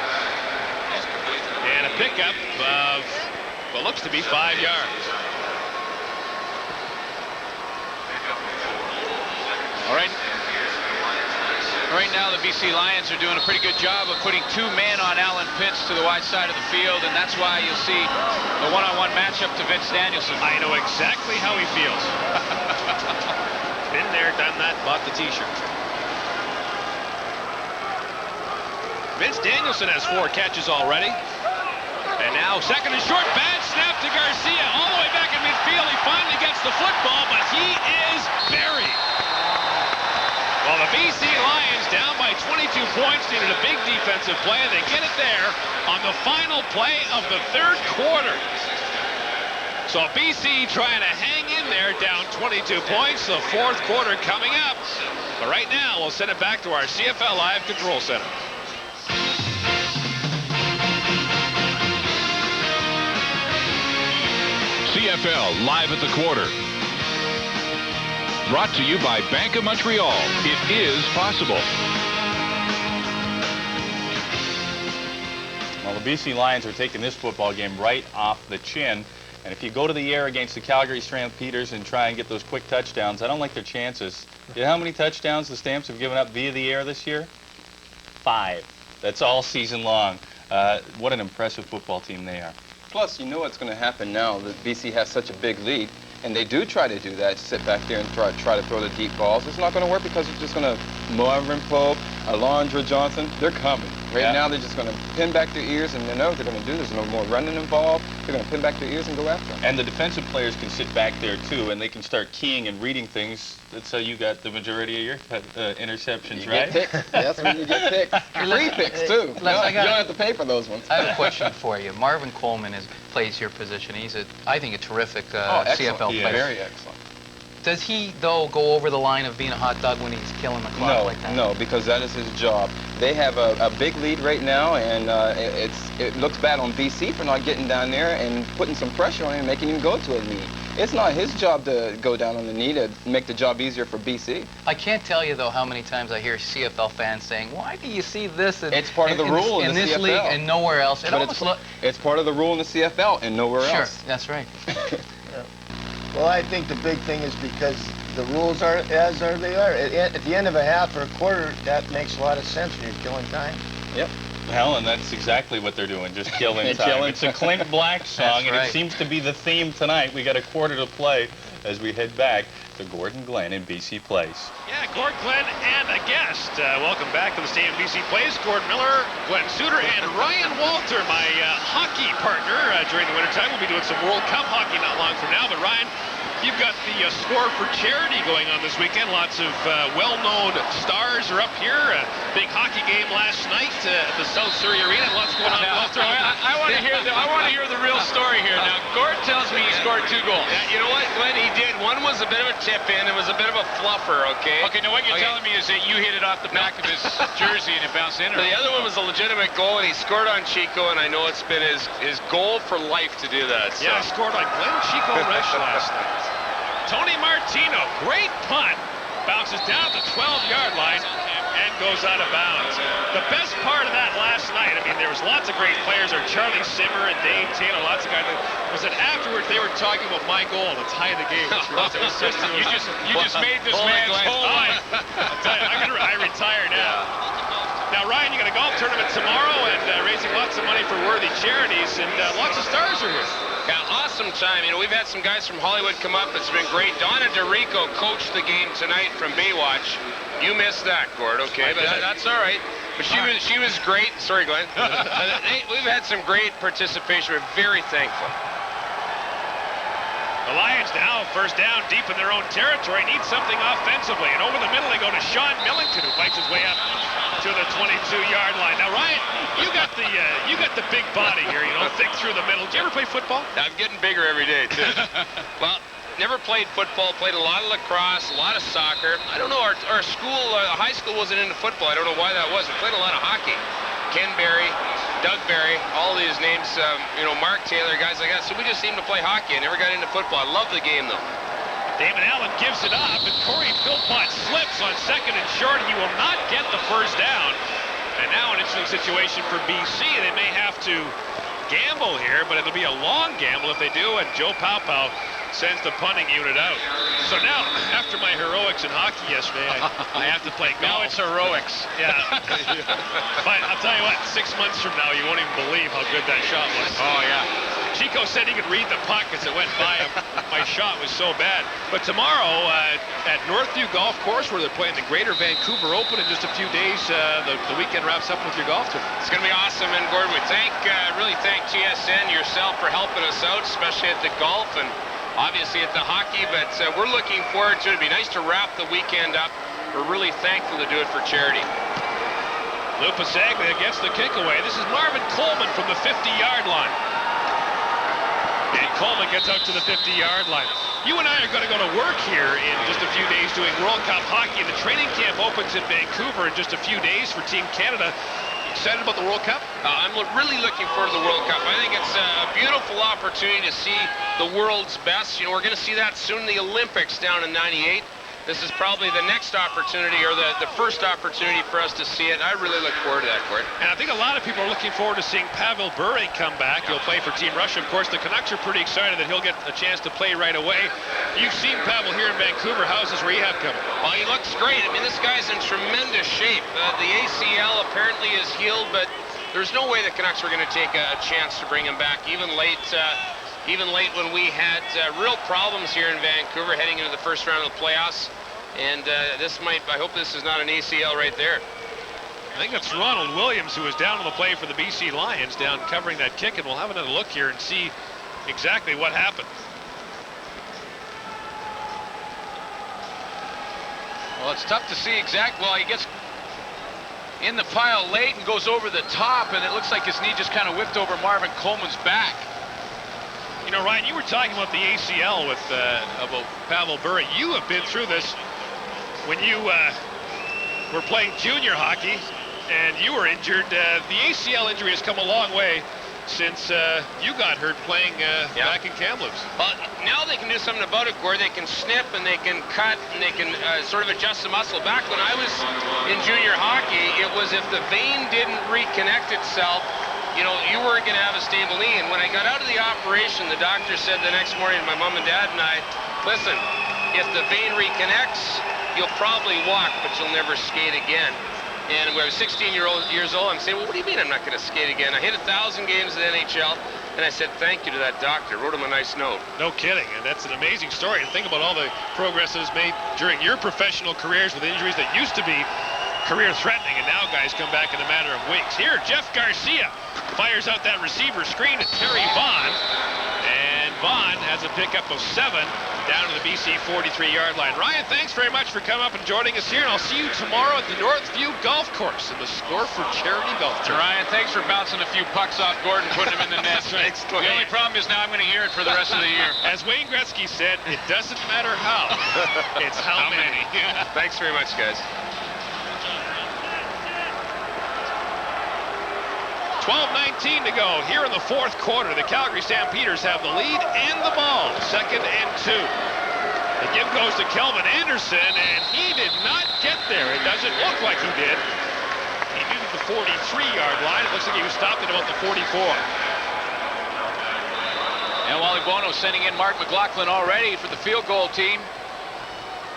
And a pickup of what looks to be 5 yards. All right. Right now, the BC Lions are doing a pretty good job of putting two men on Alan Pitts to the wide side of the field, and that's why you'll see the one-on-one matchup to Vince Danielson. I know exactly how he feels. Been there, done that, bought the t-shirt. Vince Danielson has 4 catches already. And now second and short, bad snap to Garcia, all the way back in midfield. He finally gets the football, but he is buried. Well, the BC Lions down by 22 points, needed a big defensive play, and they get it there on the final play of the third quarter. So BC trying to hang in there, down 22 points, the fourth quarter coming up. But right now, we'll send it back to our CFL Live Control Center. CFL Live at the Quarter. Brought to you by Bank of Montreal. It is possible. Well, the BC Lions are taking this football game right off the chin. And if you go to the air against the Calgary Stampeders and try and get those quick touchdowns, I don't like their chances. You know how many touchdowns the Stamps have given up via the air this year? 5. That's all season long. What an impressive football team they are. Plus, you know what's going to happen now that BC has such a big lead, and they do try to do that, sit back there and try to throw the deep balls. It's not going to work because it's just going to Marvin Pope, Alondra Johnson, they're coming. Right now, they're just going to pin back their ears, and they know what they're going to do. There's no more running involved. They're going to pin back their ears and go after them. And the defensive players can sit back there, too, and they can start keying and reading things. That's how you got the majority of your interceptions, right? Get picked. That's when you get picked. Free picks, too. You don't have to pay for those ones. I have a question for you. Marvin Coleman plays your position. He's, I think, a terrific CFL player. Very excellent. Does he, though, go over the line of being a hot dog when he's killing the clock like that? No, because that is his job. They have a big lead right now, and it looks bad on BC for not getting down there and putting some pressure on him and making him go to a lead. It's not his job to go down on the knee to make the job easier for BC. I can't tell you, though, how many times I hear CFL fans saying, why do you see this it's part of the rule in the this CFL. league and nowhere else? It's part of the rule in the CFL and nowhere else. Sure, that's right. Well, I think the big thing is because the rules are as they are. At the end of a half or a quarter, that makes a lot of sense when you're killing time. Yep. Well, and that's exactly what they're doing, just killing time. It's a Clint Black song, and it seems to be the theme tonight. We got a quarter to play as we head back to Gordon Glen in BC Place. Yeah, Gordon Glen and a guest. Welcome back to the stadium BC Place. Gordon Miller, Glenn Suter, and Ryan Walter, my hockey partner during the wintertime. We'll be doing some World Cup hockey not long from now. But Ryan, you've got the Score for Charity going on this weekend. Lots of well-known stars are up here. Big hockey game last night at the South Surrey Arena. Lots going on. Walter, I want to hear the real story here. Now, Gord tells me he scored 2 goals. Yeah, you know what, Glenn? He did. One was a bit of a tip-in. It was a bit of a fluffer, okay? Okay, now what you're telling me is that you hit it off the back of his jersey and it bounced in. The other one was a legitimate goal, and he scored on Chico, and I know it's been his goal for life to do that. So. Yeah, he scored on Glenn Chico Resch last night. Tony Martino, great punt. Bounces down the 12-yard line and goes out of bounds. The best part of that last night, I mean, there was lots of great players. There, Charlie Simmer and Dave Taylor, lots of guys. Was that afterwards they were talking about my goal to tie the game. You just made this man's whole life. I retire now. Now, Ryan, you got a golf tournament tomorrow and raising lots of money for worthy charities, and lots of stars are here. Yeah, awesome time. You know, we've had some guys from Hollywood come up. It's been great. Donna DeRico coached the game tonight from Baywatch. You missed that, Gord, okay? But that's all right. But she was great. Sorry, Glenn. We've had some great participation. We're very thankful. The Lions now, first down, deep in their own territory, need something offensively. And over the middle, they go to Sean Millington, who fights his way up to the 22-yard line. Now, Ryan, you got the big body here, you know, thick through the middle. Did you ever play football? I'm getting bigger every day, too. Well, never played football, played a lot of lacrosse, a lot of soccer. I don't know, our school, high school wasn't into football. I don't know why that was. We played a lot of hockey. Ken Berry, Doug Berry, all these names, you know, Mark Taylor, guys like that. So we just seemed to play hockey. I never got into football. I love the game, though. Damon Allen gives it up, and Corey Philpott slips on second and short. He will not get the first down. And now an interesting situation for BC. They may have to gamble here, but it'll be a long gamble if they do, and Joe Paupow sends the punting unit out. So now, after my heroics in hockey yesterday, I have to play golf. Now it's heroics. Yeah. But I'll tell you what, 6 months from now, you won't even believe how good that shot was. Oh, yeah. Chico said he could read the puck as it went by him. My shot was so bad. But tomorrow at Northview Golf Course, where they're playing the Greater Vancouver Open in just a few days, the weekend wraps up with your golf tournament. It's going to be awesome, and Gordon, we really thank TSN, yourself, for helping us out, especially at the golf and obviously at the hockey, but we're looking forward to it. It'd be nice to wrap the weekend up. We're really thankful to do it for charity. Lou Pasaglia gets the kick away. This is Marvin Coleman from the 50-yard line. And Coleman gets out to the 50-yard line. You and I are going to go to work here in just a few days doing World Cup hockey. The training camp opens in Vancouver in just a few days for Team Canada. Excited about the World Cup? I'm really looking forward to the World Cup. I think it's a beautiful opportunity to see the world's best. You know, we're going to see that soon in the Olympics down in '98. This is probably the next opportunity, or the first opportunity for us to see it. I really look forward to that, Gord. And I think a lot of people are looking forward to seeing Pavel Bure come back. He'll play for Team Russia. Of course, the Canucks are pretty excited that he'll get a chance to play right away. You've seen Pavel here in Vancouver. How's his rehab coming? Well, he looks great. I mean, this guy's in tremendous shape. The ACL apparently is healed, but there's no way the Canucks were going to take a chance to bring him back, even late when we had real problems here in Vancouver heading into the first round of the playoffs. And I hope this is not an ACL right there. I think that's Ronald Williams, who was down on the play for the BC Lions, down covering that kick, and we'll have another look here and see exactly what happened. Well, it's tough to see exactly. Well, he gets in the pile late and goes over the top, and it looks like his knee just kind of whipped over Marvin Coleman's back. You know, Ryan, you were talking about the ACL with about Pavel Bure. You have been through this when you were playing junior hockey and you were injured. The ACL injury has come a long way since you got hurt playing back in Kamloops. Well, now they can do something about it, where they can snip and they can cut and they can sort of adjust the muscle. Back when I was in junior hockey, it was if the vein didn't reconnect itself, you know, you weren't going to have a stable knee. And when I got out of the operation, the doctor said the next morning to my mom and dad and I, listen, if the vein reconnects, you'll probably walk, but you'll never skate again. And when I was 16 years old, I'm saying, well, what do you mean I'm not going to skate again? I hit 1,000 games in the NHL, and I said thank you to that doctor. Wrote him a nice note. No kidding, and that's an amazing story. And think about all the progress that was made during your professional careers with injuries that used to be career-threatening, and now guys come back in a matter of weeks. Here, Jeff Garcia fires out that receiver screen to Terry Vaughn, and Vaughn has a pickup of 7 down to the BC 43-yard line. Ryan, thanks very much for coming up and joining us here, and I'll see you tomorrow at the Northview Golf Course in the Score for Charity Golf Tournament. Ryan, thanks for bouncing a few pucks off Gordon, putting them in the net. Thanks, the only problem is now I'm going to hear it for the rest of the year. As Wayne Gretzky said, it doesn't matter how, it's how many. Thanks very much, guys. 12:19 to go here in the fourth quarter. The Calgary Stampeders have the lead and the ball. 2nd and 2. The give goes to Kelvin Anderson, and he did not get there. It doesn't look like he did. He needed the 43-yard line. It looks like he was stopped at about the 44. And Wally Bono sending in Mark McLaughlin already for the field goal team.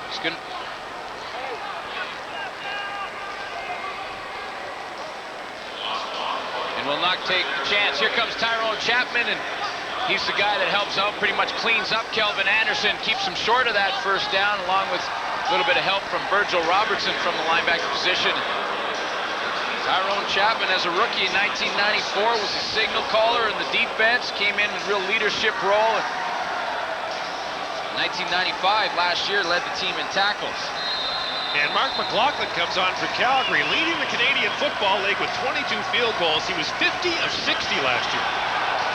He's going to... And will not take the chance. Here comes Tyrone Chapman, and he's the guy that helps out, pretty much cleans up Kelvin Anderson, keeps him short of that first down, along with a little bit of help from Virgil Robertson from the linebacker position. Tyrone Chapman, as a rookie in 1994, was a signal caller in the defense, came in with real leadership role. 1995, last year, led the team in tackles. And Mark McLaughlin comes on for Calgary, leading the Canadian Football League with 22 field goals. He was 50 of 60 last year.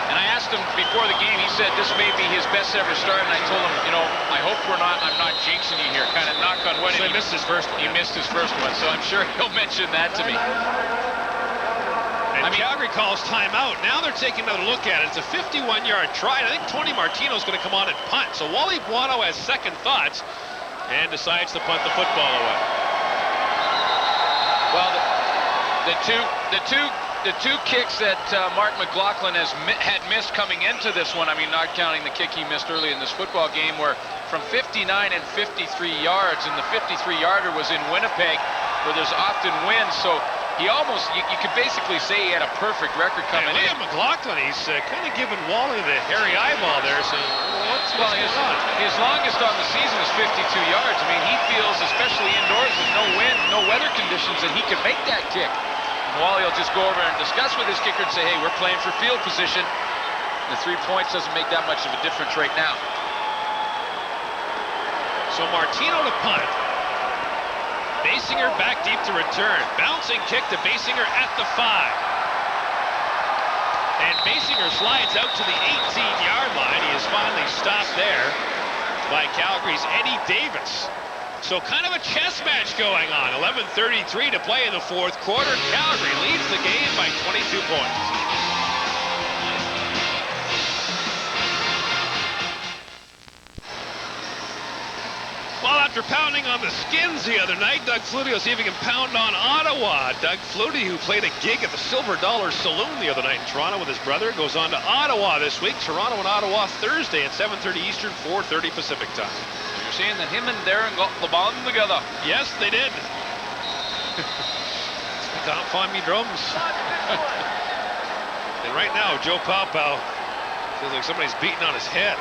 And I asked him before the game, he said this may be his best ever start, and I told him, you know, I hope I'm not jinxing you here, kind of knock on wood. So he missed his first one. He missed his first one, so I'm sure he'll mention that to me. And Calgary calls timeout. Now they're taking another look at it. It's a 51-yard try, and I think Tony Martino's going to come on and punt. So Wally Buono has second thoughts and decides to punt the football away. Well, the two kicks that Mark McLaughlin had missed coming into this one, I mean, not counting the kick he missed early in this football game, were from 59 and 53 yards, and the 53-yarder was in Winnipeg, where there's often wind, so he almost, you could basically say he had a perfect record coming in. Look at McLaughlin, he's kind of giving Wally the hairy eyeball there, saying, what's going on? His longest on the season is 52 yards. I mean, he feels, especially indoors with no wind, no weather conditions, that he can make that kick. And Wally will just go over and discuss with his kicker and say, hey, we're playing for field position. The 3 points doesn't make that much of a difference right now. So Martino to punt. Basinger back deep to return. Bouncing kick to Basinger at the 5. And Basinger slides out to the 18-yard line. He is finally stopped there by Calgary's Eddie Davis. So kind of a chess match going on. 11:33 to play in the fourth quarter. Calgary leads the game by 22 points. Well, after pounding on the Skins the other night, Doug Flutie will see if he can pound on Ottawa. Doug Flutie, who played a gig at the Silver Dollar Saloon the other night in Toronto with his brother, goes on to Ottawa this week. Toronto and Ottawa Thursday at 7:30 Eastern, 4:30 Pacific time. You're saying that him and Darren got the bond together. Yes, they did. Can't find me drums. And right now, Joe Paopao feels like somebody's beating on his head.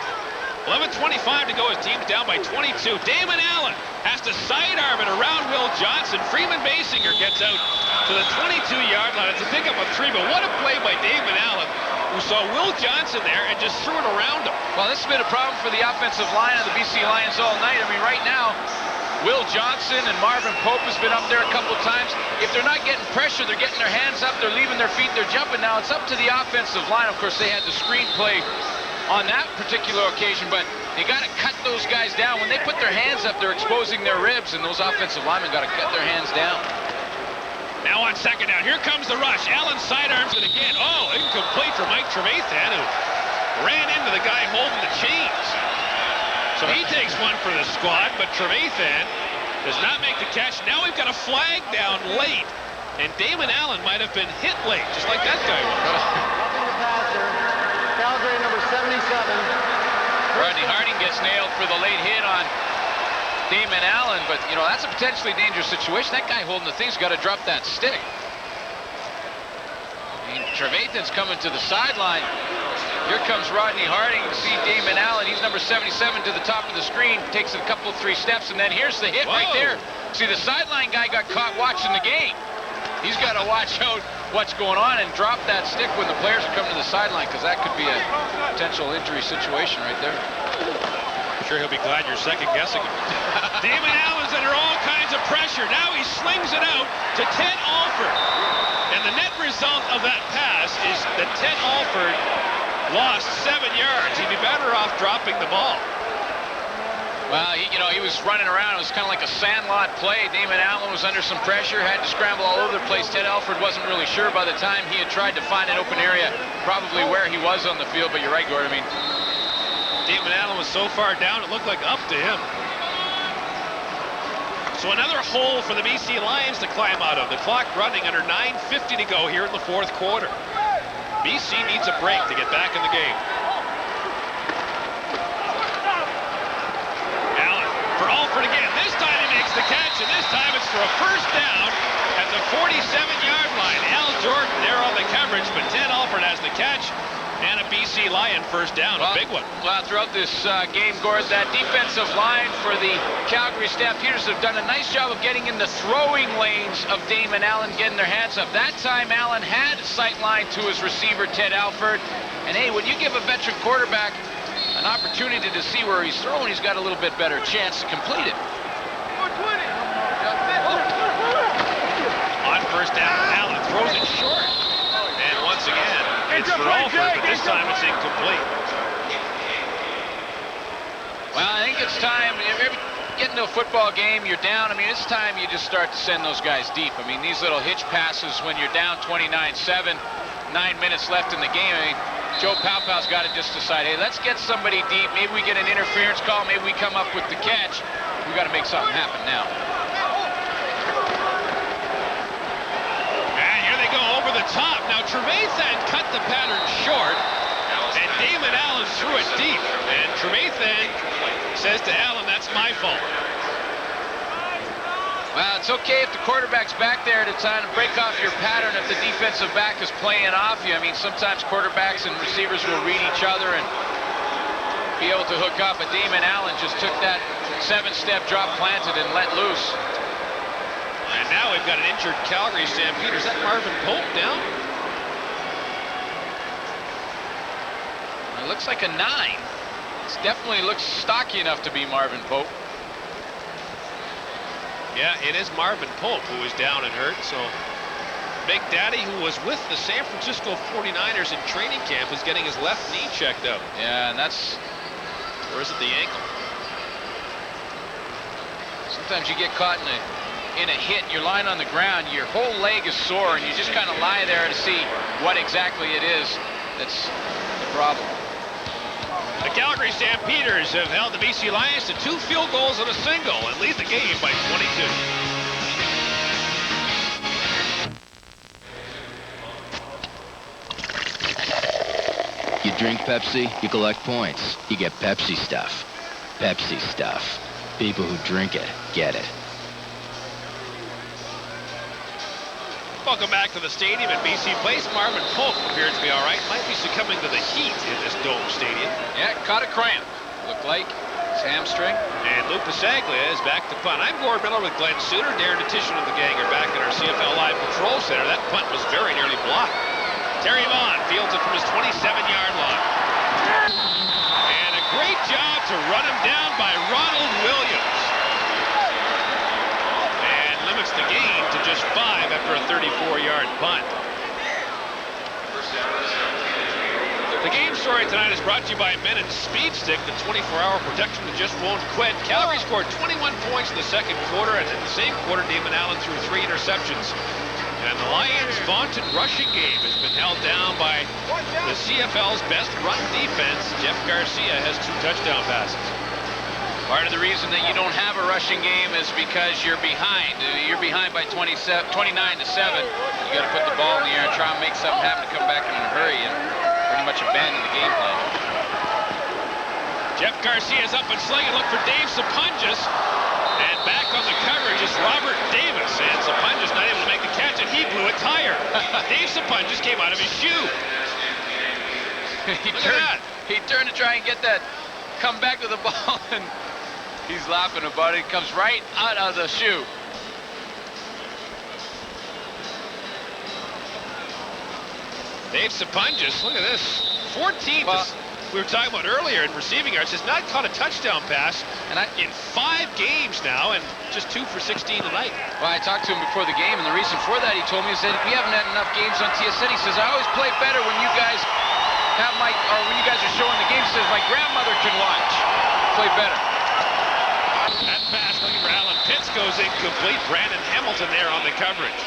11:25 to go. His team's down by 22. Damon Allen has to sidearm it around Will Johnson. Freeman Basinger gets out to the 22-yard line. It's a pickup of 3, but what a play by Damon Allen, who saw Will Johnson there and just threw it around him. Well, this has been a problem for the offensive line of the BC Lions all night. I mean, right now, Will Johnson and Marvin Pope has been up there a couple times. If they're not getting pressure, they're getting their hands up, they're leaving their feet, they're jumping. Now it's up to the offensive line. Of course, they had the screenplay on that particular occasion, but you got to cut those guys down. When they put their hands up, they're exposing their ribs, and those offensive linemen got to cut their hands down. Now on second down, here comes the rush. Allen sidearms it again. Oh, incomplete for Mike Trevathan, who ran into the guy holding the chains. So he takes one for the squad, but Trevathan does not make the catch. Now we've got a flag down late, and Damon Allen might have been hit late, just like that guy was. Nothing to pass there. Calgary number 77. Rodney Harding gets nailed for the late hit on Damon Allen, but, you know, that's a potentially dangerous situation. That guy holding the thing's got to drop that stick. And Trevathan's coming to the sideline. Here comes Rodney Harding. You see Damon Allen. He's number 77 to the top of the screen. Takes a couple, 3 steps, and then here's the hit right there. See, the sideline guy got caught watching the game. He's got to watch out what's going on and drop that stick when the players are coming to the sideline, because that could be a potential injury situation right there. I'm sure he'll be glad you're second-guessing him. Damon Allen's under all kinds of pressure. Now he slings it out to Ted Alford. And the net result of that pass is that Ted Alford lost 7 yards. He'd be better off dropping the ball. Well, he was running around. It was kind of like a sandlot play. Damon Allen was under some pressure, had to scramble all over the place. Ted Alford wasn't really sure by the time he had tried to find an open area, probably where he was on the field. But you're right, Gord. I mean, Damon Allen was so far down, it looked like up to him. So another hole for the BC Lions to climb out of. The clock running under 9:50 to go here in the 4th quarter. BC needs a break to get back in the game. Allen for Alford again. This time he makes the catch, and this time it's for a first down at the 47-yard line. Al Jordan there on the coverage, but Ted Alford has the catch. And a BC Lion first down, a big one. Well, throughout this game, Gord, that defensive line for the Calgary Stampeders have done a nice job of getting in the throwing lanes of Damon Allen, getting their hands up. That time, Allen had a sight line to his receiver, Ted Alford. And, hey, when you give a veteran quarterback an opportunity to see where he's throwing, he's got a little bit better chance to complete it. On first down, Allen throws it short. And once again, it's for Alford, but this time it's incomplete. Well, I think it's time. If you get into a football game, you're down. I mean, it's time you just start to send those guys deep. I mean, these little hitch passes when you're down 29-7, 9 minutes left in the game. I mean, Joe Paupau's got to just decide, hey, let's get somebody deep. Maybe we get an interference call. Maybe we come up with the catch. We've got to make something happen now. Go over the top. Now Trevathan cut the pattern short, and Damon Allen threw it deep. And Trevathan says to Allen, that's my fault. Well, it's okay if the quarterback's back there to try to break off your pattern if the defensive back is playing off you. I mean, sometimes quarterbacks and receivers will read each other and be able to hook up, but Damon Allen just took that 7-step drop, planted, and let loose. And now we've got an injured Calgary Stampeders. Is that Marvin Pope down? It looks like a 9. It definitely looks stocky enough to be Marvin Pope. Yeah, it is Marvin Pope who is down and hurt. So Big Daddy, who was with the San Francisco 49ers in training camp, is getting his left knee checked out. Yeah, and that's... Or is it the ankle? Sometimes you get caught in a hit, you're lying on the ground, your whole leg is sore, and you just kind of lie there to see what exactly it is that's the problem. The Calgary Stampeders have held the BC Lions to 2 field goals and a single and lead the game by 22. You drink Pepsi, you collect points. You get Pepsi stuff. Pepsi stuff. People who drink it get it. Welcome back to the stadium at BC Place. Marvin Pope appears to be all right. Might be succumbing to the heat in this dome stadium. Yeah, caught a cramp. Looked like his hamstring. And Luke Pasaglia is back to punt. I'm Gord Miller with Glenn Suter. Darren Detition and the gang are back at our CFL Live Control Center. That punt was very nearly blocked. Terry Vaughn fields it from his 27-yard line. And a great job to run him down by Ronald Williams. And limits the gain to just 5 after a 34-yard punt. The game story tonight is brought to you by Men and Speed Stick, the 24-hour protection that just won't quit. Calgary scored 21 points in the second quarter, and in the same quarter, Damon Allen threw 3 interceptions. And the Lions' vaunted rushing game has been held down by the CFL's best run defense. Jeff Garcia has 2 touchdown passes. Part of the reason that you don't have a rushing game is because you're behind. You're behind by 29 to 7. You got to put the ball in the air and try and make something happen to come back in a hurry and pretty much abandon the game plan. Jeff Garcia's up and slinging. Look for Dave Sapunjas. And back on the coverage is Robert Davis. And Sapunjas not able to make the catch, and he blew a tire. Dave Sapunjas came out of his shoe. He turned to try and get that, come back to the ball, and he's laughing about it. It comes right out of the shoe. Dave Sapunjas, look at this. 14th. We were talking about earlier in receiving yards, has not caught a touchdown pass in 5 games now, and just 2 for 16 tonight. Well, I talked to him before the game, and the reason for that, he told me, is that we haven't had enough games on TSN. He says, I always play better when you guys have when you guys are showing the game. He says, my grandmother can watch. Play better. That pass looking for Alan Pitts goes incomplete. Brandon Hamilton there on the coverage.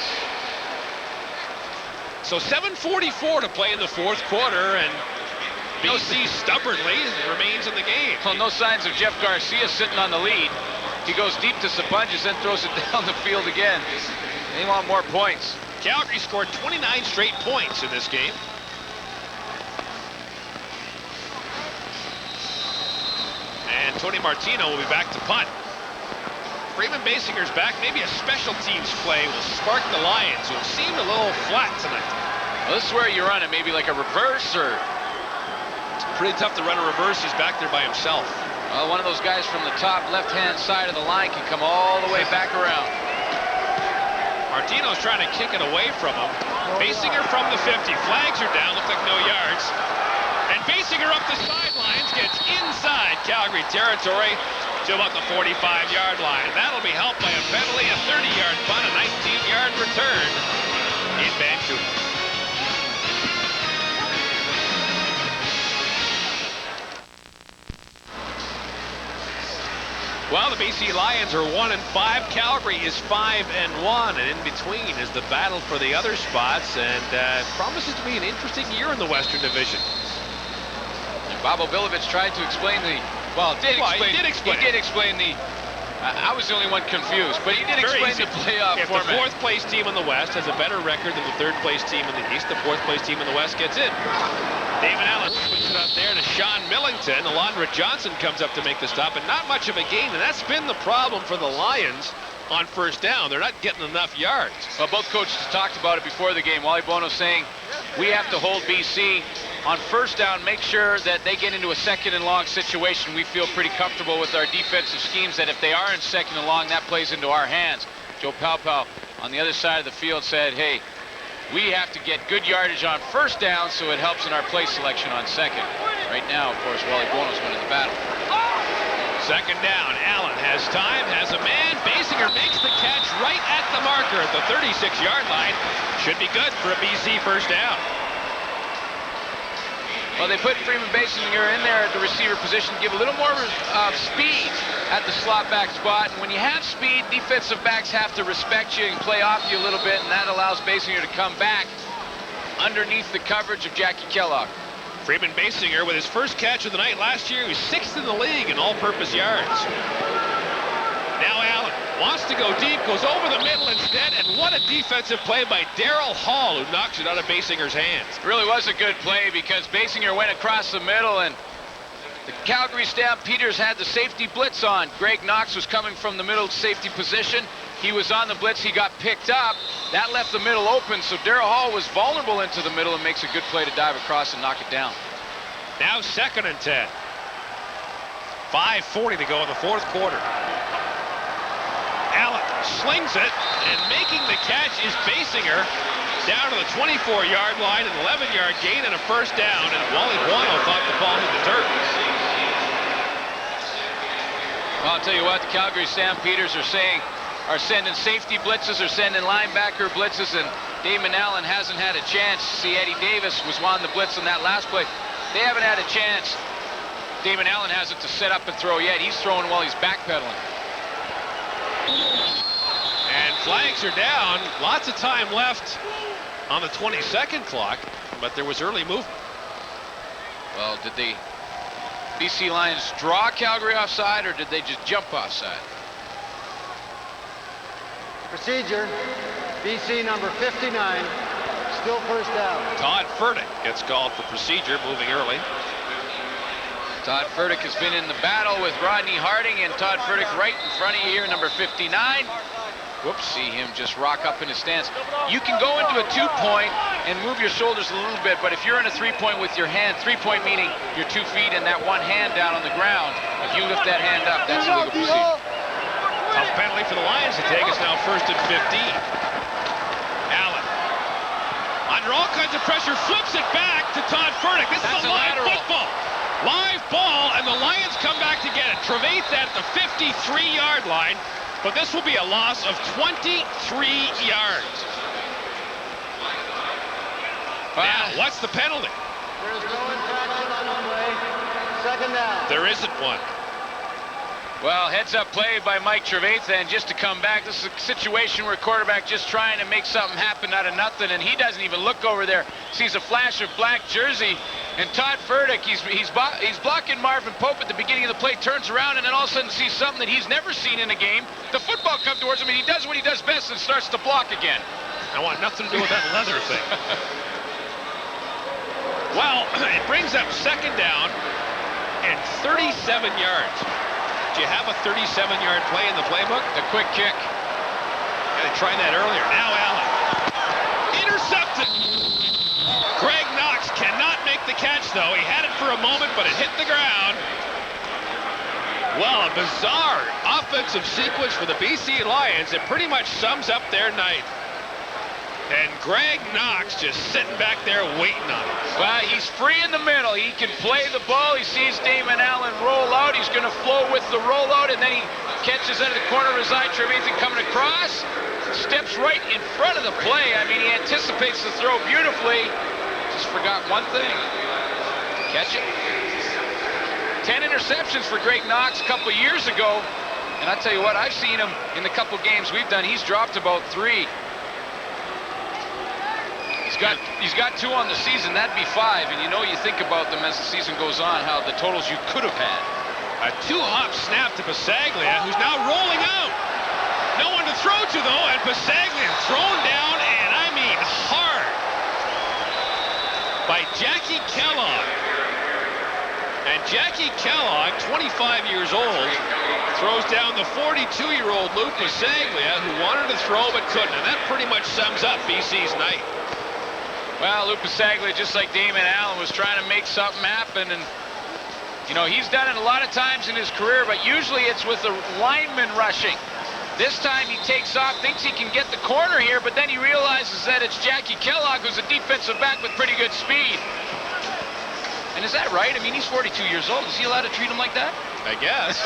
So 7:44 to play in the 4th quarter, and BC stubbornly remains in the game. Well, no signs of Jeff Garcia sitting on the lead. He goes deep to Sapunjas, then throws it down the field again. They want more points. Calgary scored 29 straight points in this game. And Tony Martino will be back to punt. Freeman Basinger's back. Maybe a special teams play will spark the Lions, who have seemed a little flat tonight. Well, this is where you run it, maybe like a reverse, or it's pretty tough to run a reverse. He's back there by himself. Well, one of those guys from the top left-hand side of the line can come all the way back around. Martino's trying to kick it away from him. Basinger from the 50. Flags are down. Looks like no yards. And Basinger up the sidelines gets inside Calgary territory to about the 45-yard line. That'll be helped by a penalty, a 30-yard punt, a 19-yard return in Vancouver. Well, the BC Lions are 1-5. Calgary is 5-1, and in between is the battle for the other spots, and promises to be an interesting year in the Western Division. Bob Obilovich tried to explain the. He did explain the. I was the only one confused, but he did explain the playoff format. If the 4th place team in the West has a better record than the 3rd place team in the East, the 4th place team in the West gets in. David Allen puts it up there to Sean Millington. Alondra Johnson comes up to make the stop, and not much of a gain, and that's been the problem for the Lions on 1st down. They're not getting enough yards. Well, both coaches talked about it before the game. Wally Bono saying, we have to hold BC on 1st down, make sure that they get into a 2nd and long situation. We feel pretty comfortable with our defensive schemes that if they are in 2nd and long, that plays into our hands. Joe Palpal on the other side of the field said, hey, we have to get good yardage on 1st down so it helps in our play selection on 2nd. Right now, of course, Wally Bono's winning the battle. 2nd down. Allen has time, has a man. Basinger makes the catch right at the marker at the 36-yard line. Should be good for a BC 1st down. Well, they put Freeman Basinger in there at the receiver position to give a little more speed at the slot back spot. And when you have speed, defensive backs have to respect you and play off you a little bit, and that allows Basinger to come back underneath the coverage of Jackie Kellogg. Freeman Basinger with his 1st catch of the night last year. He was 6th in the league in all-purpose yards. Now Allen wants to go deep, goes over the middle instead, and what a defensive play by Daryl Hall, who knocks it out of Basinger's hands. It really was a good play because Basinger went across the middle, and the Calgary Stampeders had the safety blitz on. Greg Knox was coming from the middle safety position. He was on the blitz. He got picked up. That left the middle open, so Daryl Hall was vulnerable into the middle and makes a good play to dive across and knock it down. Now 2nd and 10. 5:40 to go in the 4th quarter. Allen slings it, and making the catch is Basinger down to the 24-yard line, an 11-yard gain and a 1st down, and Wally Buono thought the ball hit the turf. Well, I'll tell you what, the Calgary Stampeders are sending safety blitzes, or sending linebacker blitzes, and Damon Allen hasn't had a chance. See, Eddie Davis was on the blitz on that last play. They haven't had a chance. Damon Allen hasn't to set up and throw yet. He's throwing while he's backpedaling. And flags are down. Lots of time left on the 22nd clock, but there was early movement. Well, did the BC Lions draw Calgary offside, or did they just jump offside? Procedure, BC number 59, still first down. Todd Furtick gets called for procedure, moving early. Todd Furtick has been in the battle with Rodney Harding, and Todd Furtick right in front of you here, number 59. Whoops, see him just rock up in his stance. You can go into a 2-point and move your shoulders a little bit, but if you're in a 3-point with your hand, 3-point meaning your 2 feet and that one hand down on the ground, if you lift that hand up, that's illegal procedure. Tough penalty for the Lions to take. It's now 1st and 15. Allen, under all kinds of pressure, flips it back to Todd Furtick. This is a live football. Live ball, and the Lions come back to get it. Trevathan at the 53-yard line, but this will be a loss of 23 yards. Now, what's the penalty? There's no infraction on the play. Second down. There isn't one. Well, heads-up play by Mike Trevathan just to come back. This is a situation where quarterback just trying to make something happen out of nothing, and he doesn't even look over there. Sees a flash of black jersey, and Todd Furtick, he's blocking Marvin Pope at the beginning of the play, turns around, and then all of a sudden sees something that he's never seen in a game. The football comes towards him, and he does what he does best and starts to block again. I want nothing to do with that leather thing. Well, it brings up second down and 37 yards. Do you have a 37-yard play in the playbook? A quick kick. Yeah, they tried that earlier. Now Allen. Intercepted. Greg Knox cannot make the catch, though. He had it for a moment, but it hit the ground. Well, a bizarre offensive sequence for the BC Lions. It pretty much sums up their night. And Greg Knox just sitting back there waiting on it. Well, he's free in the middle. He can play the ball. He sees Damon Allen roll out. He's going to flow with the rollout, and then he catches out of the corner of his eye. Trevathan coming across, steps right in front of the play. I mean, he anticipates the throw beautifully. Just forgot one thing. Catch it. 10 interceptions for Greg Knox a couple years ago. And I tell you what, I've seen him in the couple games we've done. He's dropped about 3. He's got 2 on the season. That'd be 5. And you know, you think about them as the season goes on, how the totals you could have had. A 2-hop snap to Passaglia, who's now rolling out. No one to throw to, though, and Passaglia thrown down, and I mean hard, by Jackie Kellogg. And Jackie Kellogg, 25 years old, throws down the 42-year-old Lou Passaglia, who wanted to throw but couldn't. And that pretty much sums up BC's night. Well, Lou Passaglia, just like Damon Allen, was trying to make something happen, and you know, he's done it a lot of times in his career, but usually it's with a lineman rushing. This time he takes off, thinks he can get the corner here, but then he realizes that it's Jackie Kellogg, who's a defensive back with pretty good speed. And is that right? I mean, he's 42 years old. Is he allowed to treat him like that? I guess.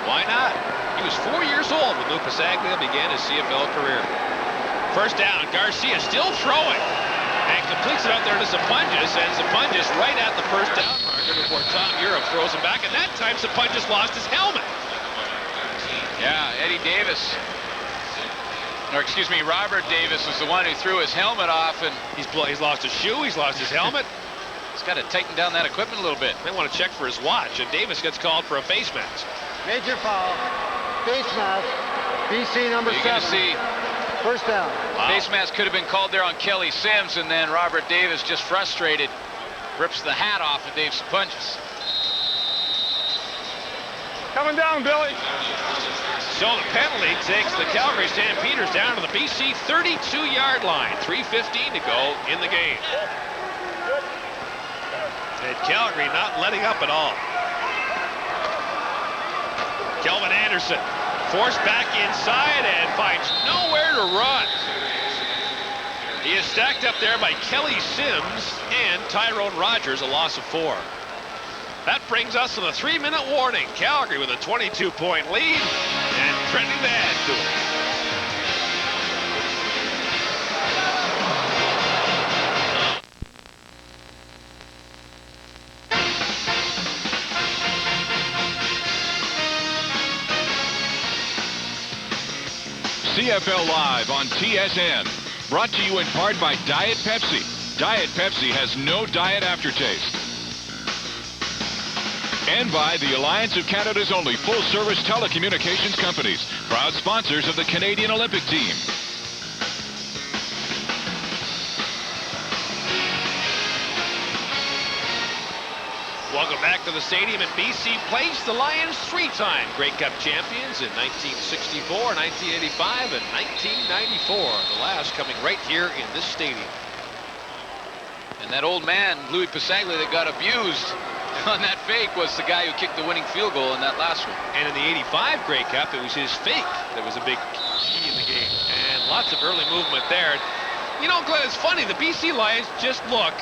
Why not? He was 4 years old when Lou Passaglia began his CFL career. First down, Garcia still throwing, and completes it out there to Sapunjas, and Sapunjas right at the first down marker before Tom Europe throws him back, and that time Sapunjas lost his helmet. Yeah, Eddie Davis, or excuse me, Robert Davis was the one who threw his helmet off, and he's lost his shoe, he's lost his helmet. He's got to tighten down that equipment a little bit. They want to check for his watch, and Davis gets called for a face mask. Major foul, face mask, BC number 7. See. First down. Wow. Face mask could have been called there on Kelly Sims, and then Robert Davis, just frustrated, rips the hat off of Dave Sapunjas. Coming down, Billy. So the penalty takes the Calgary Stampeders down to the BC 32-yard line. 3:15 to go in the game. And Calgary not letting up at all. Kelvin Anderson forced back inside and finds nowhere to run. He is stacked up there by Kelly Sims and Tyrone Rogers, a loss of 4. That brings us to the 3-minute warning. Calgary with a 22-point lead and threatening to add to it. CFL Live on TSN. Brought to you in part by Diet Pepsi. Diet Pepsi has no diet aftertaste. And by the Alliance of Canada's only full-service telecommunications companies, proud sponsors of the Canadian Olympic team. Welcome back to the stadium, and BC placed the Lions 3-time Grey Cup champions in 1964, 1985, and 1994. The last coming right here in this stadium. And that old man, Louis Pasaglia, that got abused on that fake was the guy who kicked the winning field goal in that last one. And in the 85 Grey Cup, it was his fake that was a big key in the game. And lots of early movement there. You know, Glenn, it's funny. The BC Lions just look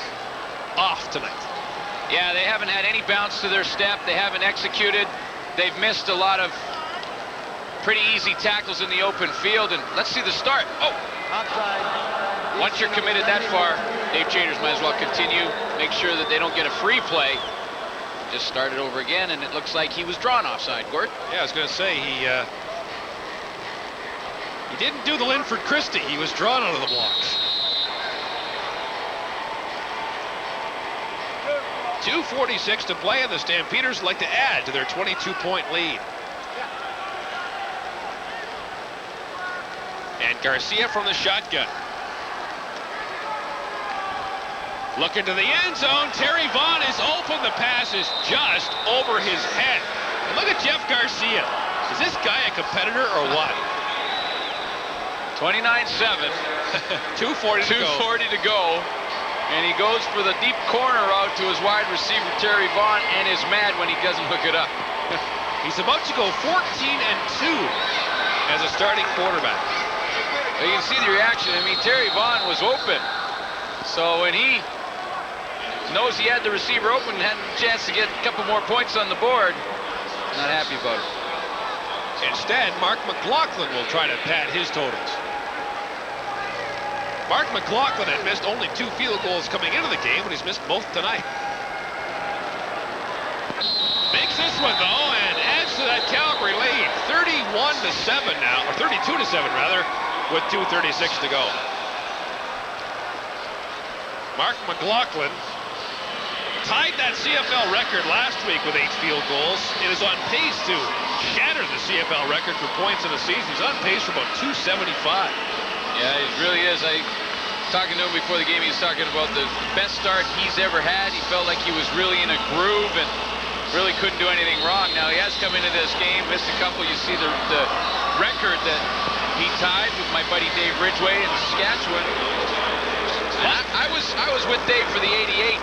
off tonight. Yeah, they haven't had any bounce to their step. They haven't executed. They've missed a lot of pretty easy tackles in the open field. And let's see the start. Oh! Outside. Once you're committed that far, Dave Chambers might as well continue. Make sure that they don't get a free play. Just start it over again, and it looks like he was drawn offside, Gord. Yeah, I was going to say, he didn't do the Linford Christie. He was drawn out of the blocks. 2:46 to play, and the Stampeders like to add to their 22-point lead. And Garcia from the shotgun. Looking to the end zone. Terry Vaughn is open. The pass is just over his head. And look at Jeff Garcia. Is this guy a competitor or what? 29-7. 2:40 to go. And he goes for the deep corner route to his wide receiver, Terry Vaughn, and is mad when he doesn't hook it up. He's about to go 14-2 as a starting quarterback. You can see the reaction. I mean, Terry Vaughn was open. So when he knows he had the receiver open and had a chance to get a couple more points on the board, not happy about it. Instead, Mark McLaughlin will try to pad his totals. Mark McLaughlin had missed only 2 field goals coming into the game, but he's missed both tonight. Makes this one, though, and adds to that Calgary lead. 31-7 now, or 32-7 rather, with 2:36 to go. Mark McLaughlin tied that CFL record last week with 8 field goals. It is on pace to shatter the CFL record for points in a season. He's on pace for about 275. Yeah, he really is. Talking to him before the game, he was talking about the best start he's ever had. He felt like he was really in a groove and really couldn't do anything wrong. Now, he has come into this game, missed a couple. You see the record that he tied with my buddy Dave Ridgway in Saskatchewan. And I was with Dave for the 88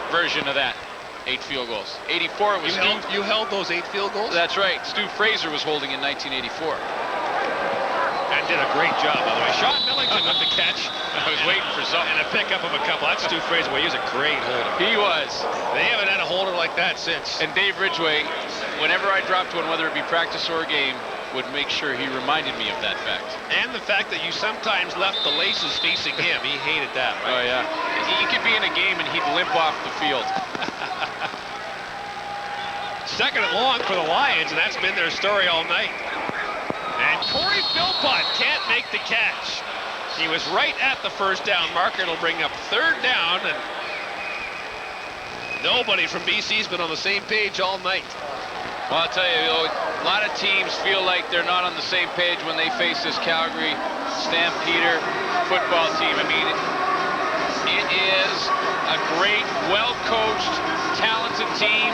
version of that. 8 field goals. 84 was You held those 8 field goals? That's right. Stu Fraser was holding in 1984. And did a great job, by the way. Sean Millington with the catch. I was waiting for something. And a pickup of a couple. That's Stu Fraser. Well, he was a great holder. He was. They haven't had a holder like that since. And Dave Ridgway, whenever I dropped one, whether it be practice or a game, would make sure he reminded me of that fact. And the fact that you sometimes left the laces facing him. He hated that, right? Oh, yeah. He could be in a game and he'd limp off the field. Second and long for the Lions, and that's been their story all night. And Corey Philpott can't make the catch. He was right at the first down marker. It'll bring up 3rd down, and nobody from BC's been on the same page all night. Well, I'll tell you, a lot of teams feel like they're not on the same page when they face this Calgary Stampeder football team. I mean, it is a great, well-coached, talented team.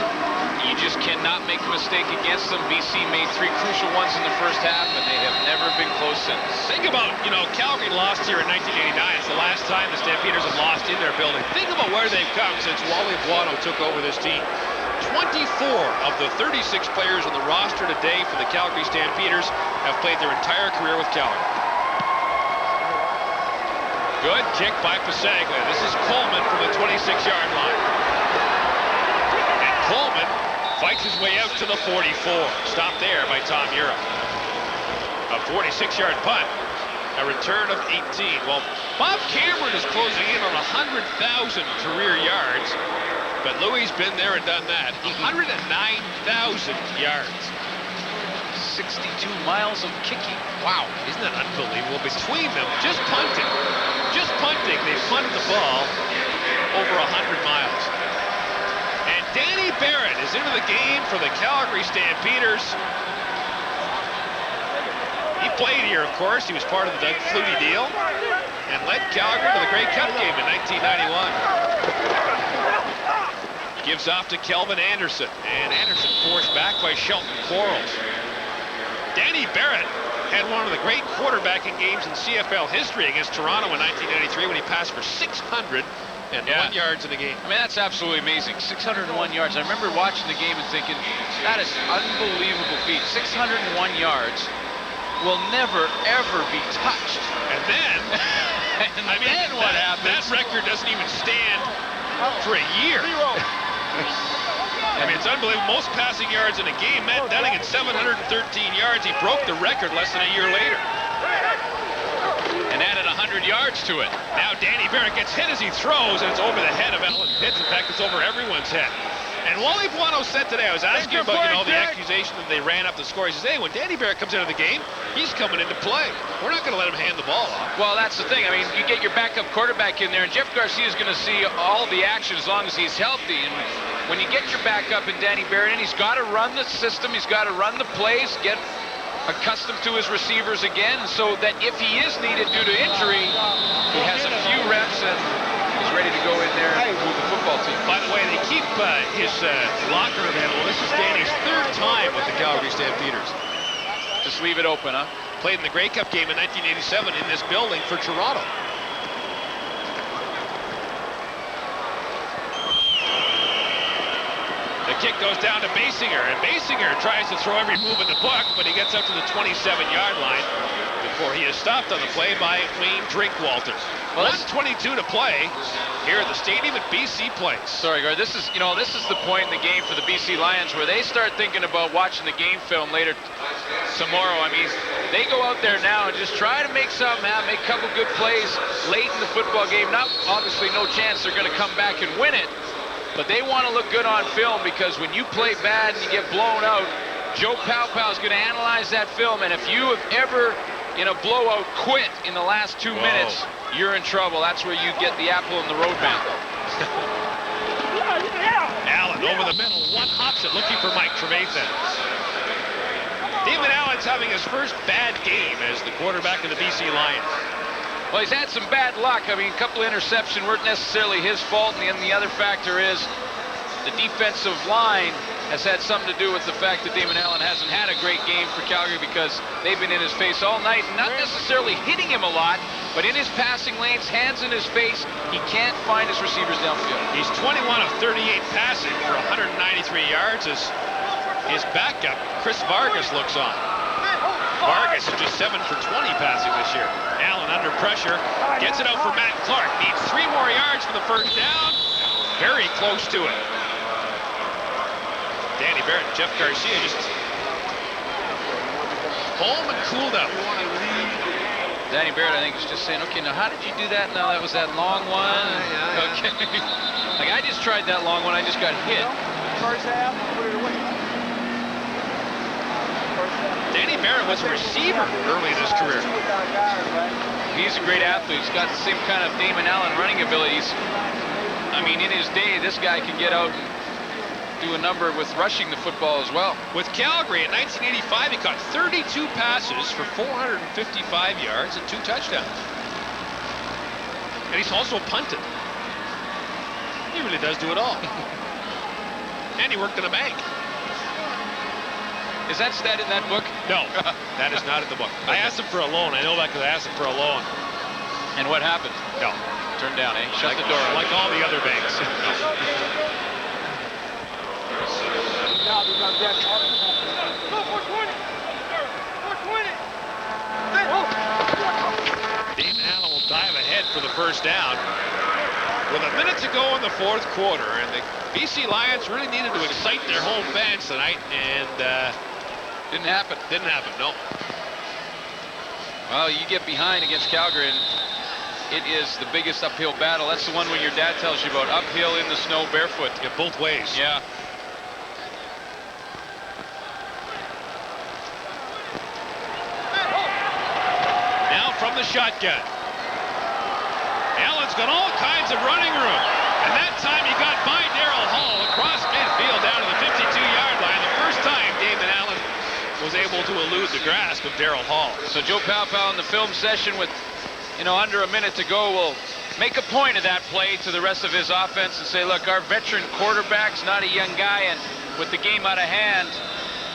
You just cannot make a mistake against them. BC made 3 crucial ones in the first half, and they have never been close since. Think about, Calgary lost here in 1989. It's the last time the Stampeders have lost in their building. Think about where they've come since Wally Buono took over this team. 24 of the 36 players on the roster today for the Calgary Stampeders have played their entire career with Calgary. Good kick by Pasaglia. This is Coleman from the 26-yard line. And Coleman fights his way out to the 44. Stopped there by Tom Ura. A 46-yard punt. A return of 18. Well, Bob Cameron is closing in on 100,000 career yards. But Louis been there and done that. 109,000 yards. 62 miles of kicking. Wow, isn't that unbelievable? Between them, just punting, they've punted the ball over 100 miles. And Danny Barrett is into the game for the Calgary Stampeders. He played here, of course. He was part of the Doug Flutie deal and led Calgary to the Grey Cup game in 1991. Gives off to Kelvin Anderson, and Anderson forced back by Shelton Quarles. Danny Barrett had one of the great quarterbacking games in CFL history against Toronto in 1993 when he passed for 601 yards in a game. I mean, that's absolutely amazing. 601 yards. I remember watching the game and thinking, that is unbelievable feat. 601 yards will never, ever be touched. And then, then what happens? That record doesn't even stand for a year. I mean, it's unbelievable. Most passing yards in a game. Matt Dunning at 713 yards. He broke the record less than a year later. And added 100 yards to it. Now Danny Barrett gets hit as he throws, and it's over the head of Alan Pitts. In fact, it's over everyone's head. And Wally Buono said today, I was asking him about, the accusation that they ran up the score. He says, hey, when Danny Barrett comes into the game, he's coming into play. We're not going to let him hand the ball off. Well, that's the thing. I mean, you get your backup quarterback in there, and Jeff Garcia is going to see all the action as long as he's healthy. And when you get your backup in Danny Barrett, and he's got to run the system, he's got to run the plays, get accustomed to his receivers again, so that if he is needed due to injury, he has a few reps and he's ready to go in there and move the football team. By the way, they keep his locker available. This is Danny's third time with the Calgary Stampeders. Just leave it open, huh? Played in the Grey Cup game in 1987 in this building for Toronto. The kick goes down to Basinger, and Basinger tries to throw every move in the book, but he gets up to the 27-yard line before he is stopped on the play by Wayne Drinkwalter. Well, 1:22 to play here at the stadium at BC Place. Sorry, Gord. This is the point in the game for the BC Lions where they start thinking about watching the game film later tomorrow. I mean, they go out there now and just try to make something happen, make a couple good plays late in the football game. Now, obviously, no chance they're going to come back and win it. But they want to look good on film, because when you play bad and you get blown out, Joe Paopao is going to analyze that film. And if you have ever, in a blowout, quit in the last 2 minutes, you're in trouble. That's where you get the apple in the road map. Allen over the middle, one hops it, looking for Mike Trevathan. Damon Allen's having his first bad game as the quarterback of the BC Lions. Well, he's had some bad luck. I mean, a couple of interceptions weren't necessarily his fault, and then the other factor is the defensive line has had something to do with the fact that Damon Allen hasn't had a great game for Calgary, because they've been in his face all night, not necessarily hitting him a lot, but in his passing lanes, hands in his face, he can't find his receivers downfield. He's 21 of 38 passing for 193 yards as his backup, Chris Vargas, looks on. Vargas is just 7 for 20 passing this year. Allen under pressure, gets it out for Matt Clark. Needs 3 more yards for the first down. Very close to it. Danny Barrett and Jeff Garcia just home and cooled out. Danny Barrett, I think, is just saying, okay, now how did you do that? No, that was that long one. Okay. Like, I just tried that long one. I just got hit. First half, put it away. Danny Barrett was a receiver early in his career. He's a great athlete. He's got the same kind of Damon Allen running abilities. I mean, in his day, this guy could get out and do a number with rushing the football as well. With Calgary in 1985, he caught 32 passes for 455 yards and 2 touchdowns. And he's also punted. He really does do it all. And he worked in a bank. Is that stat in that book? No, that is not in the book. I asked him for a loan. I know that because I asked him for a loan. And what happened? No. Turned down, eh? Shut the door. Like all the other banks. Damon Allen will dive ahead for the first down. With a minute to go in the fourth quarter, and the BC Lions really needed to excite their home fans tonight, and didn't happen. Didn't happen, no. Well, you get behind against Calgary, and it is the biggest uphill battle. That's the one when your dad tells you about, uphill in the snow barefoot. Yeah, both ways. Yeah. from the shotgun. Allen's got all kinds of running room. And that time he got by Daryl Hall across midfield down to the 52-yard line. The first time Damon Allen was able to elude the grasp of Daryl Hall. So Joe Palpal in the film session with, under a minute to go will make a point of that play to the rest of his offense and say, look, our veteran quarterback's not a young guy, and with the game out of hand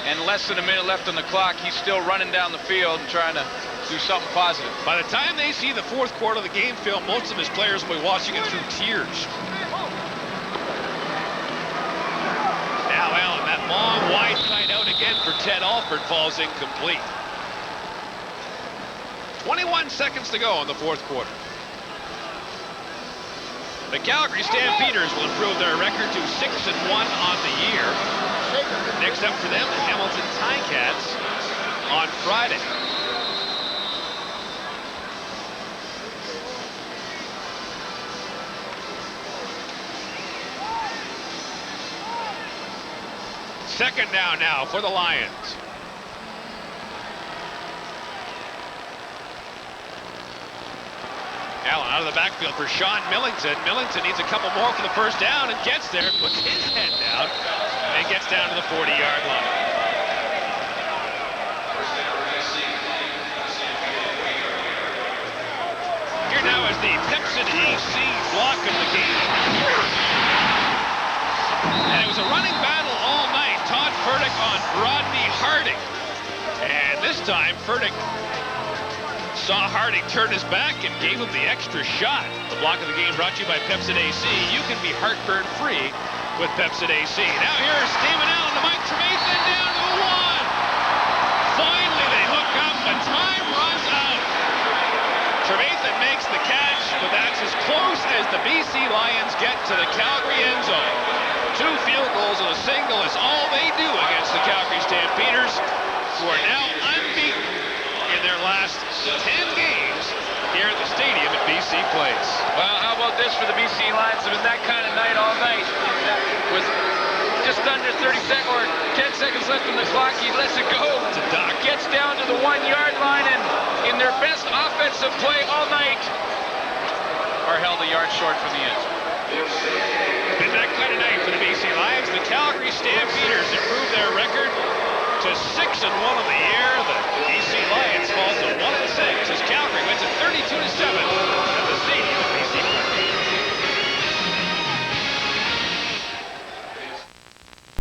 and less than a minute left on the clock, he's still running down the field and trying to do something positive. By the time they see the fourth quarter of the game film, most of his players will be watching it through tears. Now Allen, that long wide side out again for Ted Alford falls incomplete. 21 seconds to go in the fourth quarter. The Calgary Stampeders will improve their record to 6-1 on the year. Next up for them, the Hamilton Ticats on Friday. Second down now for the Lions. Allen out of the backfield for Sean Millington. Millington needs a couple more for the first down and gets there, puts his head down, and gets down to the 40-yard line. Here now is the Pepsi AC block of the game. And it was a running battle all night. Todd Furtick on Rodney Harding. And this time, Furtick saw Harding turn his back and gave him the extra shot. The block of the game brought to you by Pepsi AC. You can be heartburn-free with Pepsi AC. Now here's Damon Allen to Mike Trevathan down to the 1. Finally, they hook up, but time runs out. Trevathan makes the catch, but that's as close as the BC Lions get to the Calgary end zone. 2 field goals and a single is all they do against the Calgary Stampeders, who are now unbeaten in their last 10 games here at the stadium at BC Place. Well, how about this for the BC Lions? It was that kind of night all night. With just under 30 seconds or 10 seconds left on the clock, he lets it go. It's a duck. Gets down to the 1-yard line, and in their best offensive play all night, are held a yard short from the end zone. Been that kind of night for the BC Lions. The Calgary Stampeders improve their record to 6-1 on the year. The BC Lions fall to 1-6 as Calgary wins at